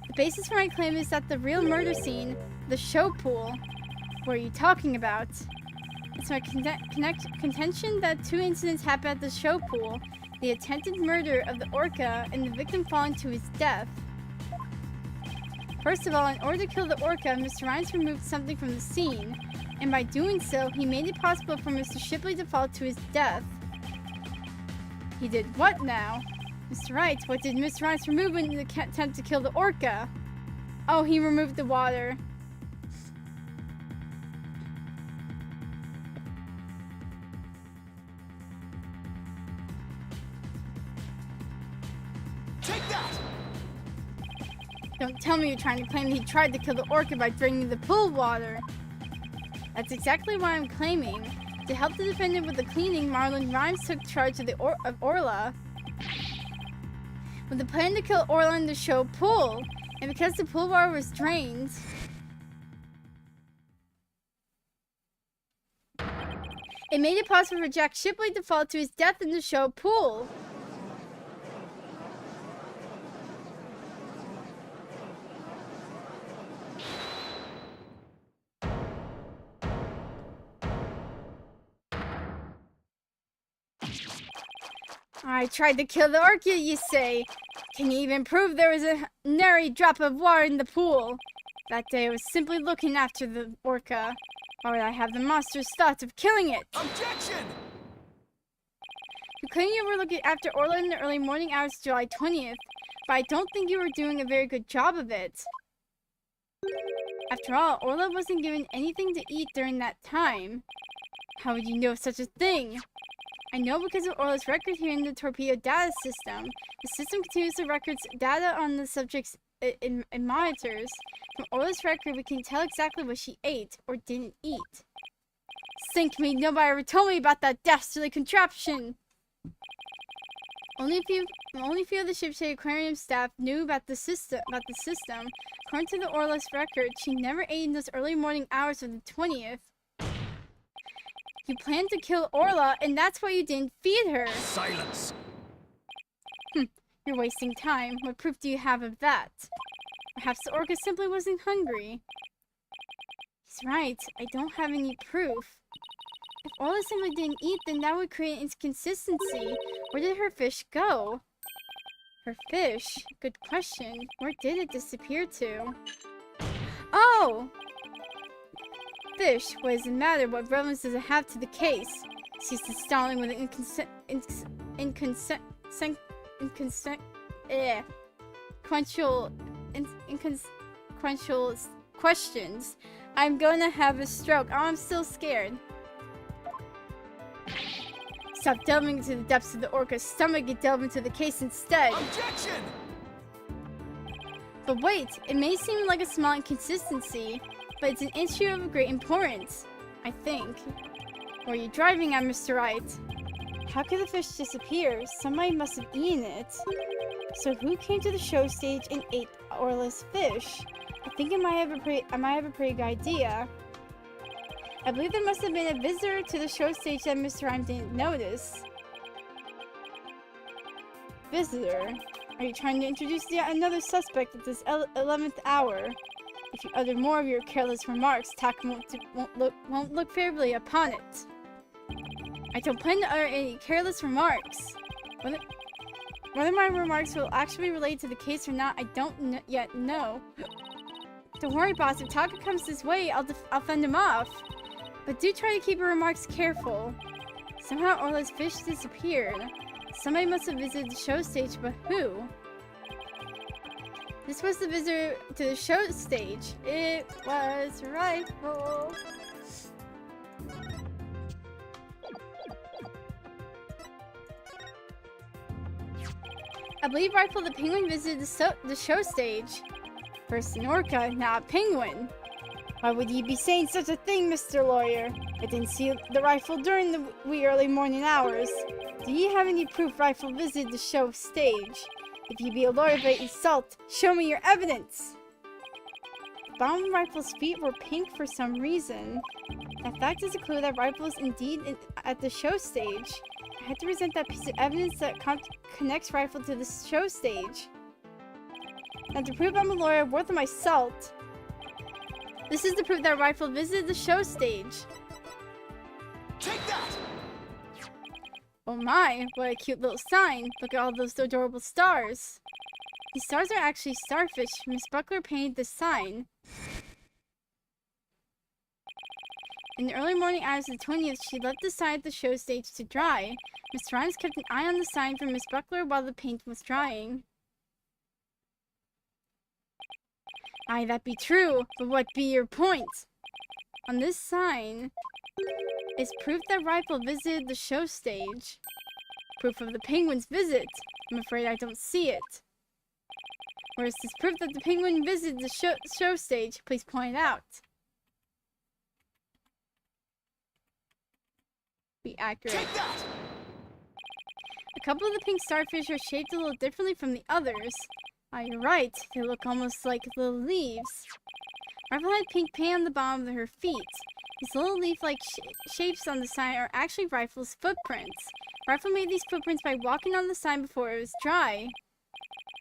S1: The basis for my claim is that the real murder scene, the show pool. What are you talking about? It's my contention that two incidents happened at the show pool. The attempted murder of the Orca and the victim falling to his death. First of all, in order to kill the Orca, Mr. Rhymes removed something from the scene, and by doing so, he made it possible for Mr. Shipley to fall to his death. He did what now? Mr. Wright, what did Mr. Rhymes remove in the attempt to kill the Orca? Oh, he removed the water.
S3: Take that!
S1: Don't tell me you're trying to claim that he tried to kill the Orca by draining the pool water. That's exactly what I'm claiming. To help the defendant with the cleaning, Marlon Rhymes took charge of Orla. With the plan to kill Orla in the show pool, and because the pool water was drained, It made it possible for Jack Shipley to fall to his death in the show pool. I tried to kill the orca, you say? Can you even prove there was a nary drop of water in the pool? That day I was simply looking after the orca. Why would I have the monster's thoughts of killing it?
S3: Objection!
S1: You claim you were looking after Orla in the early morning hours of July 20th, but I don't think you were doing a very good job of it. After all, Orla wasn't given anything to eat during that time. How would you know of such a thing? I know because of Orla's record here in the torpedo data system. The system continuously records data on the subjects in monitors. From Orla's record, we can tell exactly what she ate or didn't eat. Sink me, nobody ever told me about that dastardly contraption! Only a few of the ship's aquarium staff knew about the system. According to the Orla's record, she never ate in those early morning hours of the 20th. You planned to kill Orla, and that's why you didn't feed her.
S3: Silence!
S1: You're wasting time. What proof do you have of that? Perhaps the orca simply wasn't hungry. He's right. I don't have any proof. If Orla simply didn't eat, then that would create inconsistency. Where did her fish go? Her fish? Good question. Where did it disappear to? Oh! Fish. What does it matter? What relevance does it have to the case? Cease stalling with inconsequential questions. I'm gonna have a stroke. Oh, I'm still scared. Stop delving into the depths of the orca's stomach and delve into the case instead.
S3: Objection!
S1: But wait, it may seem like a small inconsistency, but it's an issue of great importance, I think. Where are you driving at, Mr. Wright? How could the fish disappear? Somebody must have eaten it. So who came to the show stage and ate Orla's fish? I think I might have a pretty good idea. I believe there must have been a visitor to the show stage that Mr. Rhyme didn't notice. Visitor? Are you trying to introduce yet another suspect at this 11th hour? If you utter more of your careless remarks, TAC won't look favorably upon it. I don't plan to utter any careless remarks. Whether my remarks will actually relate to the case or not, I don't yet know. Don't worry, boss. If Taka comes this way, I'll fend him off. But do try to keep your remarks careful. Somehow Orla's fish disappeared. Somebody must have visited the show stage, but who? This was the visitor to the show stage. It was Rifle. I believe Rifle the Penguin visited the show stage. First an orca, now a penguin. Why would you be saying such a thing, Mr. Lawyer? I didn't see the Rifle during the wee early morning hours. Do you have any proof Rifle visited the show stage? If you be a lawyer by insult, show me your evidence! The bottom of Rifle's feet were pink for some reason. That fact is a clue that Rifle is indeed at the show stage. I had to present that piece of evidence that connects Rifle to the show stage. Now to prove I'm a lawyer worth my salt, this is the proof that Rifle visited the show stage.
S3: Take that!
S1: Oh my, what a cute little sign. Look at all those adorable stars. These stars are actually starfish. Miss Buckler painted this sign. In the early morning hours of the 20th, she left the sign at the show stage to dry. Miss Rhymes kept an eye on the sign for Miss Buckler while the paint was drying. Aye, that be true, but what be your point? On this sign is proof that Rifle visited the show stage. Proof of the penguin's visit. I'm afraid I don't see it. Where is this proof that the penguin visited the show stage? Please point it out. Be accurate.
S3: Take that!
S1: A couple of the pink starfish are shaped a little differently from the others. Ah, you're right. They look almost like little leaves. Rifle had pink paint on the bottom of her feet. These little leaf-like shapes on the sign are actually Rifle's footprints. Rifle made these footprints by walking on the sign before it was dry.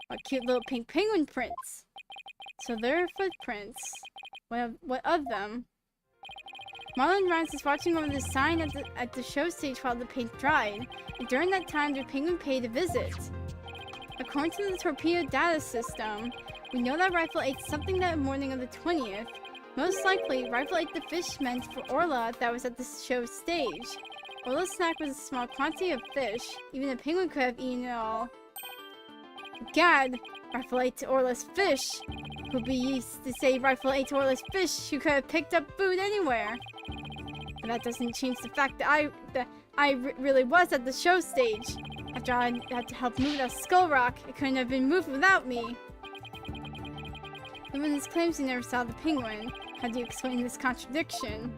S1: What cute little pink penguin prints. So there are footprints. What of them? Marlon Rance is watching over the sign at the show stage while the paint dried, and during that time the penguin paid a visit. According to the torpedo data system, we know that Rifle ate something that morning of the 20th. Most likely, Rifle ate the fish meant for Orla that was at the show stage. Orla's snack was a small quantity of fish. Even a penguin could have eaten it all. Gad! Rifle ate Orla's fish! Who'd be used to say Rifle ate Orla's fish who could have picked up food anywhere? But that doesn't change the fact that I really was at the show stage. After I had to help move that skull rock, it couldn't have been moved without me. Even his claims he never saw the penguin. How do you explain this contradiction?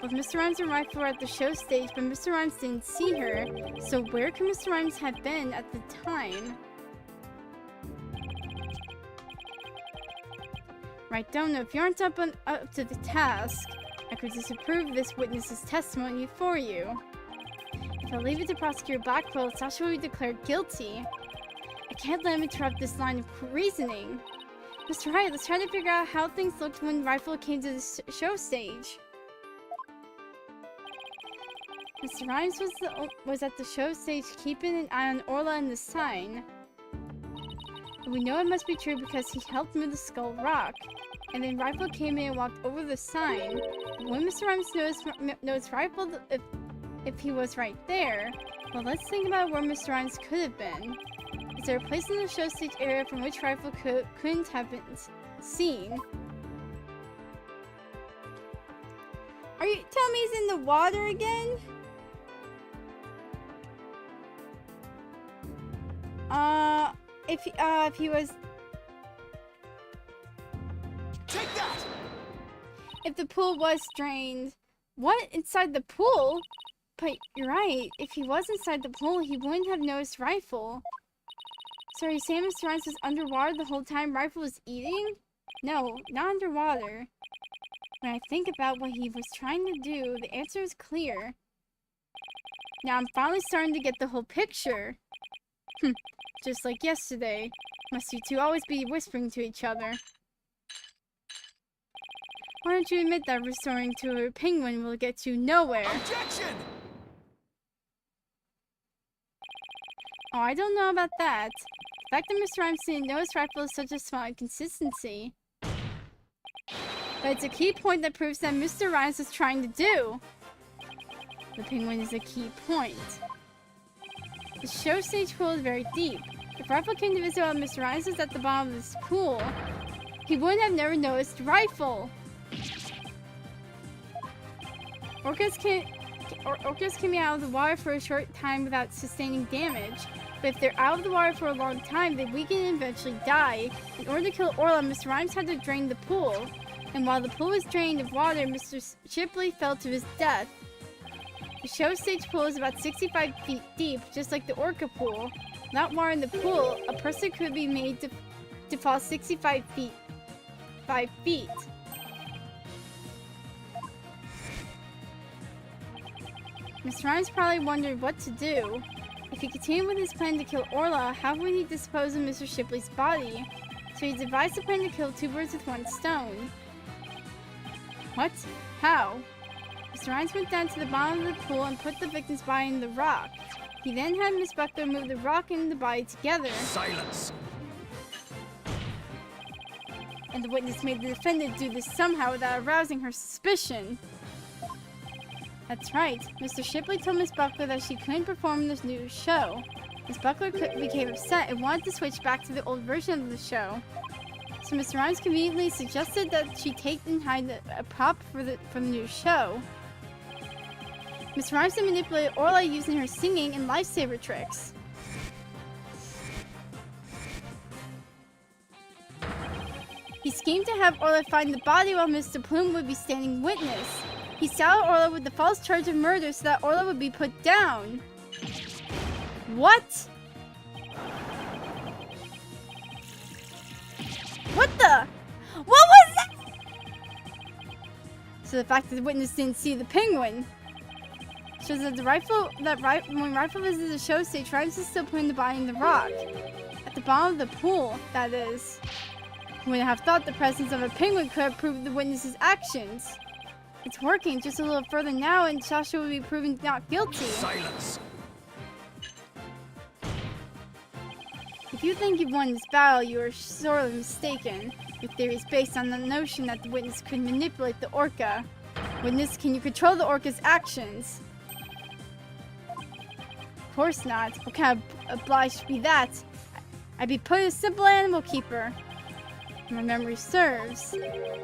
S1: Both Mr. Rhymes and Rifle were at the show stage, but Mr. Rhymes didn't see her, so where could Mr. Rhymes have been at the time? Right, don't know. If you aren't up to the task, I could disapprove this witness's testimony for you. If I leave it to Prosecutor Blackwell, Sasha will be declared guilty. I can't let him interrupt this line of reasoning. Mr. Wright, let's try to figure out how things looked when Rifle came to the show stage. Mr. Rhymes was at the show stage keeping an eye on Orla and the sign. And we know it must be true because he helped move the skull rock. And then Rifle came in and walked over the sign. When Mr. Rhymes noticed Rifle, if he was right there, well, let's think about where Mr. Rhymes could have been. Is there a place in the show stage area from which Rifle couldn't have been seen? Are you telling me he's in the water again? If he was...
S3: Take that!
S1: If the pool was drained. What? Inside the pool? But you're right. If he was inside the pool, he wouldn't have noticed Rifle. So are you saying Mr. Rhymes was underwater the whole time Rifle was eating? No, not underwater. When I think about what he was trying to do, the answer is clear. Now I'm finally starting to get the whole picture. Just like yesterday. Must you two always be whispering to each other? Why don't you admit that restoring to a penguin will get you nowhere?
S3: Objection!
S1: Oh, I don't know about that. The fact that Mr. Rhymes didn't notice Rifle is such a small inconsistency. But it's a key point that proves that Mr. Rhymes was trying to do. The penguin is a key point. The show stage pool is very deep. If Rifle came to visit while Mr. Rhymes was at the bottom of this pool, he wouldn't have never noticed Rifle. Orcas came out of the water for a short time without sustaining damage. But if they're out of the water for a long time, they weaken and eventually die. In order to kill Orla, Mr. Rhymes had to drain the pool. And while the pool was drained of water, Mr. Shipley fell to his death. The show stage pool is about 65 feet deep, just like the Orca pool. Without water in the pool, a person could be made to fall 65 feet. 5 feet. Mr. Rhymes probably wondered what to do. If he continued with his plan to kill Orla, how would he dispose of Mr. Shipley's body? So he devised a plan to kill two birds with one stone. What? How? Mr. Rhymes went down to the bottom of the pool and put the victim's body in the rock. He then had Miss Buckler move the rock and the body together.
S3: Silence!
S1: And the witness made the defendant do this somehow without arousing her suspicion. That's right. Mr. Shipley told Miss Buckler that she couldn't perform this new show. Miss Buckler became upset and wanted to switch back to the old version of the show. So Mr. Rhymes conveniently suggested that she take and hide a prop for the new show. Mr. Rhymes then manipulated Orla using her singing and lifesaver tricks. He schemed to have Orla find the body while Mr. Plume would be standing witness. He saddled Orla with the false charge of murder so that Orla would be put down. What? What the? What was that? So So the fact that the witness didn't see the penguin shows that when Rifle visited the show stage, Rhymes is still putting the body in the rock. At the bottom of the pool, that is. Who would have thought the presence of a penguin could have proved the witness's actions? It's working just a little further now, and Sasha will be proven not guilty.
S3: Silence.
S1: If you think you've won this battle, you are sorely mistaken. Your theory is based on the notion that the witness could manipulate the orca. Witness, can you control the orca's actions? Of course not. What kind of obliged to be that? I'd be put as a simple animal keeper. If my memory serves,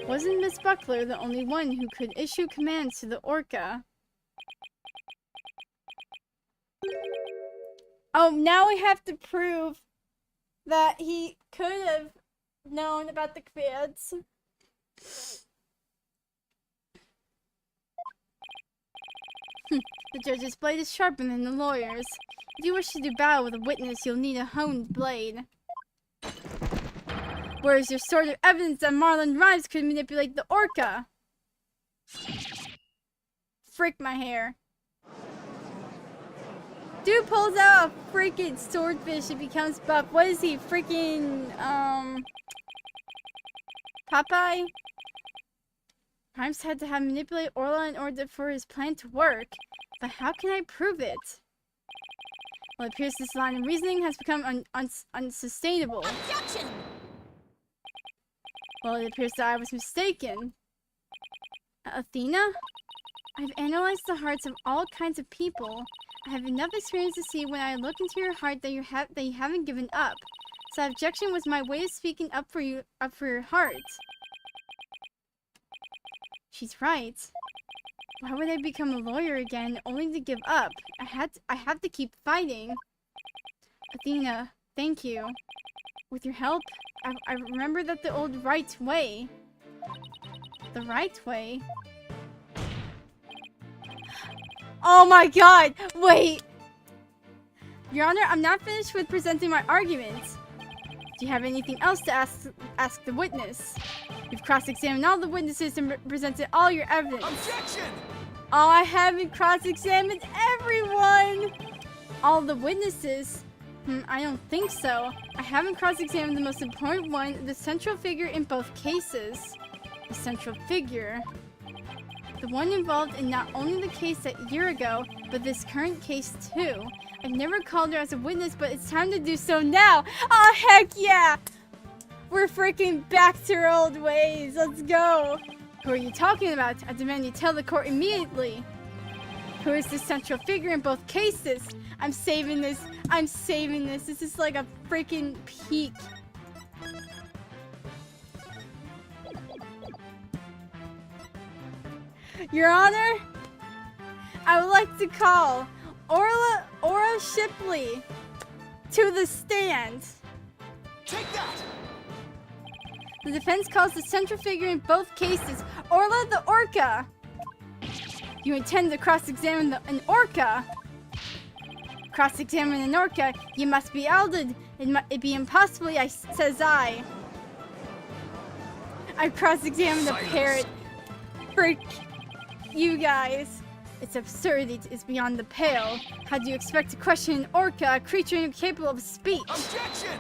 S1: wasn't Miss Buckler the only one who could issue commands to the orca? Oh, now we have to prove that he could have known about the commands. The judge's blade is sharper than the lawyer's. If you wish to do battle with a witness, you'll need a honed blade. Where is your sort of evidence that Marlon Rhymes could manipulate the orca? Frick my hair. Dude pulls out a freaking swordfish and becomes buff. What is he? Freaking, Popeye? Rhymes had to have manipulate Orla in order for his plan to work. But how can I prove it? Well, it appears this line of reasoning has become unsustainable.
S2: Objection!
S1: Well, it appears that I was mistaken. Athena? I've analyzed the hearts of all kinds of people. I have enough experience to see when I look into your heart that you haven't given up. So objection was my way of speaking up for your heart. She's right. Why would I become a lawyer again only to give up? I have to keep fighting. Athena, thank you. With your help, I remember that the old right way. The right way? Oh my god! Wait! Your Honor, I'm not finished with presenting my arguments. Do you have anything else to ask the witness? You've cross-examined all the witnesses and presented all your evidence.
S3: Objection!
S1: Oh, I haven't cross-examined everyone! All the witnesses? I don't think so. I haven't cross-examined the most important one, the central figure in both cases. The central figure. The one involved in not only the case a year ago, but this current case too. I've never called her as a witness, but it's time to do so now. Oh, heck yeah! We're freaking back to our old ways. Let's go. Who are you talking about? I demand you tell the court immediately. Who is the central figure in both cases? I'm saving this. I'm saving this. This is like a freaking peak. Your Honor, I would like to call Ora Shipley to the stand.
S3: Take that!
S1: The defense calls the central figure in both cases Orla the Orca. You intend to cross-examine an orca? Cross-examine an orca? You must be outed. It'd be impossible, says I. I cross-examined a parrot. Freak. You guys. Its absurdity is beyond the pale. How do you expect to question an orca, a creature incapable of speech?
S3: Objection!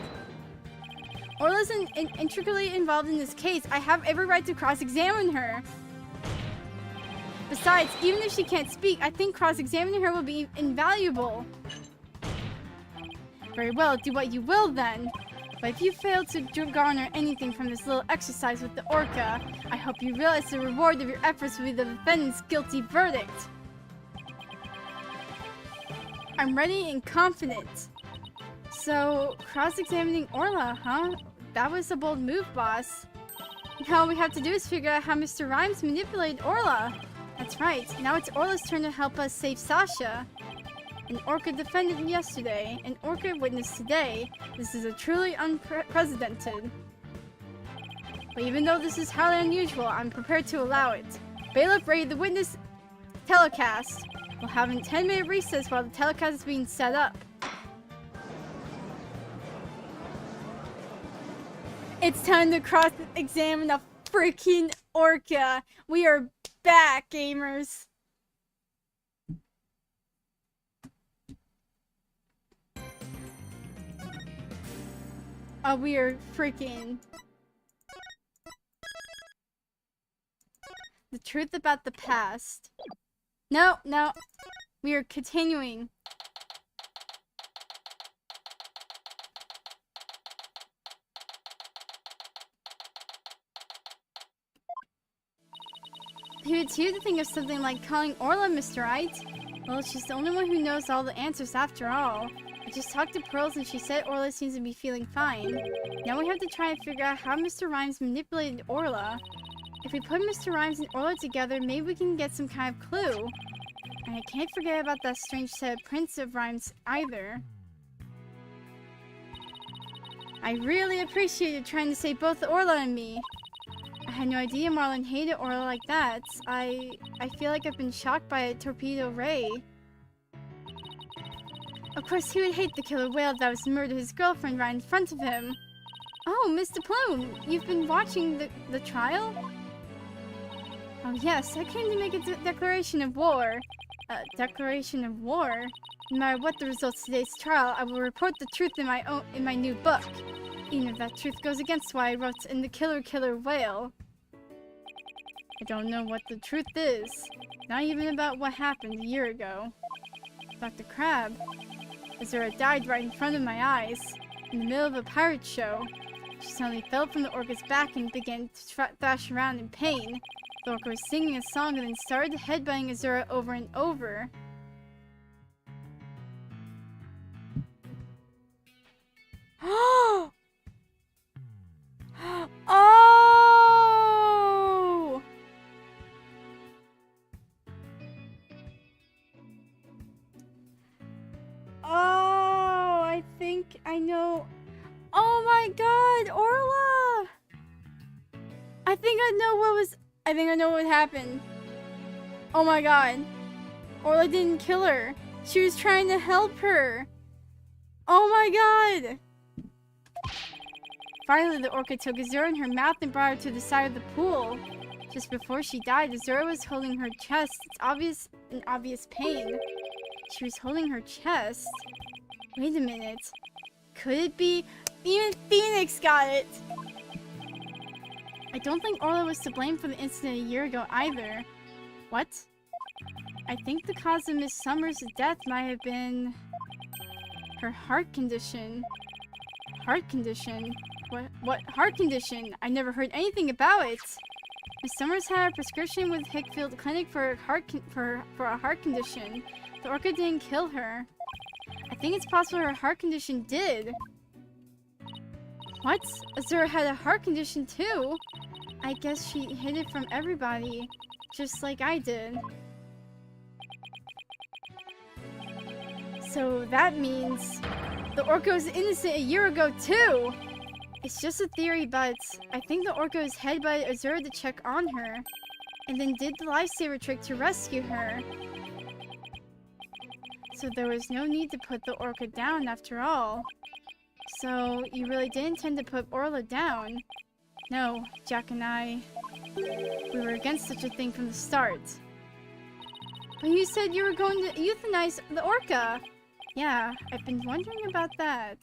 S1: Orla's intricately involved in this case. I have every right to cross-examine her. Besides, even if she can't speak, I think cross-examining her will be invaluable. Very well, do what you will then. But if you fail to garner anything from this little exercise with the orca, I hope you realize the reward of your efforts will be the defendant's guilty verdict. I'm ready and confident. So, cross-examining Orla, huh? That was a bold move, boss. Now all we have to do is figure out how Mr. Rhymes manipulated Orla. That's right. Now it's Orla's turn to help us save Sasha. An orca defendant yesterday, an orca witness today. This is a truly unprecedented. But even though this is highly unusual, I'm prepared to allow it. Bailiff, ready the witness telecast. We'll have a 10-minute recess while the telecast is being set up. It's time to cross-examine a freaking orca. We are back, gamers. Oh, we are freaking... The truth about the past. No, no. We are continuing. Who would you to think of something like calling Orla Mr. Wright? Well, she's the only one who knows all the answers after all. I just talked to Pearls and she said Orla seems to be feeling fine. Now we have to try and figure out how Mr. Rhymes manipulated Orla. If we put Mr. Rhymes and Orla together, maybe we can get some kind of clue. And I can't forget about that strange set of prints of Rhymes either. I really appreciate you trying to save both Orla and me. I had no idea Marlon hated Orla like that. I feel like I've been shocked by a torpedo ray. Of course, he would hate the killer whale that was murdered his girlfriend right in front of him. Oh, Mr. Plume, you've been watching the trial? Oh yes, I came to make a declaration of war. Declaration of war? No matter what the results of today's trial, I will report the truth in my new book. Even if that truth goes against what I wrote in the Killer Whale. I don't know what the truth is. Not even about what happened a year ago. Dr. Crab. Azura died right in front of my eyes. In the middle of a pirate show. She suddenly fell from the orca's back and began to thrash around in pain. The orca was singing a song and then started headbutting Azura over and over. Oh! Oh, I think I know. Oh my god, Orla! I think I know what happened. Oh my god. Orla didn't kill her. She was trying to help her. Oh my god. Finally, the orca took Azura in her mouth and brought her to the side of the pool. Just before she died, Azura was holding her chest. It's obvious pain. She was holding her chest. Wait a minute. Could it be... Even Phoenix got it! I don't think Orla was to blame for the incident a year ago either. What? I think the cause of Miss Summers' death might have been... her heart condition. Heart condition? What heart condition? I never heard anything about it. Miss Summers had a prescription with Hickfield Clinic for a heart condition. The orca didn't kill her. I think it's possible her heart condition did. What? Azura had a heart condition too? I guess she hid it from everybody, just like I did. So that means the orca was innocent a year ago too! It's just a theory, but I think the orca was headed by Azura to check on her, and then did the lifesaver trick to rescue her. So there was no need to put the orca down after all. So you really did intend to put Orla down? No, Jack and I... we were against such a thing from the start. But you said you were going to euthanize the orca! Yeah, I've been wondering about that.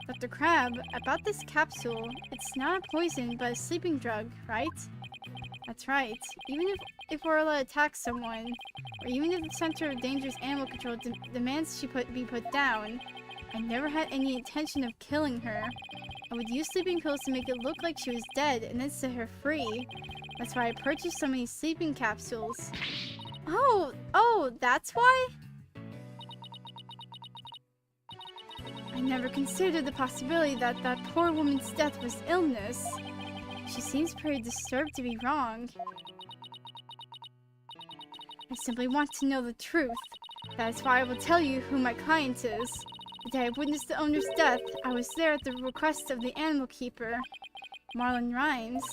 S1: Dr. Crab, about this capsule, it's not a poison, but a sleeping drug, right? That's right. Even if Orla attacks someone, or even if the Center of Dangerous Animal Control demands she be put down, I never had any intention of killing her. I would use sleeping pills to make it look like she was dead and then set her free. That's why I purchased so many sleeping capsules. Oh, that's why? I never considered the possibility that that poor woman's death was illness. She seems pretty disturbed to be wrong. I simply want to know the truth. That is why I will tell you who my client is. The day I witnessed the owner's death, I was there at the request of the animal keeper, Marlon Rhymes.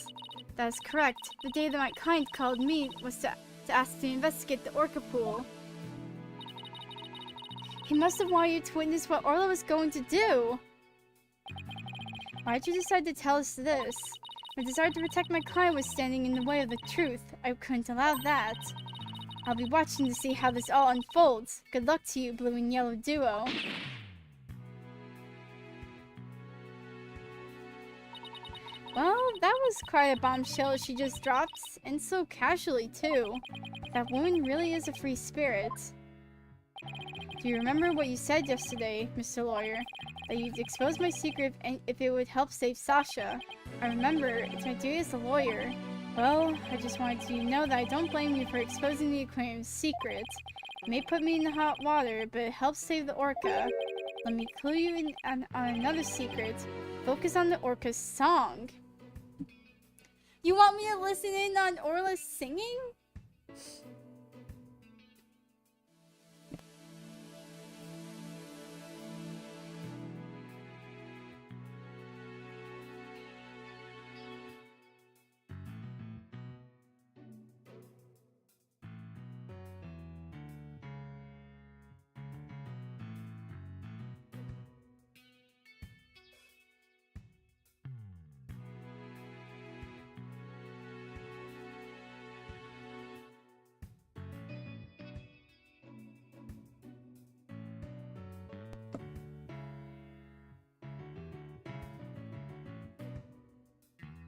S1: That is correct. The day that my client called me was to ask to investigate the orca pool. He must have wanted you to witness what Orla was going to do. Why did you decide to tell us this? My desire to protect my client was standing in the way of the truth. I couldn't allow that. I'll be watching to see how this all unfolds. Good luck to you, blue and yellow duo. Well, that was quite a bombshell she just dropped, and so casually too. That woman really is a free spirit. Do you remember what you said yesterday, Mr. Lawyer? That you'd expose my secret if it would help save Sasha. I remember, it's my duty as a lawyer. Well, I just wanted you to know that I don't blame you for exposing the aquarium's secret. It may put me in the hot water, but it helps save the orca. Let me clue you in on another secret. Focus on the orca's song. You want me to listen in on Orla singing?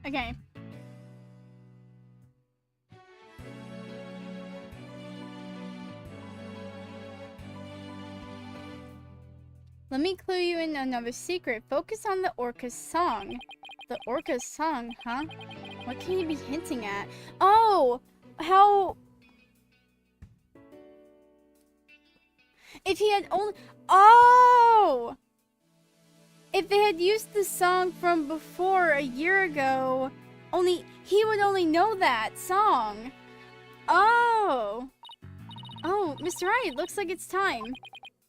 S1: Okay. Let me clue you in another secret. Focus on the orca's song. The orca's song, huh? What can you be hinting at? Oh! How... If he had only... Oh! If they had used the song from before a year ago, he would only know that song. Oh. Oh, Mr. Wright, looks like it's time.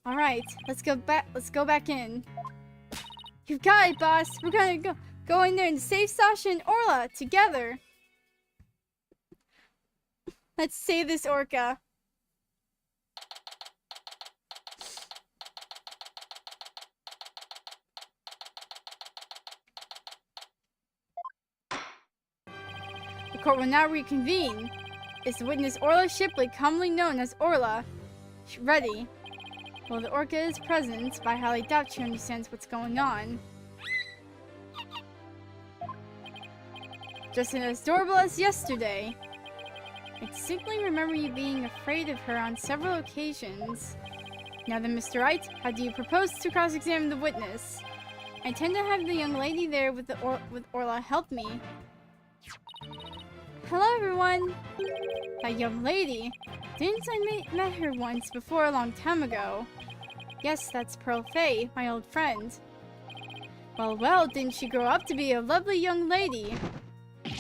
S1: All right, let's go back in. You've got it, boss. We're gonna go in there and save Sasha and Orla together. Let's save this orca. The court will now reconvene. Is the witness Orla Shipley, commonly known as Orla, ready? Well, the orca is present, but I highly doubt she understands what's going on. Just as adorable as yesterday. I distinctly remember you being afraid of her on several occasions. Now then, Mr. Wright, how do you propose to cross-examine the witness? I intend to have the young lady there with Orla help me. Hello, everyone! That young lady? Didn't I met her once before a long time ago? Yes, that's Pearl Fay, my old friend. Well, well, didn't she grow up to be a lovely young lady? I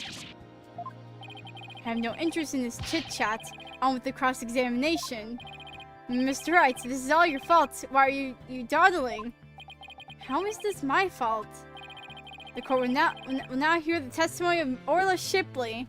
S1: have no interest in this chit-chat. On with the cross-examination. Mr. Wright, this is all your fault. Why are you dawdling? How is this my fault? The court will now hear the testimony of Orla Shipley.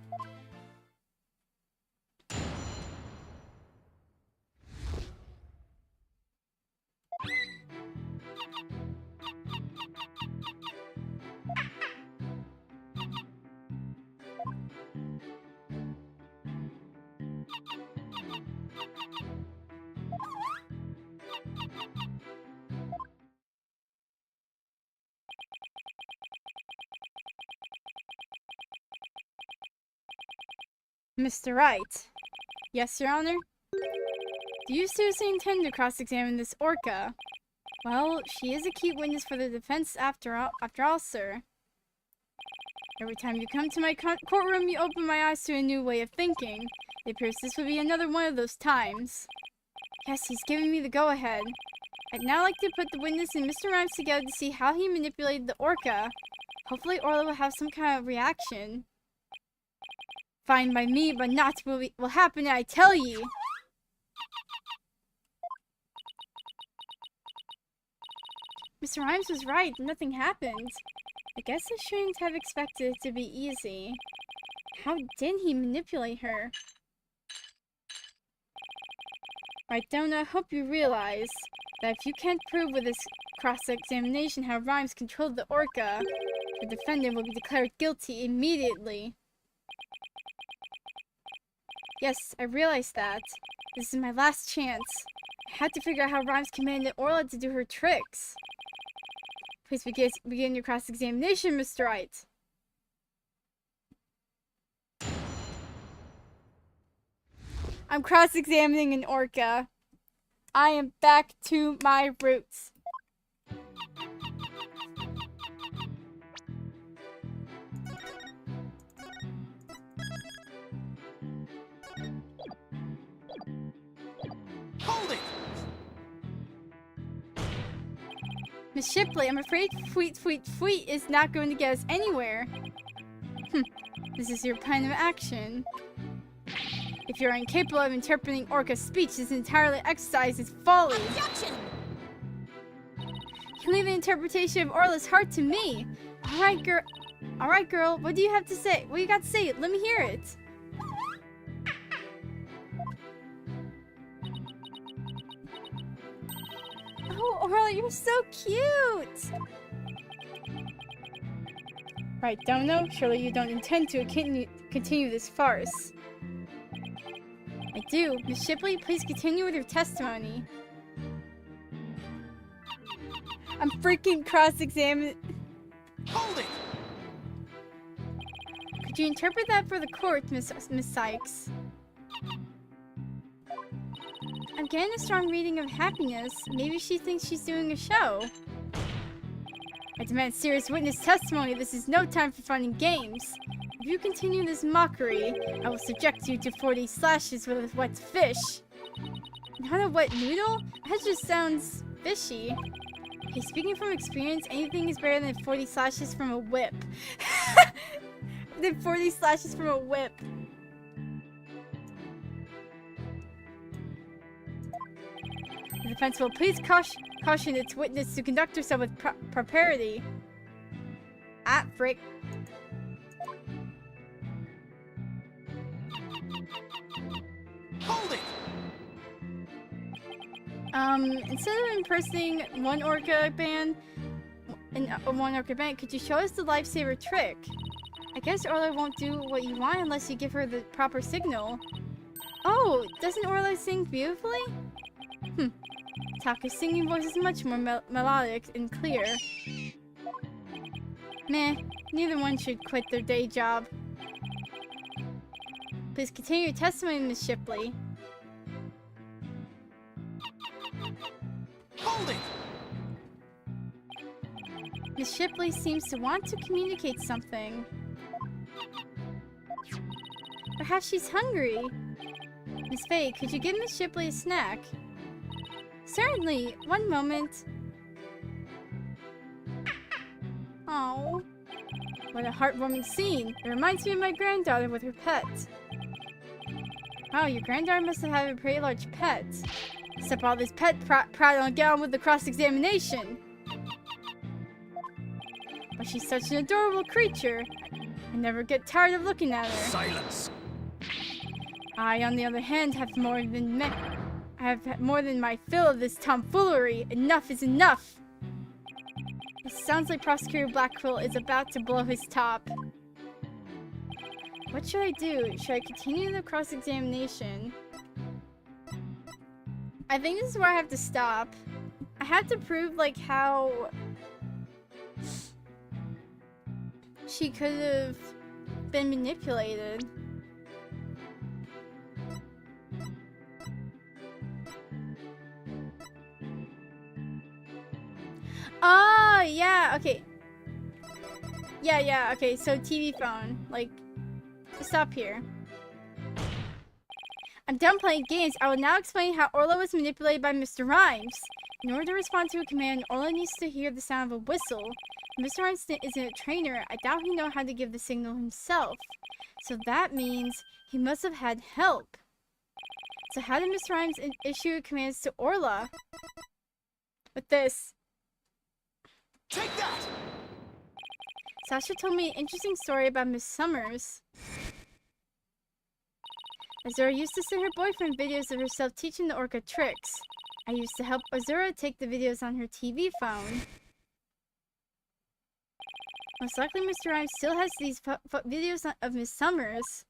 S1: Mr. Wright. Yes, Your Honor? Do you seriously intend to cross-examine this orca? Well, she is a key witness for the defense after all, sir. Every time you come to my courtroom, you open my eyes to a new way of thinking. It appears this would be another one of those times. Yes, he's giving me the go-ahead. I'd now like to put the witness and Mr. Rhymes together to see how he manipulated the orca. Hopefully Orla will have some kind of reaction. Fine by me, but not will happen, I tell ye! Mr. Rhymes was right, nothing happened. I guess I shouldn't have expected it to be easy. How did he manipulate her? Right, Donna, I hope you realize that if you can't prove with this cross-examination how Rhymes controlled the orca, The defendant will be declared guilty immediately. Yes, I realize that. This is my last chance. I had to figure out how Rhymes commanded Orla to do her tricks. Please begin your cross-examination, Mr. Wright. I'm cross-examining an orca. I am back to my roots.
S3: Hold it!
S1: Miss Shipley, I'm afraid Fweet is not going to get us anywhere. This is your plan of action. If you're incapable of interpreting Orca's speech, this entirely exercise is folly.
S2: Objection!
S1: You leave the interpretation of Orla's heart to me. Alright, girl, what do you have to say? What you got to say? Let me hear it. Oh, Orla, you're so cute! Right, Dono, surely you don't intend to continue this farce. I do. Miss Shipley, please continue with your testimony. I'm freaking cross-examining.
S3: Hold it!
S1: Could you interpret that for the court, Miss Sykes? I'm getting a strong reading of happiness. Maybe she thinks she's doing a show. I demand serious witness testimony. This is no time for fun and games. If you continue this mockery, I will subject you to 40 slashes with a wet fish. Not a wet noodle? That just sounds fishy. Hey, speaking from experience, anything is better than 40 slashes from a whip. Than 40 slashes from a whip. The defense will please caution its witness to conduct herself with propriety. Ah, frick.
S3: Hold it!
S1: Instead of impersonating one orca band, could you show us the lifesaver trick? I guess Orla won't do what you want unless you give her the proper signal. Oh, doesn't Orla sing beautifully? Taka's singing voice is much more melodic and clear. Meh, neither one should quit their day job. Please continue your testimony, Miss Shipley.
S3: Hold it!
S1: Miss Shipley seems to want to communicate something. Perhaps she's hungry. Miss Faye, could you give Miss Shipley a snack? Certainly. One moment. Oh, what a heartwarming scene. It reminds me of my granddaughter with her pet. Wow, your granddaughter must have had a pretty large pet. Stop all this pet prattle and get on with the cross-examination. But she's such an adorable creature. I never get tired of looking at her.
S3: Silence!
S1: I, on the other hand, have more than my fill of this tomfoolery. Enough is enough! It sounds like Prosecutor Blackquill is about to blow his top. What should I do? Should I continue the cross-examination? I think this is where I have to stop. I have to prove, like, how she could have been manipulated. Oh, yeah, okay. Yeah, okay, so TV phone. Like, stop here. I'm done playing games. I will now explain how Orla was manipulated by Mr. Rhymes. In order to respond to a command, Orla needs to hear the sound of a whistle. Mr. Rhymes isn't a trainer. I doubt he knows how to give the signal himself. So that means he must have had help. So how did Mr. Rhymes issue commands to Orla? With this.
S3: Take that!
S1: Sasha told me an interesting story about Miss Summers. Azura used to send her boyfriend videos of herself teaching the orca tricks. I used to help Azura take the videos on her TV phone. Most likely Mr. Rhymes still has these videos of Miss Summers.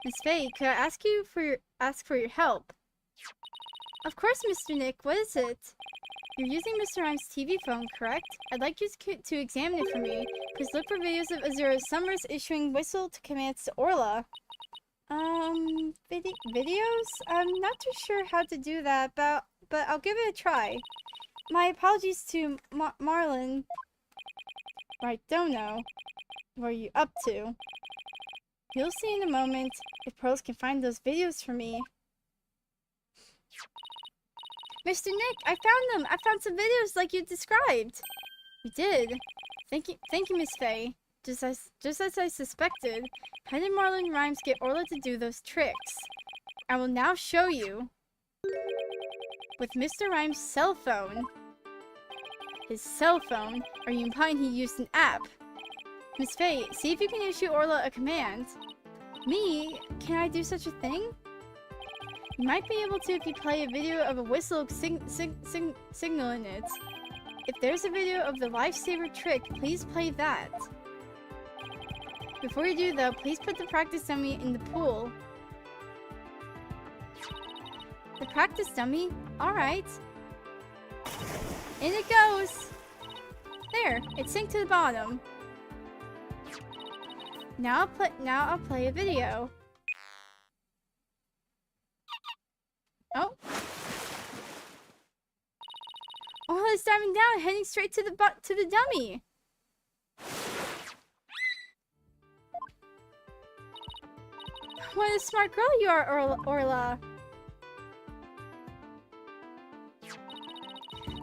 S1: Miss Faye, could I ask for your help? Of course, Mr. Nick. What is it? You're using Mr. Rhymes' TV phone, correct? I'd like you to examine it for me. Please look for videos of Azura Summers issuing whistle commands to Orla. Videos? I'm not too sure how to do that, but I'll give it a try. My apologies to Marlon. Right, don't know. What are you up to? You'll see in a moment if Pearls can find those videos for me. Mr. Nick, I found them! I found some videos like you described! You did? Thank you, Miss Faye. Just as I suspected, how did Marlon Rhymes get Orla to do those tricks? I will now show you. With Mr. Rhymes' cell phone. His cell phone? Are you implying he used an app? Miss Faye, see if you can issue Orla a command. Me? Can I do such a thing? You might be able to if you play a video of a whistle signal in it. If there's a video of the lifesaver trick, please play that. Before you do though, please put the practice dummy in the pool. The practice dummy? Alright. In it goes! There, it sank to the bottom. Now I'll play a video. Oh. Oh, it's diving down, heading straight to the dummy. What a smart girl you are, Orla.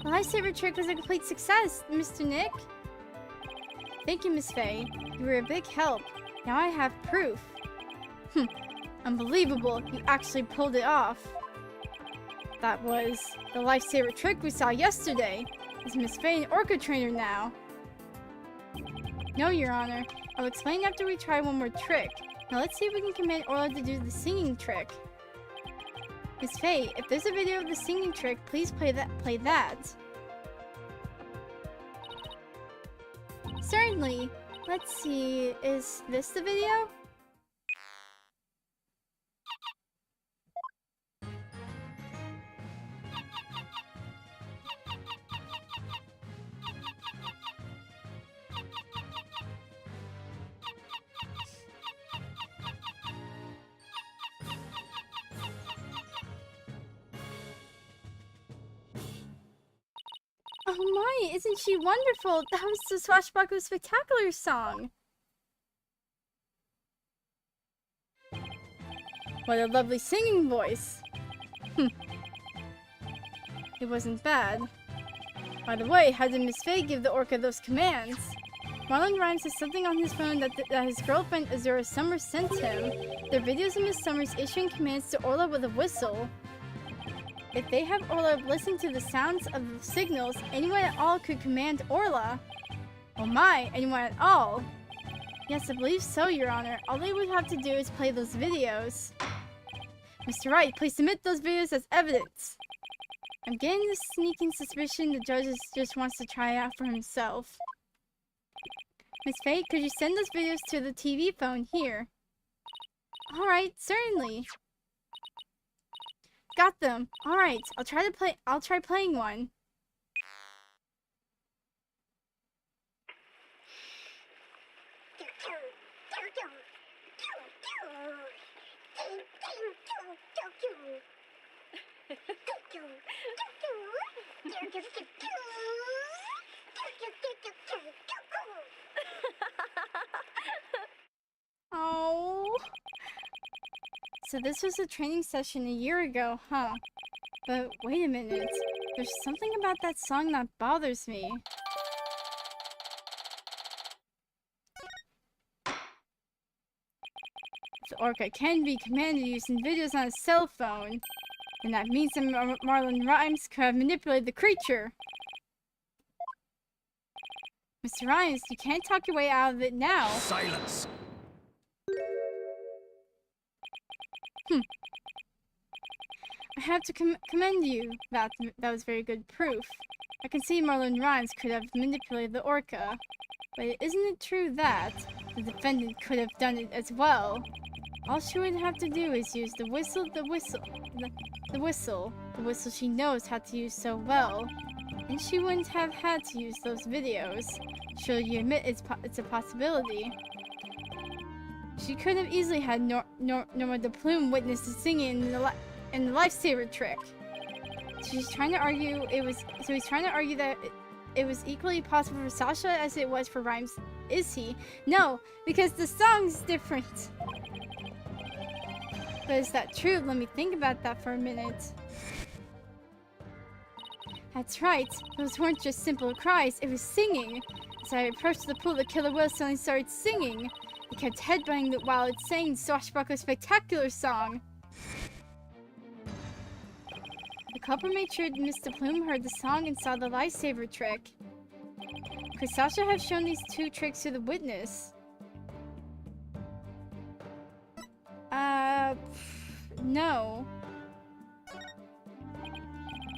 S1: The lifesaver trick was a complete success, Mr. Nick. Thank you, Miss Faye. You were a big help. Now I have proof. Unbelievable. You actually pulled it off. That was the lifesaver trick we saw yesterday. Is Miss Faye an Orca trainer now? No, Your Honor. I'll explain after we try one more trick. Now let's see if we can command Orla to do the singing trick. Miss Faye, if there's a video of the singing trick, please play that. Certainly. Let's see, is this the video? Oh my, isn't she wonderful? That was the Swashbuckler Spectacular song. What a lovely singing voice. It wasn't bad. By the way, how did Miss Faye give the Orca those commands? Marlon Rhymes has something on his phone that his girlfriend Azura Summers sent him. They're videos of Miss Summers issuing commands to Orla with a whistle. If they have Orla listen to the sounds of the signals, anyone at all could command Orla. Oh my, anyone at all? Yes, I believe so, Your Honor. All they would have to do is play those videos. Mr. Wright, please submit those videos as evidence. I'm getting this sneaking suspicion the judge just wants to try it out for himself. Miss Faye, could you send those videos to the TV phone here? Alright, certainly. Got them. Alright, I'll try playing one. Oh. So this was a training session a year ago, huh? But wait a minute. There's something about that song that bothers me. The Orca can be commanded using videos on a cell phone. And that means that Marlon Rhymes could have manipulated the creature. Mr. Rhymes, you can't talk your way out of it now.
S3: Silence!
S1: I have to commend you. That was very good proof. I can see Marlon Rhymes could have manipulated the orca. But isn't it true that the defendant could have done it as well? All she would have to do is use the whistle she knows how to use so well. And she wouldn't have had to use those videos. Surely you admit it's a possibility. She could have easily had Norma de Plume witness the singing in the lifesaver trick. So he's trying to argue that it was equally possible for Sasha as it was for Rhymes. Is he? No, because the song's different. But is that true? Let me think about that for a minute. That's right. Those weren't just simple cries, it was singing. As I approached the pool, the killer whale suddenly started singing. He kept headbanging it while it sang Swashbuckler's spectacular song. The culprit made sure Mr. Plume heard the song and saw the lifesaver trick. Could Sasha have shown these two tricks to the witness? No.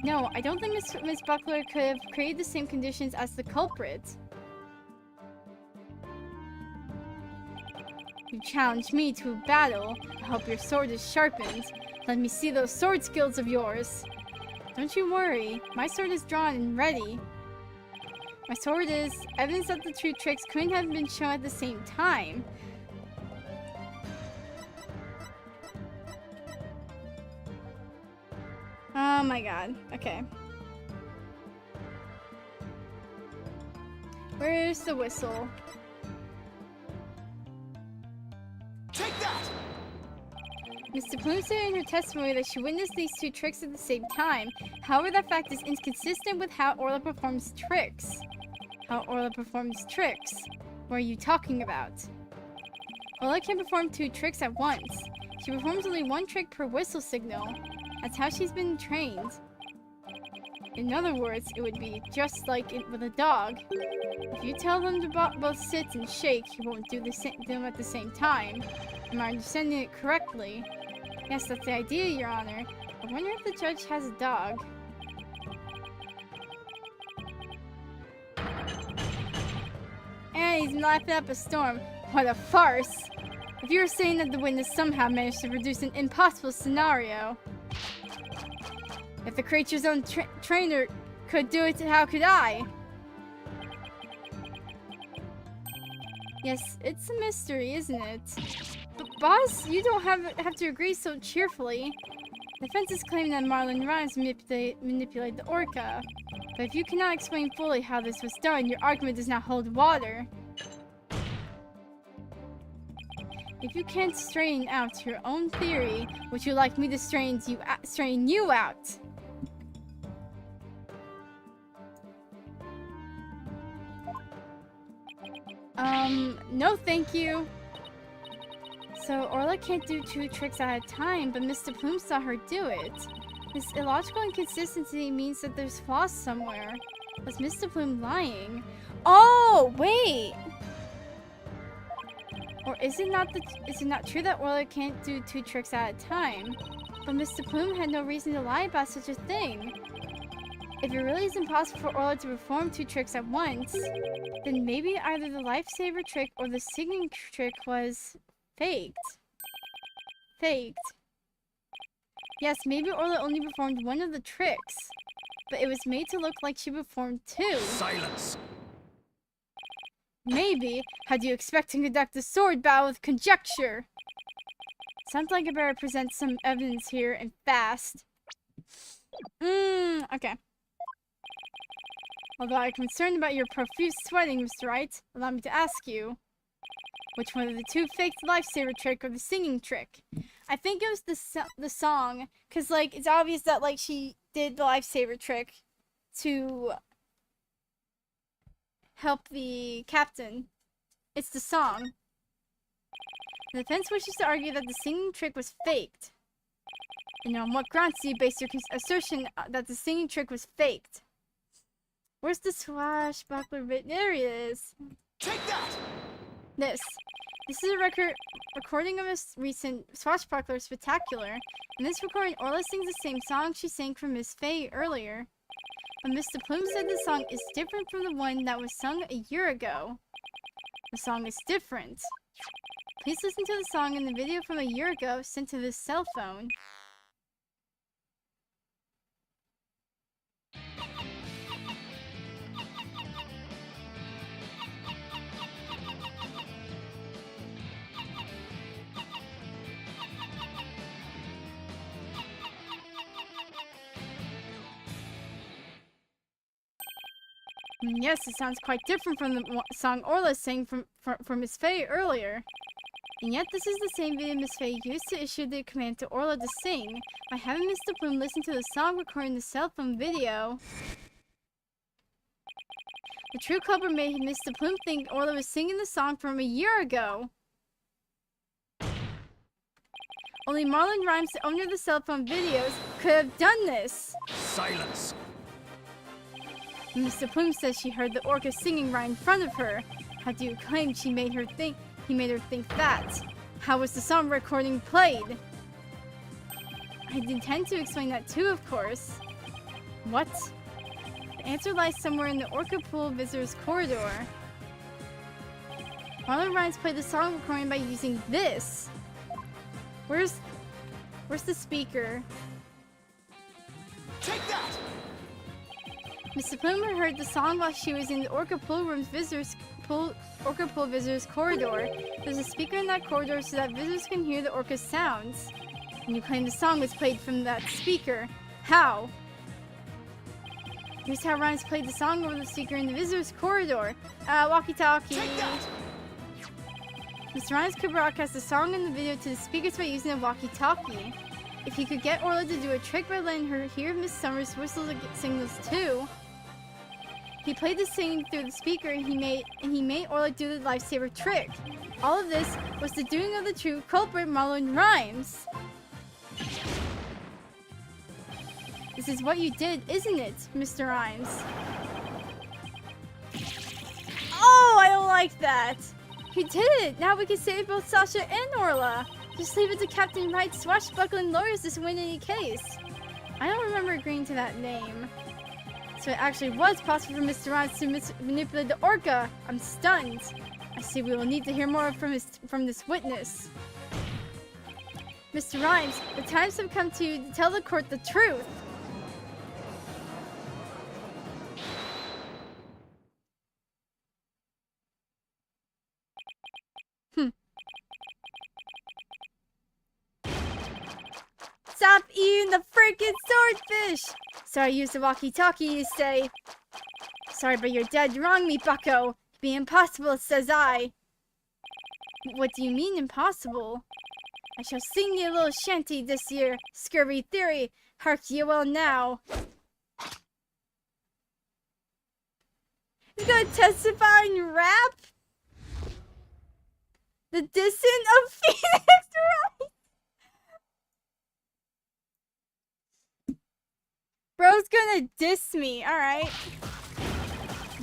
S1: No, I don't think Miss Buckler could have created the same conditions as the culprit. You challenged me to a battle. I hope your sword is sharpened. Let me see those sword skills of yours. Don't you worry, my sword is drawn and ready. My sword is evidence that the two tricks couldn't have been shown at the same time. Oh my god. Okay. Where's the whistle?
S3: Take that!
S1: Mr. Plume said in her testimony that she witnessed these two tricks at the same time. However, that fact is inconsistent with how Orla performs tricks. How Orla performs tricks? What are you talking about? Orla can perform two tricks at once. She performs only one trick per whistle signal. That's how she's been trained. In other words, it would be just like it with a dog. If you tell them to both sit and shake, you won't do them at the same time. Am I understanding it correctly? Yes, that's the idea, Your Honor. I wonder if the judge has a dog. And he's laughing up a storm. What a farce! If you were saying that the witness somehow managed to produce an impossible scenario. If the creature's own trainer could do it, how could I? Yes, it's a mystery, isn't it? But boss, you don't have to agree so cheerfully. The defense is claiming that Marlon Rhymes manipulated the orca. But if you cannot explain fully how this was done, your argument does not hold water. If you can't straighten out your own theory, would you like me to straighten you out? No thank you. So Orla can't do two tricks at a time, but Mr. Plume saw her do it. This illogical inconsistency means that there's flaws somewhere. Was Mr. Plume lying? Oh, wait! Or is it not true that Orla can't do two tricks at a time? But Mr. Plume had no reason to lie about such a thing. If it really is impossible for Orla to perform two tricks at once, then maybe either the lifesaver trick or the singing trick was faked. Faked. Yes, maybe Orla only performed one of the tricks, but it was made to look like she performed two.
S3: Silence!
S1: Maybe. How do you expect to conduct a sword battle with conjecture? Sounds like I better present some evidence here and fast. Okay. Although I'm concerned about your profuse sweating, Mr. Wright, allow me to ask you, which one of the two faked the lifesaver trick or the singing trick? I think it was the song, because, like, it's obvious that, like, she did the lifesaver trick to help the captain. It's the song. The defense wishes to argue that the singing trick was faked. And on what grounds do you base your assertion that the singing trick was faked? Where's the swashbuckler bit? There it is.
S3: Take that!
S1: This. This is a recording of a recent Swashbuckler Spectacular. In this recording, Orla sings the same song she sang for Miss Faye earlier. But Mr. Plume said the song is different from the one that was sung a year ago. The song is different. Please listen to the song in the video from a year ago sent to this cell phone. Yes, it sounds quite different from the song Orla sang for Miss Faye earlier. And yet this is the same video Miss Faye used to issue the command to Orla to sing. By having Mr. Plume listen to the song recorded in the cell phone video, the true culprit made Mr. Plume think Orla was singing the song from a year ago. Only Marlon Rhymes, the owner of the cell phone videos, could have done this.
S3: Silence.
S1: Mr. Plume says she heard the orca singing right in front of her. How do you claim he made her think that? How was the song recording played? I'd intend to explain that too, of course. What? The answer lies somewhere in the Orca Pool Visitors Corridor. Marlon Rhymes played the song recording by using this. Where's the speaker?
S3: Take that!
S1: Mr. Plume heard the song while she was in the Orca Pool Visitors Corridor. There's a speaker in that corridor so that visitors can hear the orca's sounds. And you claim the song was played from that speaker. How? Here's how Rhymes played the song over the speaker in the visitors corridor. Walkie-talkie.
S3: Take that!
S1: Mr. Rhymes could broadcast the song and the video to the speakers by using a walkie-talkie. If he could get Orla to do a trick by letting her hear Miss Summers' whistle signals too, he played the singing through the speaker and he made Orla do the lifesaver trick. All of this was the doing of the true culprit, Marlon Rhymes. This is what you did, isn't it, Mr. Rhymes? Oh, I don't like that. You did it. Now we can save both Sasha and Orla. Just leave it to Captain Wright's swashbuckling lawyers to win any case. I don't remember agreeing to that name. So it actually was possible for Mr. Rhymes to manipulate the orca. I'm stunned. I see we will need to hear more from this witness. Mr. Rhymes, the times have come to tell the court the truth. Stop eating the freaking swordfish! So I used the walkie-talkie, you say. Sorry, but you're dead wrong, me bucko. It'd be impossible, says I. What do you mean, impossible? I shall sing you a little shanty this year. Scurvy theory. Hark ye well now. He's gonna testify and rap? The Descent of Phoenix Wright! Bro's gonna diss me, alright.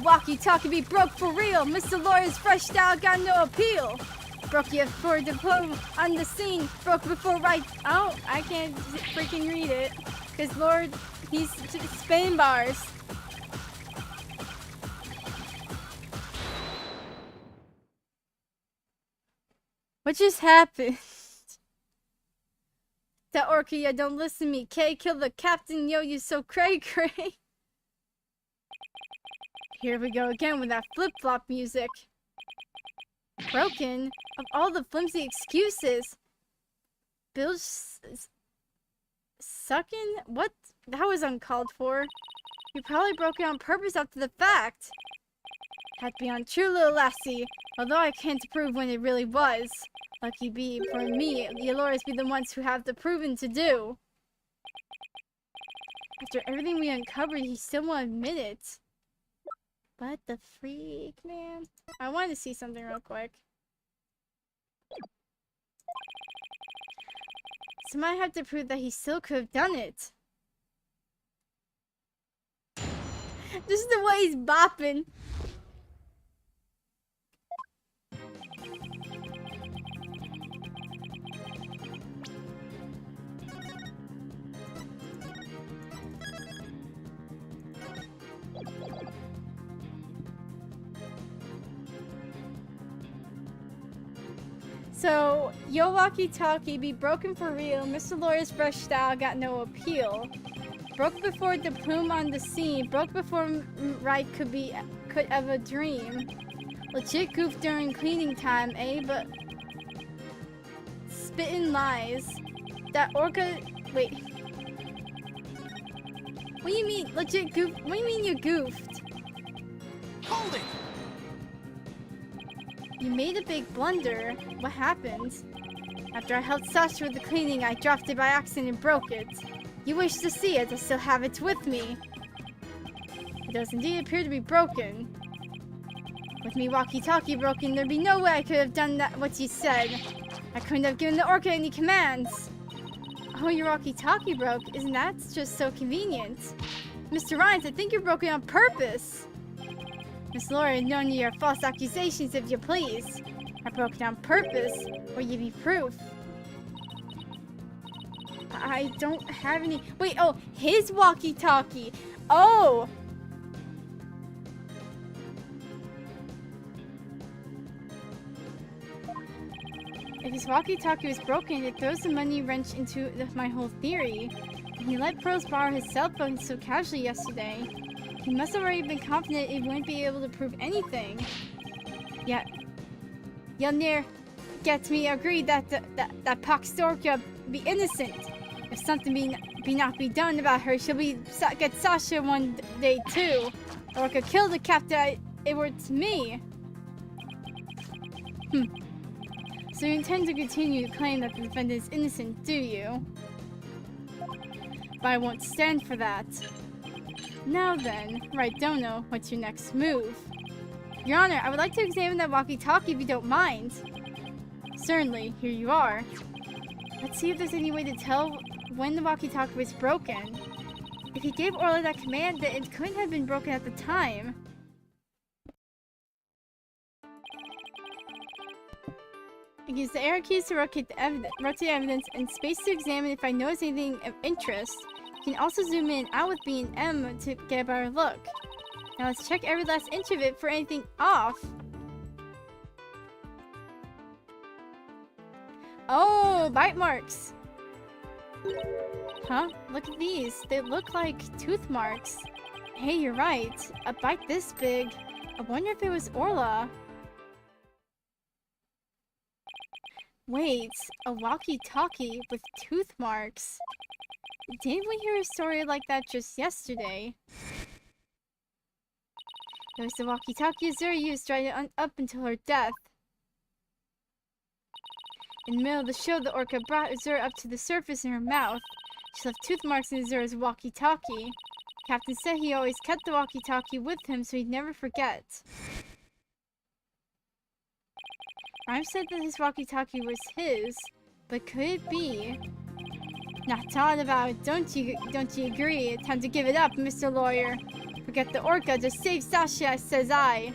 S1: Walkie-talkie be broke for real. Mr. Lawyer's fresh style got no appeal. Broke you for diploma on the scene. Broke before right. Oh, I can't freaking read it. Because Lord, he's spinning bars. What just happened? That orca, ya don't listen to me, K. Kill the captain, yo, you so cray-cray. Here we go again with that flip-flop music. Broken? Of all the flimsy excuses. Bill's sucking? What? That was uncalled for. You probably broke it on purpose after the fact. Had to be untrue, little lassie. Although I can't prove when it really was. Lucky be for me, the lawyers be the ones who have the proving to do. After everything we uncovered, he still won't admit it. What the freak, man? I wanted to see something real quick. Somebody have to prove that he still could have done it. This is the way he's bopping. So, your walkie-talkie be broken for real. Mr. Lawyer's fresh style got no appeal. Broke before the plume on the scene. Broke before Wright could ever dream. Legit goof during cleaning time, eh? But spittin' lies. That orca. Wait. What do you mean legit goof? What do you mean you goofed?
S3: Hold it!
S1: You made a big blunder. What happened? After I helped Sasha with the cleaning, I dropped it by accident and broke it. You wish to see it, I still have it with me. It does indeed appear to be broken. With me walkie-talkie broken, there'd be no way I could have done that what you said. I couldn't have given the orca any commands. Oh, your walkie-talkie broke? Isn't that just so convenient? Mr. Rhines, I think you're broken on purpose. Miss Laura, none of your false accusations, if you please. I broke it on purpose, or you be proof. I don't have any. Wait, oh, his walkie-talkie. Oh! If his walkie-talkie was broken, it throws the money wrench into my whole theory. And he let Pearls borrow his cell phone so casually yesterday. He must have already been confident he wouldn't be able to prove anything. Yet, Yelnir gets me agreed that that Paxtorka be innocent. If something be not done about her, she'll get Sasha one day too. Or could kill the captain. It were me. So you intend to continue to claim that the defendant is innocent, do you? But I won't stand for that. Now then, Wright don't know what's your next move. Your Honor, I would like to examine that walkie-talkie if you don't mind. Certainly, here you are. Let's see if there's any way to tell when the walkie-talkie was broken. If he gave Orla that command, then it couldn't have been broken at the time. I use the arrow keys to rotate the evidence and space to examine if I notice anything of interest. You can also zoom in and out with B and M to get a better look. Now let's check every last inch of it for anything off. Oh, bite marks. Huh? Look at these. They look like tooth marks. Hey, you're right. A bite this big. I wonder if it was Orla. Wait, a walkie-talkie with tooth marks. Didn't we hear a story like that just yesterday? It was the walkie-talkie Azura used right up until her death. In the middle of the show, the orca brought Azura up to the surface in her mouth. She left tooth marks in Azura's walkie-talkie. Captain said he always kept the walkie-talkie with him so he'd never forget. Rhyme said that his walkie-talkie was his, but could it be? Not thought about it, don't you agree? Time to give it up, Mr. Lawyer. Forget the orca, just save Sasha, says I.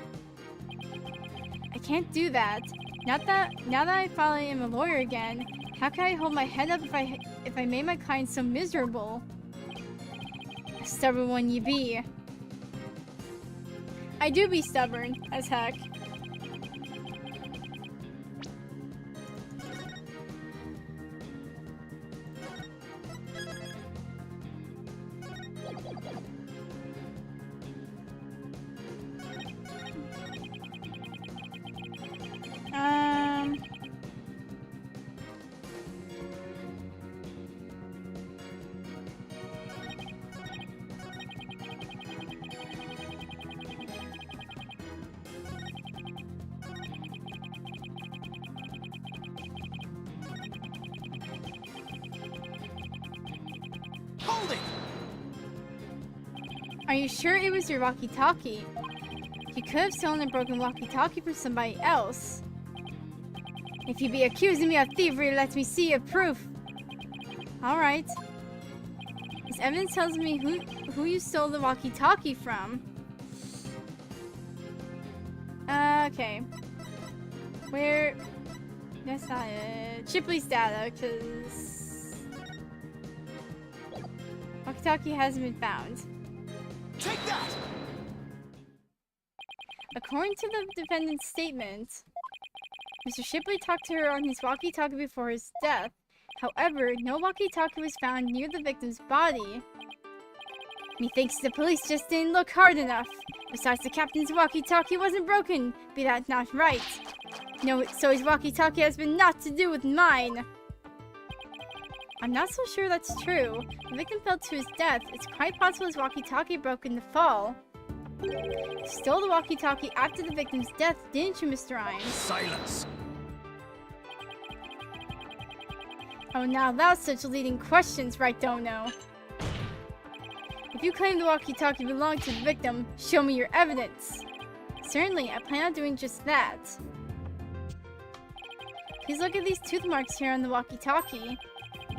S1: I can't do that. Now that I finally am a lawyer again, how can I hold my head up if I made my client so miserable? A stubborn one you be. I do be stubborn as heck.
S3: Hold it!
S1: Are you sure it was your walkie-talkie? You could have stolen a broken walkie-talkie from somebody else. If you be accusing me of thievery, let me see your proof. Alright. This evidence tells me who you stole the walkie-talkie from. Okay. Where... That's not it. Shipley's data, because... Walkie-talkie hasn't been found.
S3: Take that!
S1: According to the defendant's statement, Mr. Shipley talked to her on his walkie-talkie before his death. However, no walkie-talkie was found near the victim's body. Methinks the police just didn't look hard enough. Besides, the captain's walkie-talkie wasn't broken, be that not right. No, so his walkie-talkie has been naught to do with mine. I'm not so sure that's true. The victim fell to his death. It's quite possible his walkie-talkie broke in the fall. You stole the walkie-talkie after the victim's death, didn't you, Mr. Rhymes?
S3: Silence.
S1: Oh, now that's such leading questions, right, Dono? If you claim the walkie-talkie belonged to the victim, show me your evidence. Certainly, I plan on doing just that. Please look at these tooth marks here on the walkie-talkie.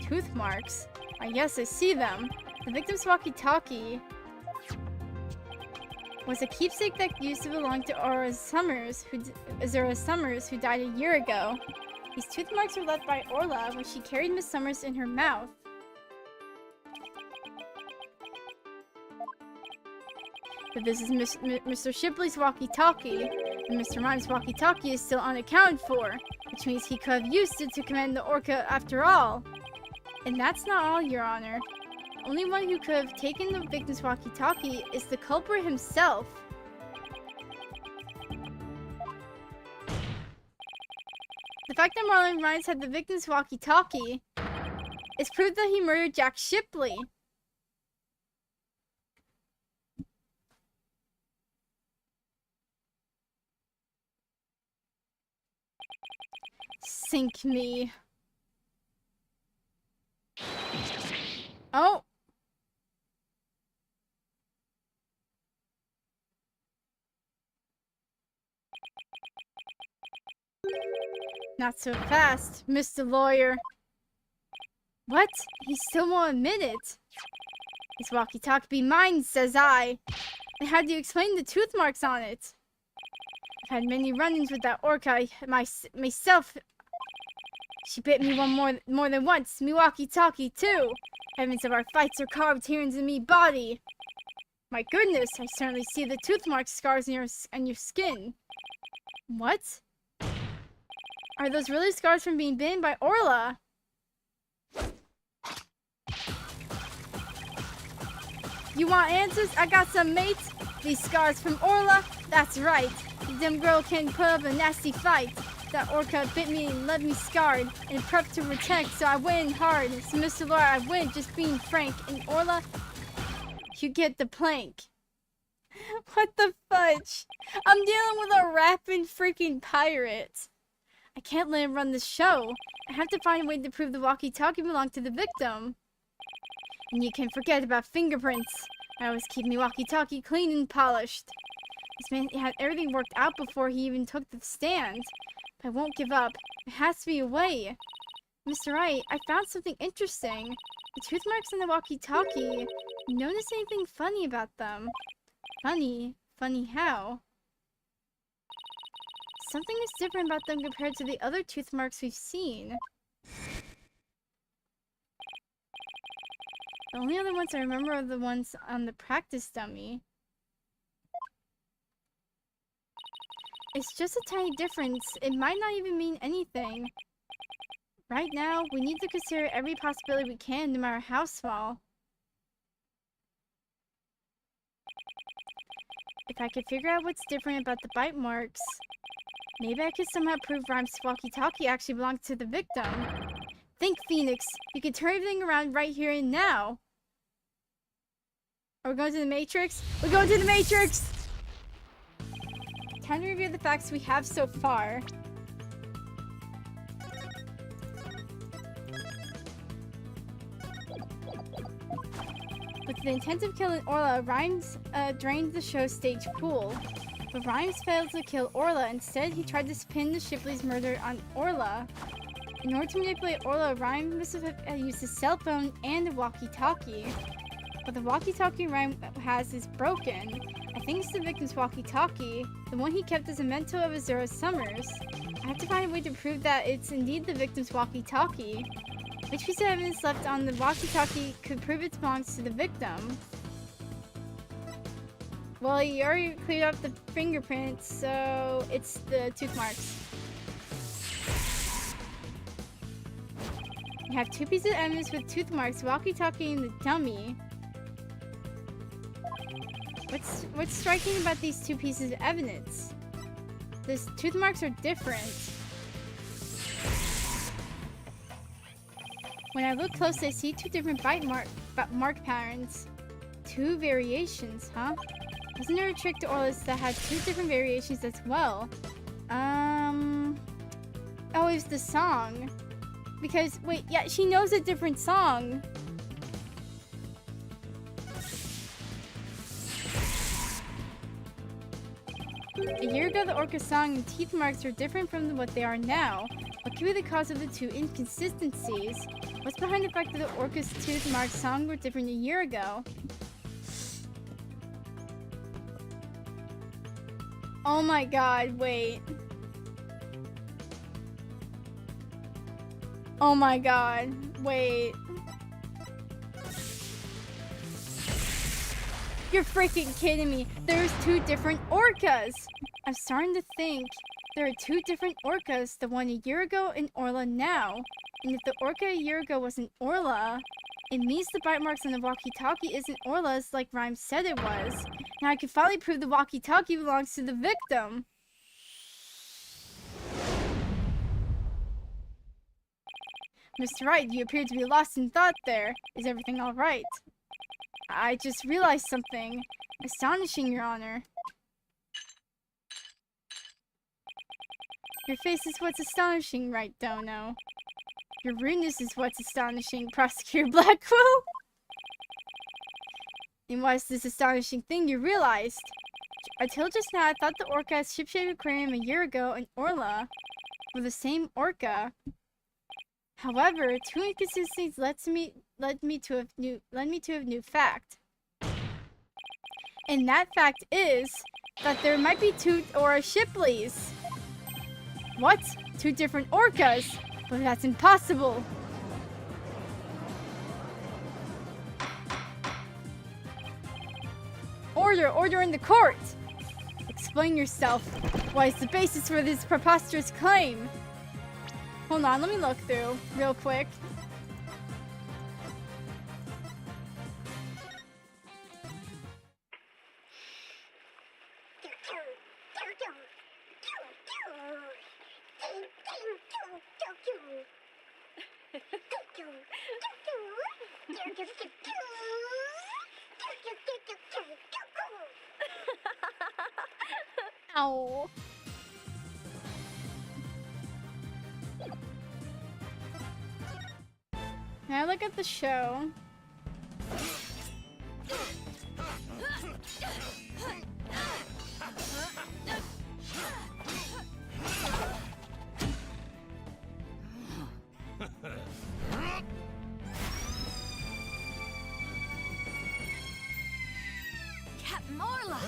S1: Tooth marks? I guess I see them. The victim's walkie-talkie was a keepsake that used to belong to Azura Summers, who died a year ago. These tooth marks were left by Orla when she carried Miss Summers in her mouth. But this is Mr. Shipley's walkie-talkie, and Mr. Rhymes' walkie-talkie is still unaccounted for, which means he could have used it to command the Orca after all. And that's not all, Your Honor. The only one who could have taken the victim's walkie-talkie is the culprit himself. The fact that Marlon Rhymes had the victim's walkie-talkie is proof that he murdered Jack Shipley. Sink me. Oh! Not so fast, Mr. Lawyer. What? He still won't admit it. His walkie-talkie be mine, says I. And how do you explain the tooth marks on it? I've had many run-ins with that orca myself. She bit me more than once. Me walkie-talkie too. Evidence of our fights are carved here into me body. My goodness, I certainly see the tooth mark scars on your skin. What? Are those really scars from being bitten by Orla? You want answers? I got some, mates. These scars from Orla? That's right. The dumb girl can put up a nasty fight. That orca bit me and left me scarred and prepped to protect, so I went in hard. So Mr. Lawyer, I went, just being frank. And Orla, you get the plank. What the fudge? I'm dealing with a rapping freaking pirate. I can't let him run the show. I have to find a way to prove the walkie-talkie belonged to the victim. And you can forget about fingerprints. I always keep me walkie-talkie clean and polished. This man had everything worked out before he even took the stand. But I won't give up. There has to be a way. Mr. Wright, I found something interesting. The tooth marks on the walkie-talkie. You notice anything funny about them? Funny? Funny how? Something is different about them compared to the other tooth marks we've seen. The only other ones I remember are the ones on the practice dummy. It's just a tiny difference. It might not even mean anything. Right now, we need to consider every possibility we can, no matter how small. If I could figure out what's different about the bite marks, maybe I could somehow prove Rhymes' walkie-talkie actually belonged to the victim. Think, Phoenix. You can turn everything around right here and now. Are we going to the Matrix? We're going to the Matrix! Time to review the facts we have so far. With the intent of killing Orla, Rhymes drained the show stage pool. But Rhymes failed to kill Orla. Instead, he tried to spin the Shipley's murder on Orla. In order to manipulate Orla, Rhymes must have used his cell phone and a walkie-talkie. But the walkie-talkie Rhymes has is broken. I think it's the victim's walkie-talkie, the one he kept as a memento of Azura Summers. I have to find a way to prove that it's indeed the victim's walkie-talkie. Which piece of evidence left on the walkie-talkie could prove it belongs to the victim? Well, you already cleared up the fingerprints, so it's the tooth marks. We have two pieces of evidence with tooth marks, walkie-talkie, and the dummy. What's striking about these two pieces of evidence? The tooth marks are different. When I look closely, I see two different bite mark patterns. Two variations, huh? Wasn't there a trick to Orla's that had two different variations as well? Oh, it was the song. Because, wait, yeah, she knows a different song. A year ago, the orca song and teeth marks were different from what they are now. What could be the cause of the two inconsistencies? What's behind the fact that the orca's tooth mark song were different a year ago? Oh my god, wait. Oh my god, wait. You're freaking kidding me. There's two different orcas. I'm starting to think there are two different orcas, the one a year ago and Orla now. And if the orca a year ago wasn't Orla, it means the bite marks on the walkie-talkie isn't Orla's like Rhyme said it was. Now I can finally prove the walkie-talkie belongs to the victim. Mr. Wright, you appear to be lost in thought there. Is everything all right? I just realized something. Astonishing, Your Honor. Your face is what's astonishing, Wright Dono. Your rudeness is what's astonishing, Prosecutor Blackwell. And what's this astonishing thing you realized? Until just now, I thought the orca at Shipshape Aquarium a year ago and Orla were the same orca. However, two inconsistencies led me to a new fact. And that fact is that there might be two Aura Shipleys. What? Two different orcas? But that's impossible. Order in the court. Explain yourself. What is the basis for this preposterous claim? Hold on, let me look through real quick. Ow. Now look at the show.
S2: Captain Orla!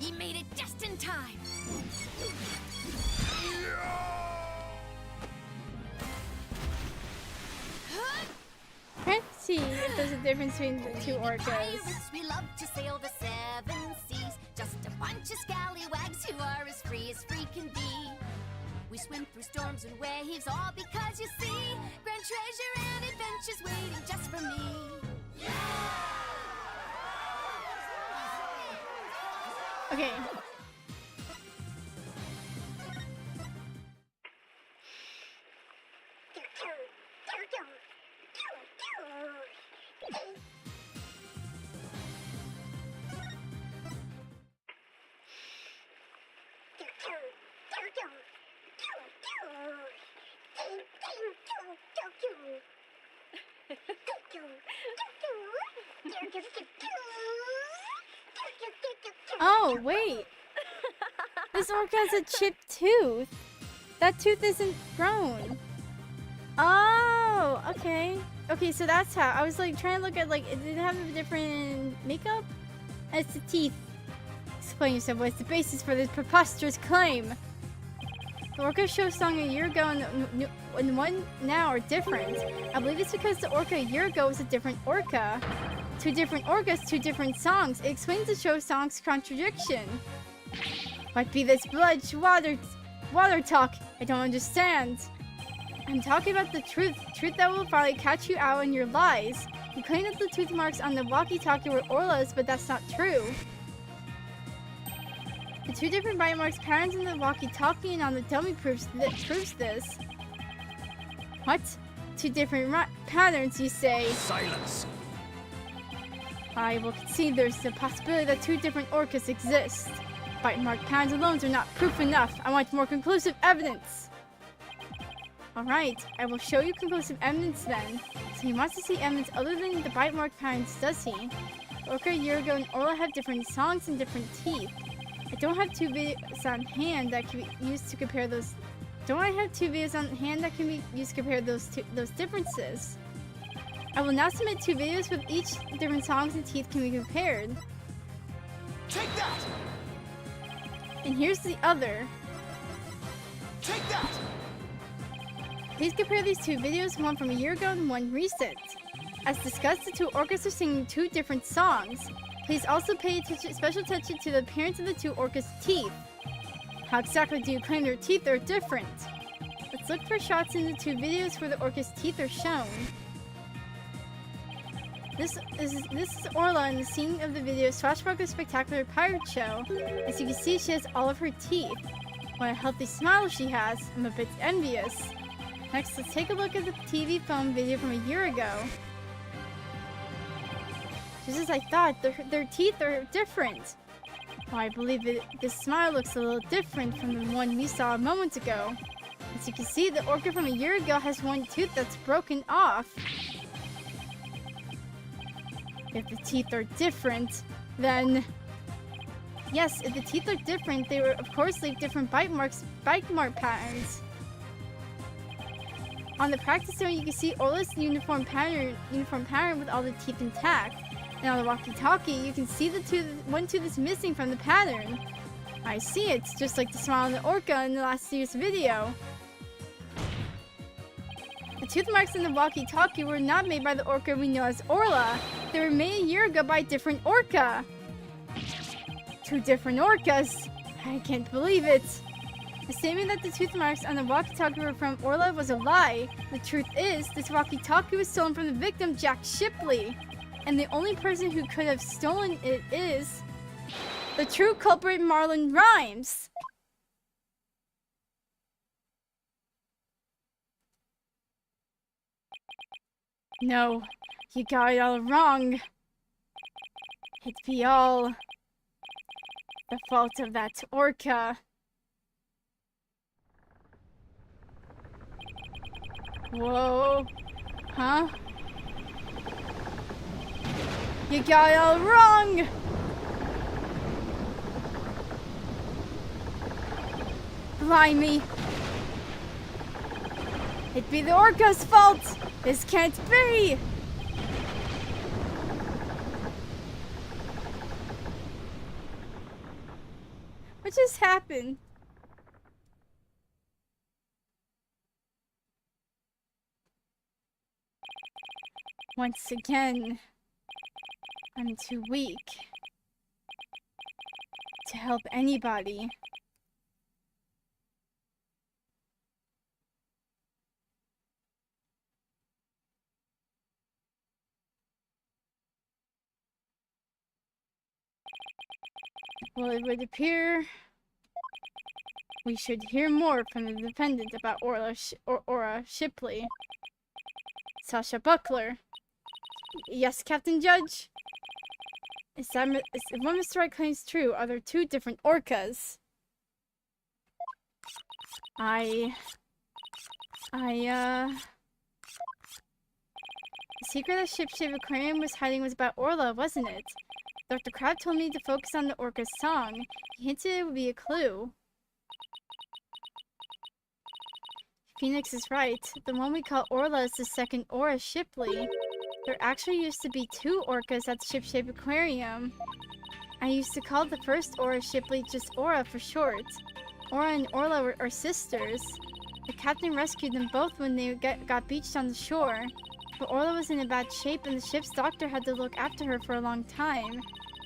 S2: Ye made it just in time!
S1: Can't see if there's a difference between the two orcas.
S2: Pirates, we love to sail the seven seas. Just a bunch of scallywags who are as free can be. We swim through storms and waves, all because you see grand treasure and adventures waiting just for me.
S1: Okay. Oh, wait. This orca has a chipped tooth. That tooth isn't grown. Oh, okay. Okay, so that's how. I was like trying to look at like, did it have a different makeup? It's the teeth. Explain yourself. What's the basis for this preposterous claim? The orca show song a year ago and the one now are different. I believe it's because the orca a year ago was a different orca. Two different orcas, two different songs. It explains the show song's contradiction. What be this blood water talk? I don't understand. I'm talking about the truth. Truth that will finally catch you out on your lies. You claim that the tooth marks on the walkie-talkie were Orla's, but that's not true. The two different bite marks patterns in the walkie-talkie and on the dummy proves this. What? Two different patterns, you say?
S3: Silence.
S1: I will concede there's the possibility that two different orcas exist. Bite mark patterns alone are not proof enough. I want more conclusive evidence. Alright, I will show you conclusive evidence then. So he wants to see evidence other than the bite mark patterns, does he? Orca, Yurgo, and Orla have different songs and different teeth. I don't have two videos on hand that can be used to compare those. Don't I have two videos on hand that can be used to compare those differences? I will now submit two videos with each different songs and teeth can be compared.
S3: Take that!
S1: And here's the other.
S3: Take that!
S1: Please compare these two videos, one from a year ago and one recent. As discussed, the two orcas are singing two different songs. Please also pay special attention to the appearance of the two orcas' teeth. How exactly do you claim their teeth are different? Let's look for shots in the two videos where the orcas' teeth are shown. This is Orla in the scene of the video Swashbuckler Spectacular Pirate Show. As you can see, she has all of her teeth. What a healthy smile she has. I'm a bit envious. Next, let's take a look at the TV phone video from a year ago. Just as I thought, their teeth are different. Oh, I believe this smile looks a little different from the one we saw a moment ago. As you can see, the orca from a year ago has one tooth that's broken off. If the teeth are different, then... Yes, if the teeth are different, they will of course leave different bite mark patterns. On the practice zone, you can see Orla's uniform pattern with all the teeth intact. And on the walkie-talkie, you can see one tooth is missing from the pattern. I see it, just like the smile on the orca in the last year's video. The tooth marks in the walkie-talkie were not made by the orca we know as Orla. They were made a year ago by a different orca. Two different orcas? I can't believe it. The statement that the tooth marks on the walkie-talkie were from Orla was a lie. The truth is, this walkie-talkie was stolen from the victim, Jack Shipley. And the only person who could have stolen it is... the true culprit, Marlon Rhymes. No, you got it all wrong. It'd be all... the fault of that orca. Whoa. Huh? You got it all wrong! Blimey. It'd be the orca's fault! This can't be! What just happened? Once again, I'm too weak to help anybody. Well, it would appear we should hear more from the defendant about Ora Shipley. Sasha Buckler. Yes, Captain Judge? If what Mr. Wright claims true, are there two different orcas? The secret that Ship-Shape Aquarium was hiding was about Orla, wasn't it? Dr. Crab told me to focus on the orca's song. He hinted it would be a clue. Phoenix is right. The one we call Orla is the second Ora Shipley. There actually used to be two orcas at the Ship-Shape Aquarium. I used to call the first Ora Shipley just Ora for short. Ora and Orla are sisters. The captain rescued them both when they got beached on the shore. But Orla was in a bad shape and the ship's doctor had to look after her for a long time.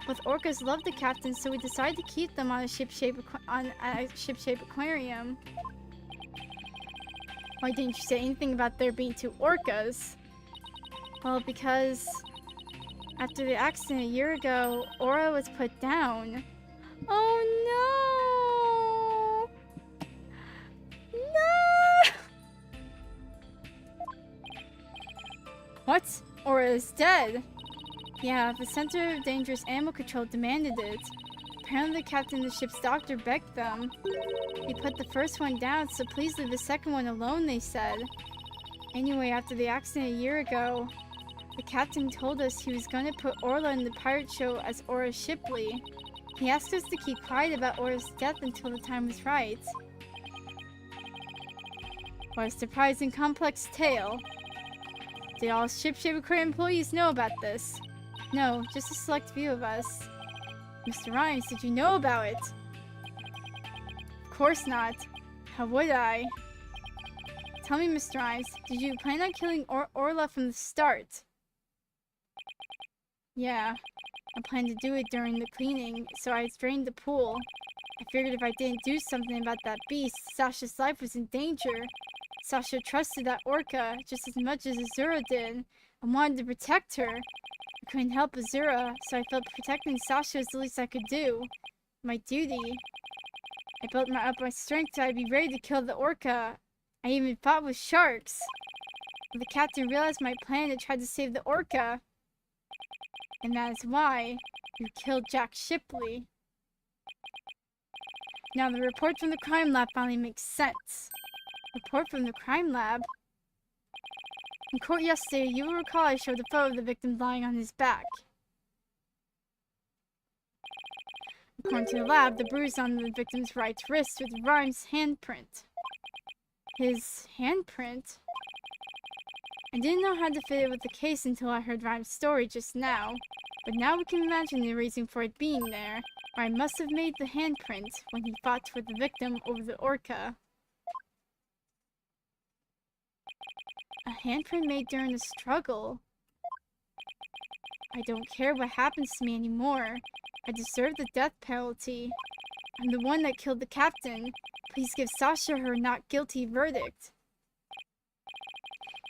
S1: Both orcas loved the captain, so we decided to keep them on a ship-shape aquarium. Why didn't you say anything about there being 2 orcas? Well, because after the accident a year ago, Aura was put down. Oh no! No! What? Aura is dead. Yeah, the Center of Dangerous Animal Control demanded it. Apparently the captain of the ship's doctor begged them. He put the first one down, so please leave the second one alone, they said. Anyway, after the accident a year ago, the captain told us he was going to put Orla in the pirate show as Aura Shipley. He asked us to keep quiet about Aura's death until the time was right. What a surprising complex tale. Did all Shipshape crew employees know about this? No, just a select few of us. Mr. Rhymes, did you know about it? Of course not. How would I? Tell me, Mr. Rhymes, did you plan on killing Orla from the start? Yeah, I planned to do it during the cleaning, so I drained the pool. I figured if I didn't do something about that beast, Sasha's life was in danger. Sasha trusted that orca just as much as Azura did, and wanted to protect her. I couldn't help Azura, so I felt protecting Sasha was the least I could do. My duty. I built up my strength so I'd be ready to kill the orca. I even fought with sharks. But the captain realized my plan and tried to save the orca. And that is why you killed Jack Shipley. Now the report from the crime lab finally makes sense. Report from the crime lab? In court yesterday, you will recall I showed a photo of the victim lying on his back. According to the lab, the bruise on the victim's right wrist was Rhymes' handprint. His handprint? I didn't know how to fit it with the case until I heard Rhymes' story just now, but now we can imagine the reason for it being there. Rhymes must have made the handprint when he fought with the victim over the orca. A handprint made during a struggle. I don't care what happens to me anymore. I deserve the death penalty. I'm the one that killed the captain. Please give Sasha her not guilty verdict.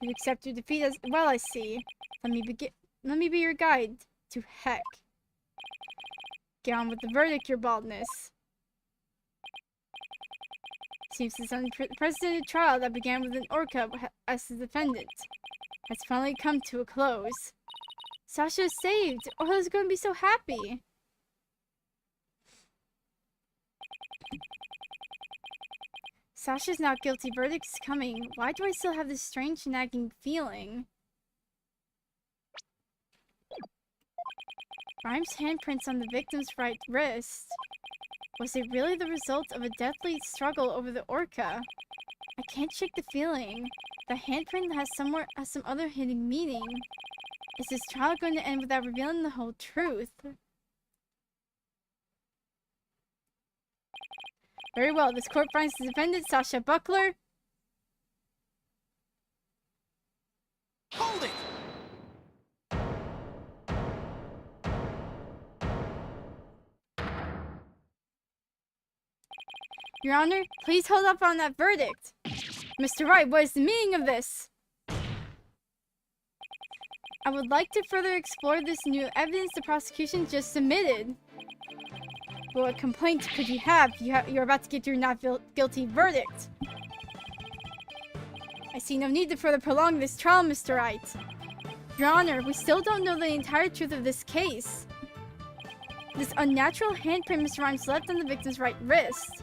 S1: You accept your defeat as well, I see. Let me be your guide to heck. Get on with the verdict, your baldness. Seems this unprecedented trial that began with an orca as the defendant has finally come to a close. Sasha is saved! Orla's going to be so happy! Sasha's not guilty verdict is coming. Why do I still have this strange nagging feeling? Rhymes' handprints on the victim's right wrist. Was it really the result of a deadly struggle over the orca? I can't shake the feeling. The handprint has some other hidden meaning. Is this trial going to end without revealing the whole truth? Very well, this court finds the defendant, Sasha Buckler.
S3: Hold it!
S1: Your Honor, please hold up on that verdict. Mr. Wright, what is the meaning of this? I would like to further explore this new evidence the prosecution just submitted. What complaint could you have? You're about to get your not guilty verdict. I see no need to further prolong this trial, Mr. Wright. Your Honor, we still don't know the entire truth of this case. This unnatural handprint Mr. Rhymes left on the victim's right wrist.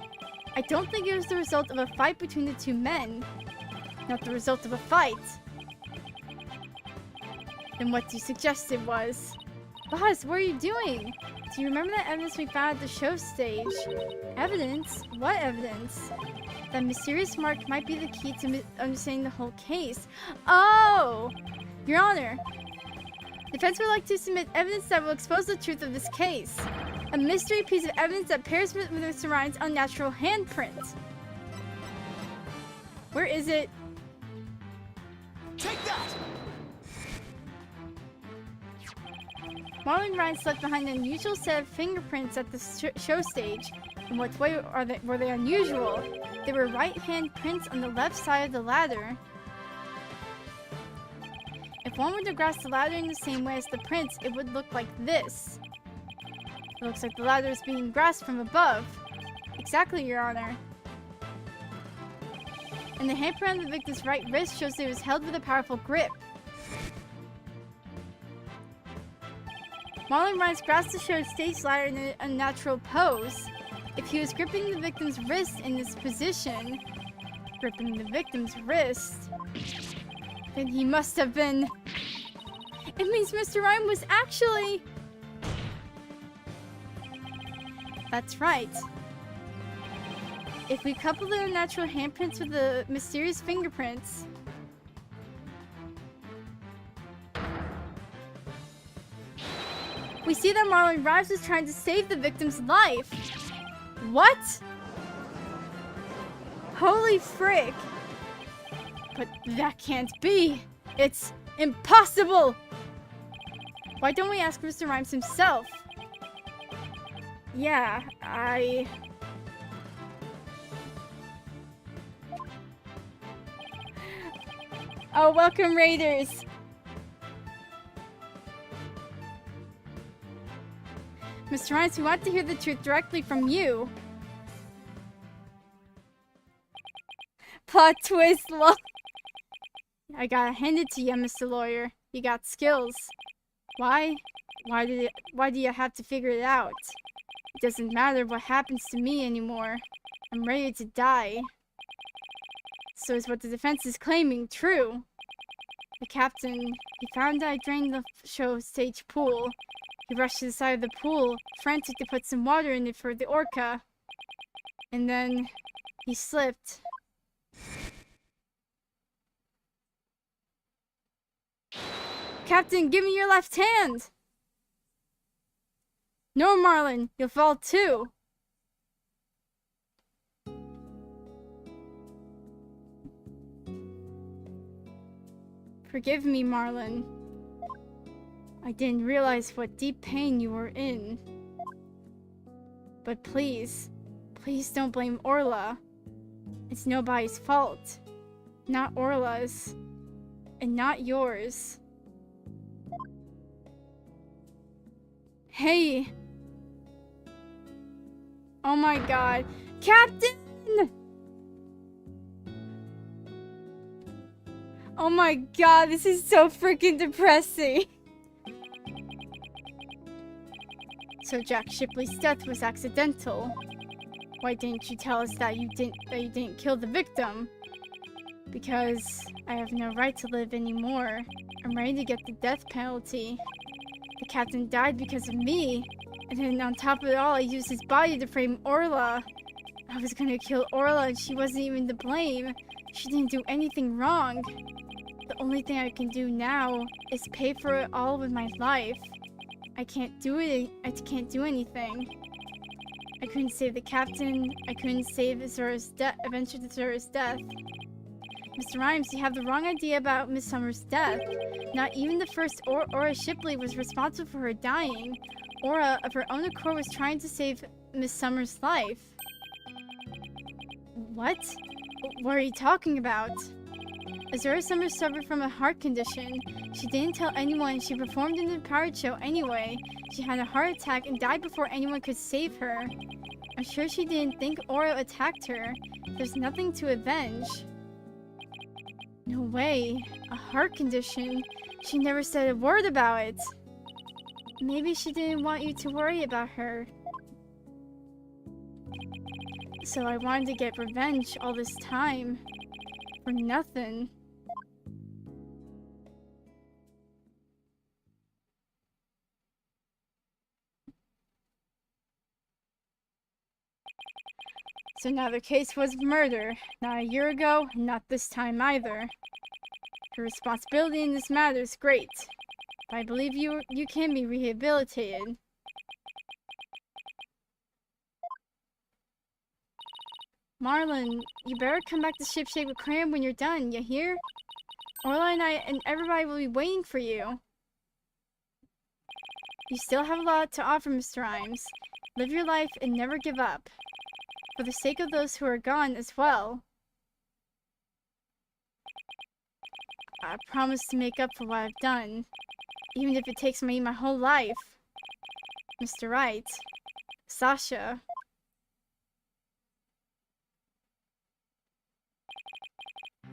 S1: I don't think it was the result of a fight between the two men. Not the result of a fight. Then what do you suggest it was? Boss, what are you doing? Do you remember that evidence we found at the show stage? Evidence? What evidence? That mysterious mark might be the key to understanding the whole case. Oh! Your Honor, defense would like to submit evidence that will expose the truth of this case. A mystery piece of evidence that pairs with Mr. Ryan's unnatural handprint. Where is it?
S3: Take that!
S1: Marlon Rhymes left behind an unusual set of fingerprints at the show stage. In what way were they unusual? They were right-hand prints on the left side of the ladder. If one were to grasp the ladder in the same way as the prints, it would look like this. It looks like the ladder is being grasped from above. Exactly, Your Honor. And the handprint on the victim's right wrist shows that it was held with a powerful grip. Marlon Rhymes grasped the show stage ladder in an unnatural pose. If he was gripping the victim's wrist in this position, then he must have been... It means Mr. Rhyme was actually... That's right. If we couple the unnatural handprints with the mysterious fingerprints... we see that Marlon Rhymes was trying to save the victim's life. What? Holy frick. But that can't be. It's impossible. Why don't we ask Mr. Rhymes himself? Yeah, Oh, welcome, Raiders. Mr. Rhymes, we want to hear the truth directly from you. Plot twist, lol. I gotta hand it to you, Mr. Lawyer. You got skills. Why? Why do you have to figure it out? It doesn't matter what happens to me anymore. I'm ready to die. So is what the defense is claiming true? The captain, he found that I drained the show stage pool. He rushed to the side of the pool, frantic to put some water in it for the orca. And then he slipped. Captain, give me your left hand! No, Marlon, you'll fall too. Forgive me, Marlon. I didn't realize what deep pain you were in. But please don't blame Orla. It's nobody's fault. Not Orla's. And not yours. Hey! Oh my god. Captain! Oh my god, this is so freaking depressing. So Jack Shipley's death was accidental. Why didn't you tell us that you didn't kill the victim? Because I have no right to live anymore. I'm ready to get the death penalty. The captain died because of me, and then on top of it all, I used his body to frame Orla. I was gonna kill Orla and she wasn't even to blame. She didn't do anything wrong. The only thing I can do now is pay for it all with my life. I can't do it. I can't do anything. I couldn't save the captain. I couldn't save avenge Zura's death. Mr. Rhymes, you have the wrong idea about Miss Summers' death. Not even the first Aura Shipley was responsible for her dying. Aura, of her own accord, was trying to save Miss Summers' life. What? What are you talking about? Azura Summers suffered from a heart condition. She didn't tell anyone. She performed in the Pirate Show anyway. She had a heart attack and died before anyone could save her. I'm sure she didn't think Aura attacked her. There's nothing to avenge. No way. A heart condition? She never said a word about it. Maybe she didn't want you to worry about her. So I wanted to get revenge all this time. For nothing. So now the case was murder. Not a year ago, and not this time either. Your responsibility in this matter is great. But I believe you can be rehabilitated. Marlon, you better come back to Shipshape Aquarium when you're done, you hear? Orla and I and everybody will be waiting for you. You still have a lot to offer, Mr. Rhymes. Live your life and never give up. For the sake of those who are gone as well. I promise to make up for what I've done. Even if it takes me my whole life. Mr. Wright. Sasha.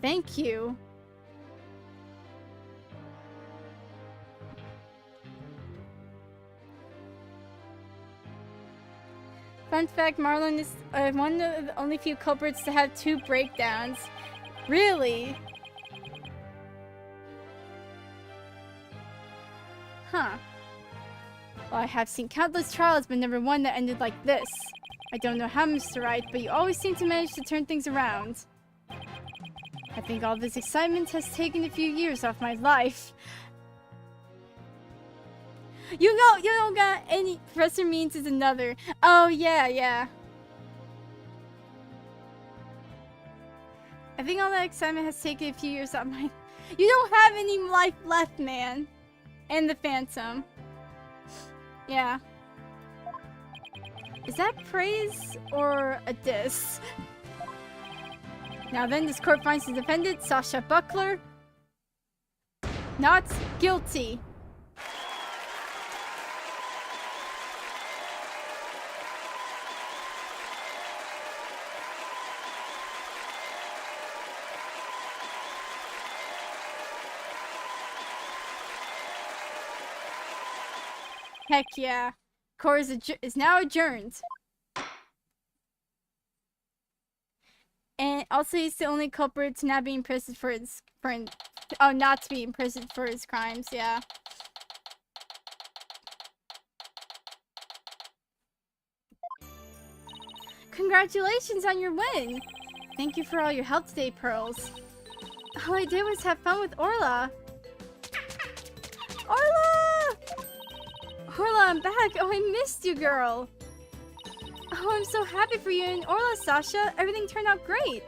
S1: Thank you. Fun fact, Marlon is one of the only few culprits to have 2 breakdowns. Really? Huh. Well, I have seen countless trials, but never one that ended like this. I don't know how, Mr. Wright, but you always seem to manage to turn things around. I think all this excitement has taken a few years off my life. You don't got any. Professor Means is another. Oh, yeah. I think all that excitement has taken a few years off my. You don't have any life left, man. And the Phantom. Yeah. Is that praise or a diss? Now then, this court finds the defendant, Sasha Buckler, not guilty. Heck yeah. Court is now adjourned. And also, he's the only culprit to not be imprisoned for his not to be imprisoned for his crimes, yeah. Congratulations on your win! Thank you for all your help today, Pearls. All I did was have fun with Orla. Orla! Orla, I'm back! Oh, I missed you, girl! Oh, I'm so happy for you and Orla, Sasha. Everything turned out great.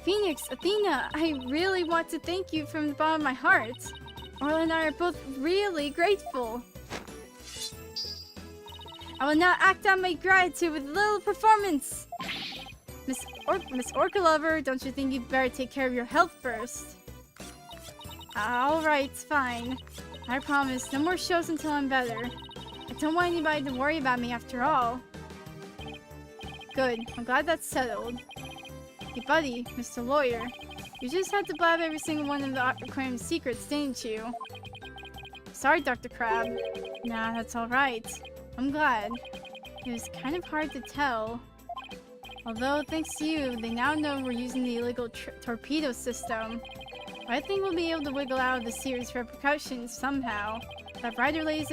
S1: Phoenix, Athena, I really want to thank you from the bottom of my heart. Orla and I are both really grateful. I will now act out my gratitude with a little performance. Miss Orca Lover, don't you think you'd better take care of your health first? Alright, fine. I promise, no more shows until I'm better. I don't want anybody to worry about me after all. Good, I'm glad that's settled. Hey buddy, Mr. Lawyer, you just had to blab every single one of the aquarium's secrets, didn't you? Sorry, Dr. Crab. Nah, that's alright. I'm glad. It was kind of hard to tell. Although, thanks to you, they now know we're using the illegal torpedo system. But I think we'll be able to wiggle out of the serious repercussions somehow. That writer lady's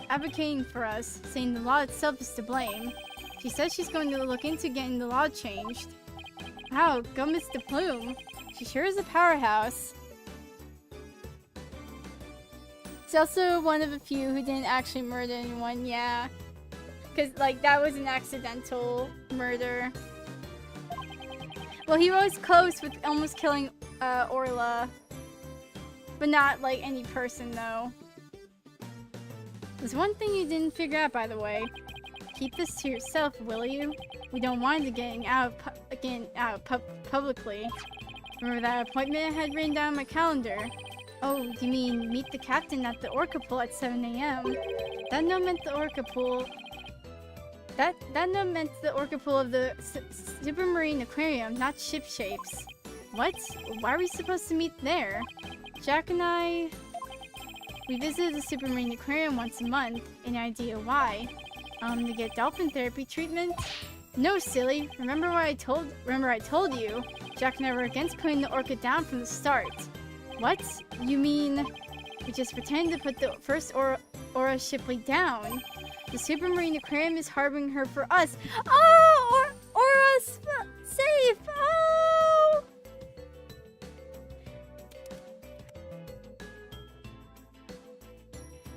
S1: advocating for us, saying the law itself is to blame. She says she's going to look into getting the law changed. Wow, go Miss DePlume. She sure is a powerhouse. She's also one of a few who didn't actually murder anyone, yeah. Because, like, that was an accidental murder. Well, he was close with almost killing Orla. But not, like, any person, though. There's one thing you didn't figure out, by the way. Keep this to yourself, will you? We don't want it getting out publicly. Remember that appointment I had written down on my calendar? Oh, you mean meet the captain at the Orca Pool at 7 a.m. That note meant the Orca Pool. That note meant the Orca Pool of the Supermarine Aquarium, not ship shapes. What? Why are we supposed to meet there? Jack and I... We visited the Supermarine Aquarium once a month. Any idea why? To get dolphin therapy treatment? No, silly. Remember I told you. Jack and I were against putting the Orca down from the start. What? You mean we just pretended to put the first Aura Shipley down? The Supermarine Aquarium is harboring her for us. Oh! Aura's safe! Oh!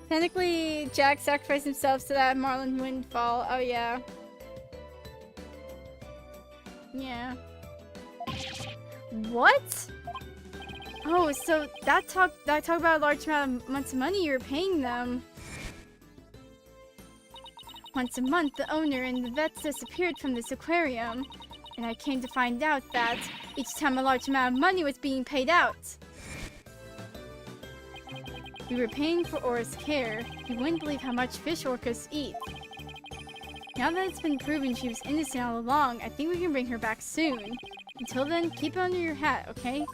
S1: Technically, Jack sacrificed himself so that Marlon wouldn't fall. Oh, yeah. Yeah. What? Oh, so that talk about a large amount of money you're paying them. Once a month, the owner and the vets disappeared from this aquarium, and I came to find out that each time a large amount of money was being paid out. We were paying for Aura's care. You wouldn't believe how much fish orcas eat. Now that it's been proven she was innocent all along, I think we can bring her back soon. Until then, keep it under your hat, okay?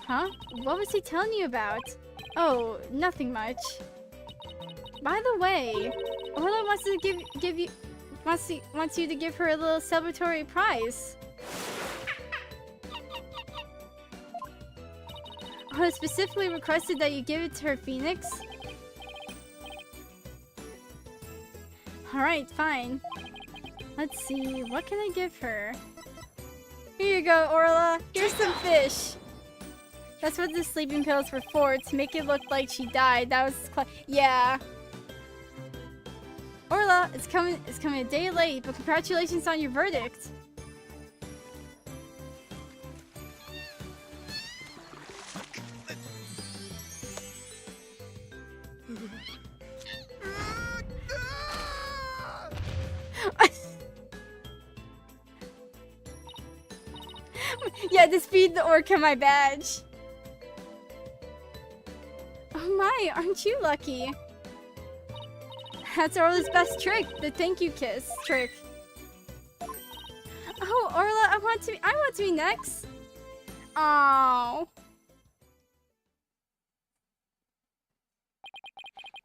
S1: Huh? What was he telling you about? Oh, nothing much. By the way, Orla wants to wants you to give her a little celebratory prize. Orla specifically requested that you give it to her, Phoenix. Alright, fine. Let's see, what can I give her? Here you go, Orla. Here's some fish. That's what the sleeping pills were for, to make it look like she died. That was yeah. Orla, it's coming a day late, but congratulations on your verdict. Yeah, just feed the orca my badge. Oh my, aren't you lucky? That's Orla's best trick, the thank you kiss trick. Oh, Orla, I want to be next. Oh.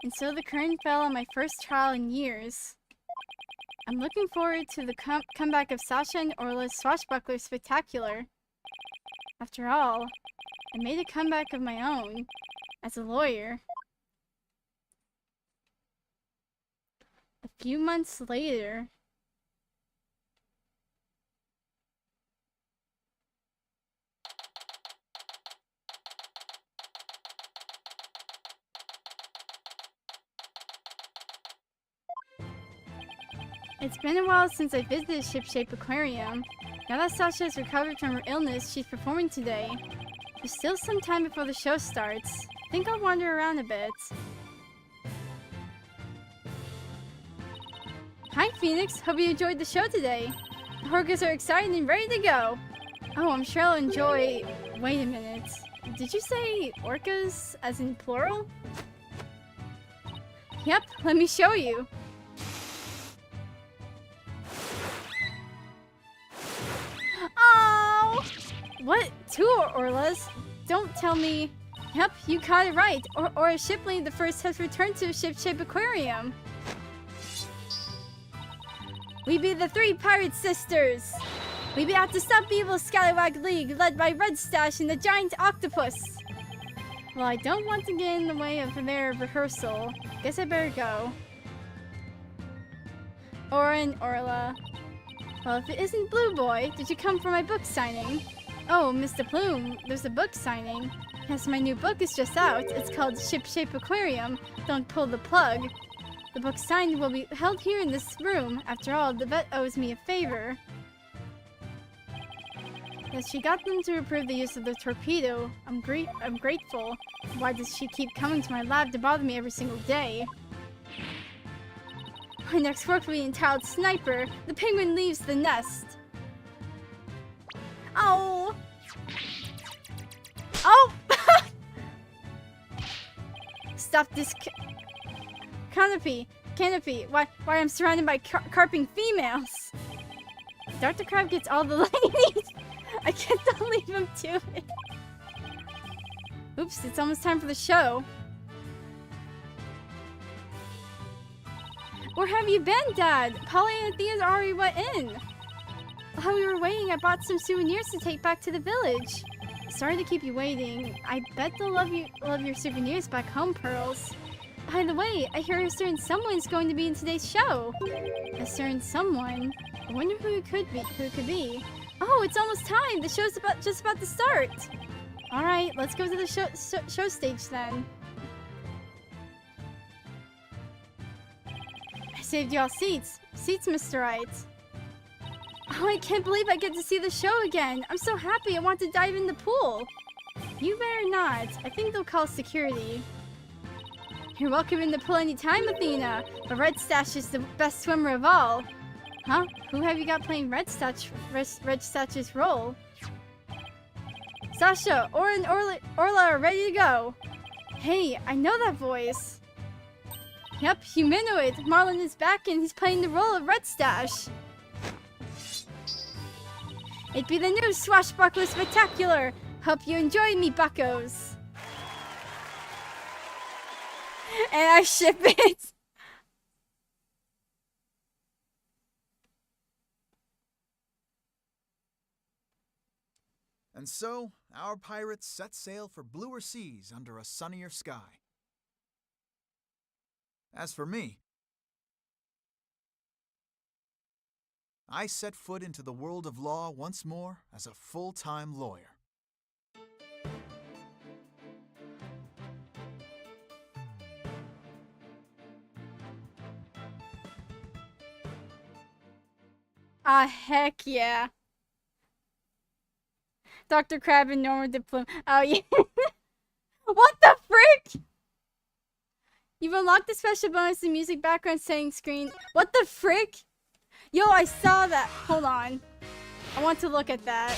S1: And so the curtain fell on my first trial in years. I'm looking forward to the comeback of Sasha and Orla's swashbuckler spectacular. After all, I made a comeback of my own as a lawyer. A few months later, it's been a while since I visited Ship-Shape Aquarium. Now that Sasha has recovered from her illness, she's performing today. There's still some time before the show starts. I think I'll wander around a bit. Hi, Phoenix. Hope you enjoyed the show today. The orcas are excited and ready to go. Oh, I'm sure I'll enjoy... Wait a minute. Did you say orcas as in plural? Yep, let me show you. Oh! What? Two Orlas? Don't tell me... Yep, you caught it right. Or Shipley the First has returned to Ship-Shape Aquarium. We be the three pirate sisters. We be out to stop the evil Scallywag League led by Red Stash and the giant octopus. Well, I don't want to get in the way of their rehearsal. Guess I better go. Orin, Orla. Well, if it isn't Blue Boy, did you come for my book signing? Oh, Mr. Plume, there's a book signing. Yes, my new book is just out. It's called Ship-Shape Aquarium. Don't pull the plug. The book signed will be held here in this room. After all, the vet owes me a favor. Yes, she got them to approve the use of the torpedo. I'm grateful. Why does she keep coming to my lab to bother me every single day? My next work will be entitled Sniper. The penguin leaves the nest. Oh! Oh! Stop this canopy. Why I'm surrounded by carping females. Dr. Crab gets all the ladies. I can't leave him to it. Oops, it's almost time for the show. Where have you been, Dad? Polly and Thea's already went in. While we were waiting, I bought some souvenirs to take back to the village. Sorry to keep you waiting. I bet they'll love your souvenirs back home, Pearls. By the way, I hear a certain someone's going to be in today's show. A certain someone? I wonder who it could be. Oh, it's almost time. The show's just about to start. All right, let's go to the show stage then. I saved y'all seats. Seats, Mr. Wright. Oh, I can't believe I get to see the show again. I'm so happy. I want to dive in the pool. You better not. I think they'll call security. You're welcome in the pool anytime, Athena. But Red Stash is the best swimmer of all. Huh? Who have you got playing Red Stash's role? Sasha, Aura, and Orla are ready to go. Hey, I know that voice. Yep, Humanoid. Marlon is back and he's playing the role of Red Stash. It'd be the new Swashbuckler Spectacular. Hope you enjoy me, buckos. And I ship it.
S3: And so, our pirates set sail for bluer seas under a sunnier sky. As for me, I set foot into the world of law once more as a full-time lawyer.
S1: Ah, heck yeah. Dr. Crab and Norma Diplom. Oh, yeah. What the frick? You've unlocked the special bonus in music background setting screen. What the frick? Yo, I saw that. Hold on. I want to look at that.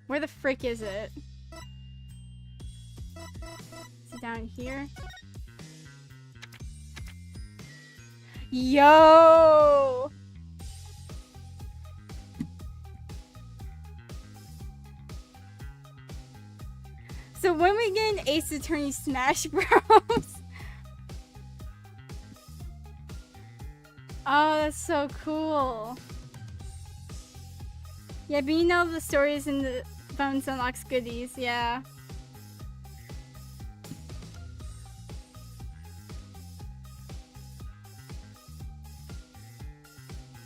S1: Where the frick is it? Is it down here? Yo! So when we get an Ace Attorney Smash Bros? Oh, that's so cool. Yeah, but you know the stories in the Bones Unlocks goodies, yeah.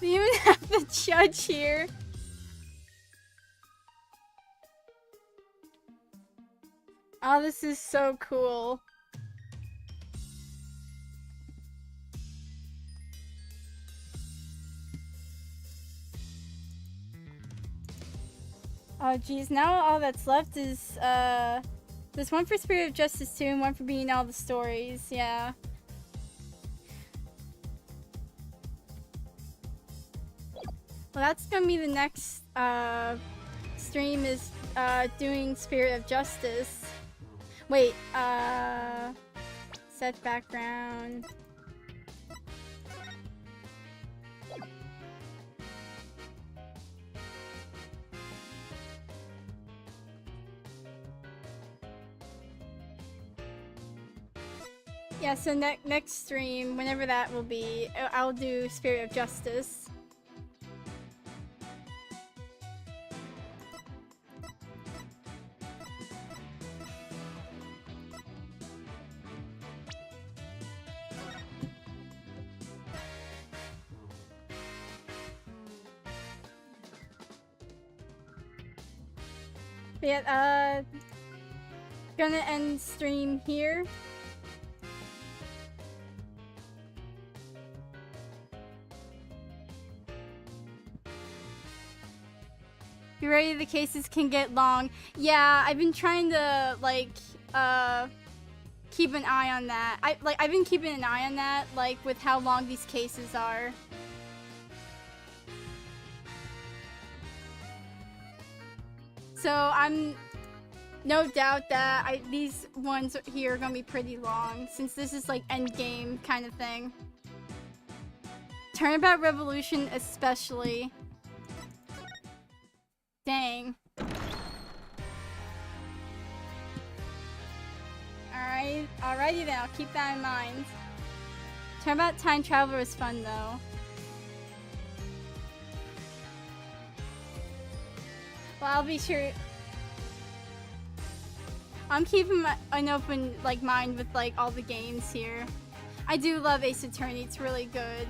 S1: We even have the judge here. Oh, this is so cool. Oh geez, now all that's left is there's one for Spirit of Justice 2 and one for being all the stories, yeah. Well, that's gonna be the next stream is doing Spirit of Justice. Wait, set background. Yeah, so next stream, whenever that will be, I'll do Spirit of Justice. But yeah, gonna end stream here. Be ready, the cases can get long. Yeah, I've been trying to like keep an eye on that. I've been keeping an eye on that, like with how long these cases are. So I'm no doubt that these ones here are gonna be pretty long, since this is like end game kind of thing. Turnabout Revolution especially. Dang. Alrighty then, I'll keep that in mind. Turnabout Time Traveler is fun though. Well, I'll be sure. I'm keeping an open like mind with like all the games here. I do love Ace Attorney, it's really good.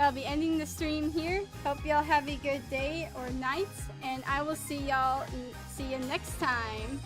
S1: I'll be ending the stream here. Hope y'all have a good day or night, and I will see you next time.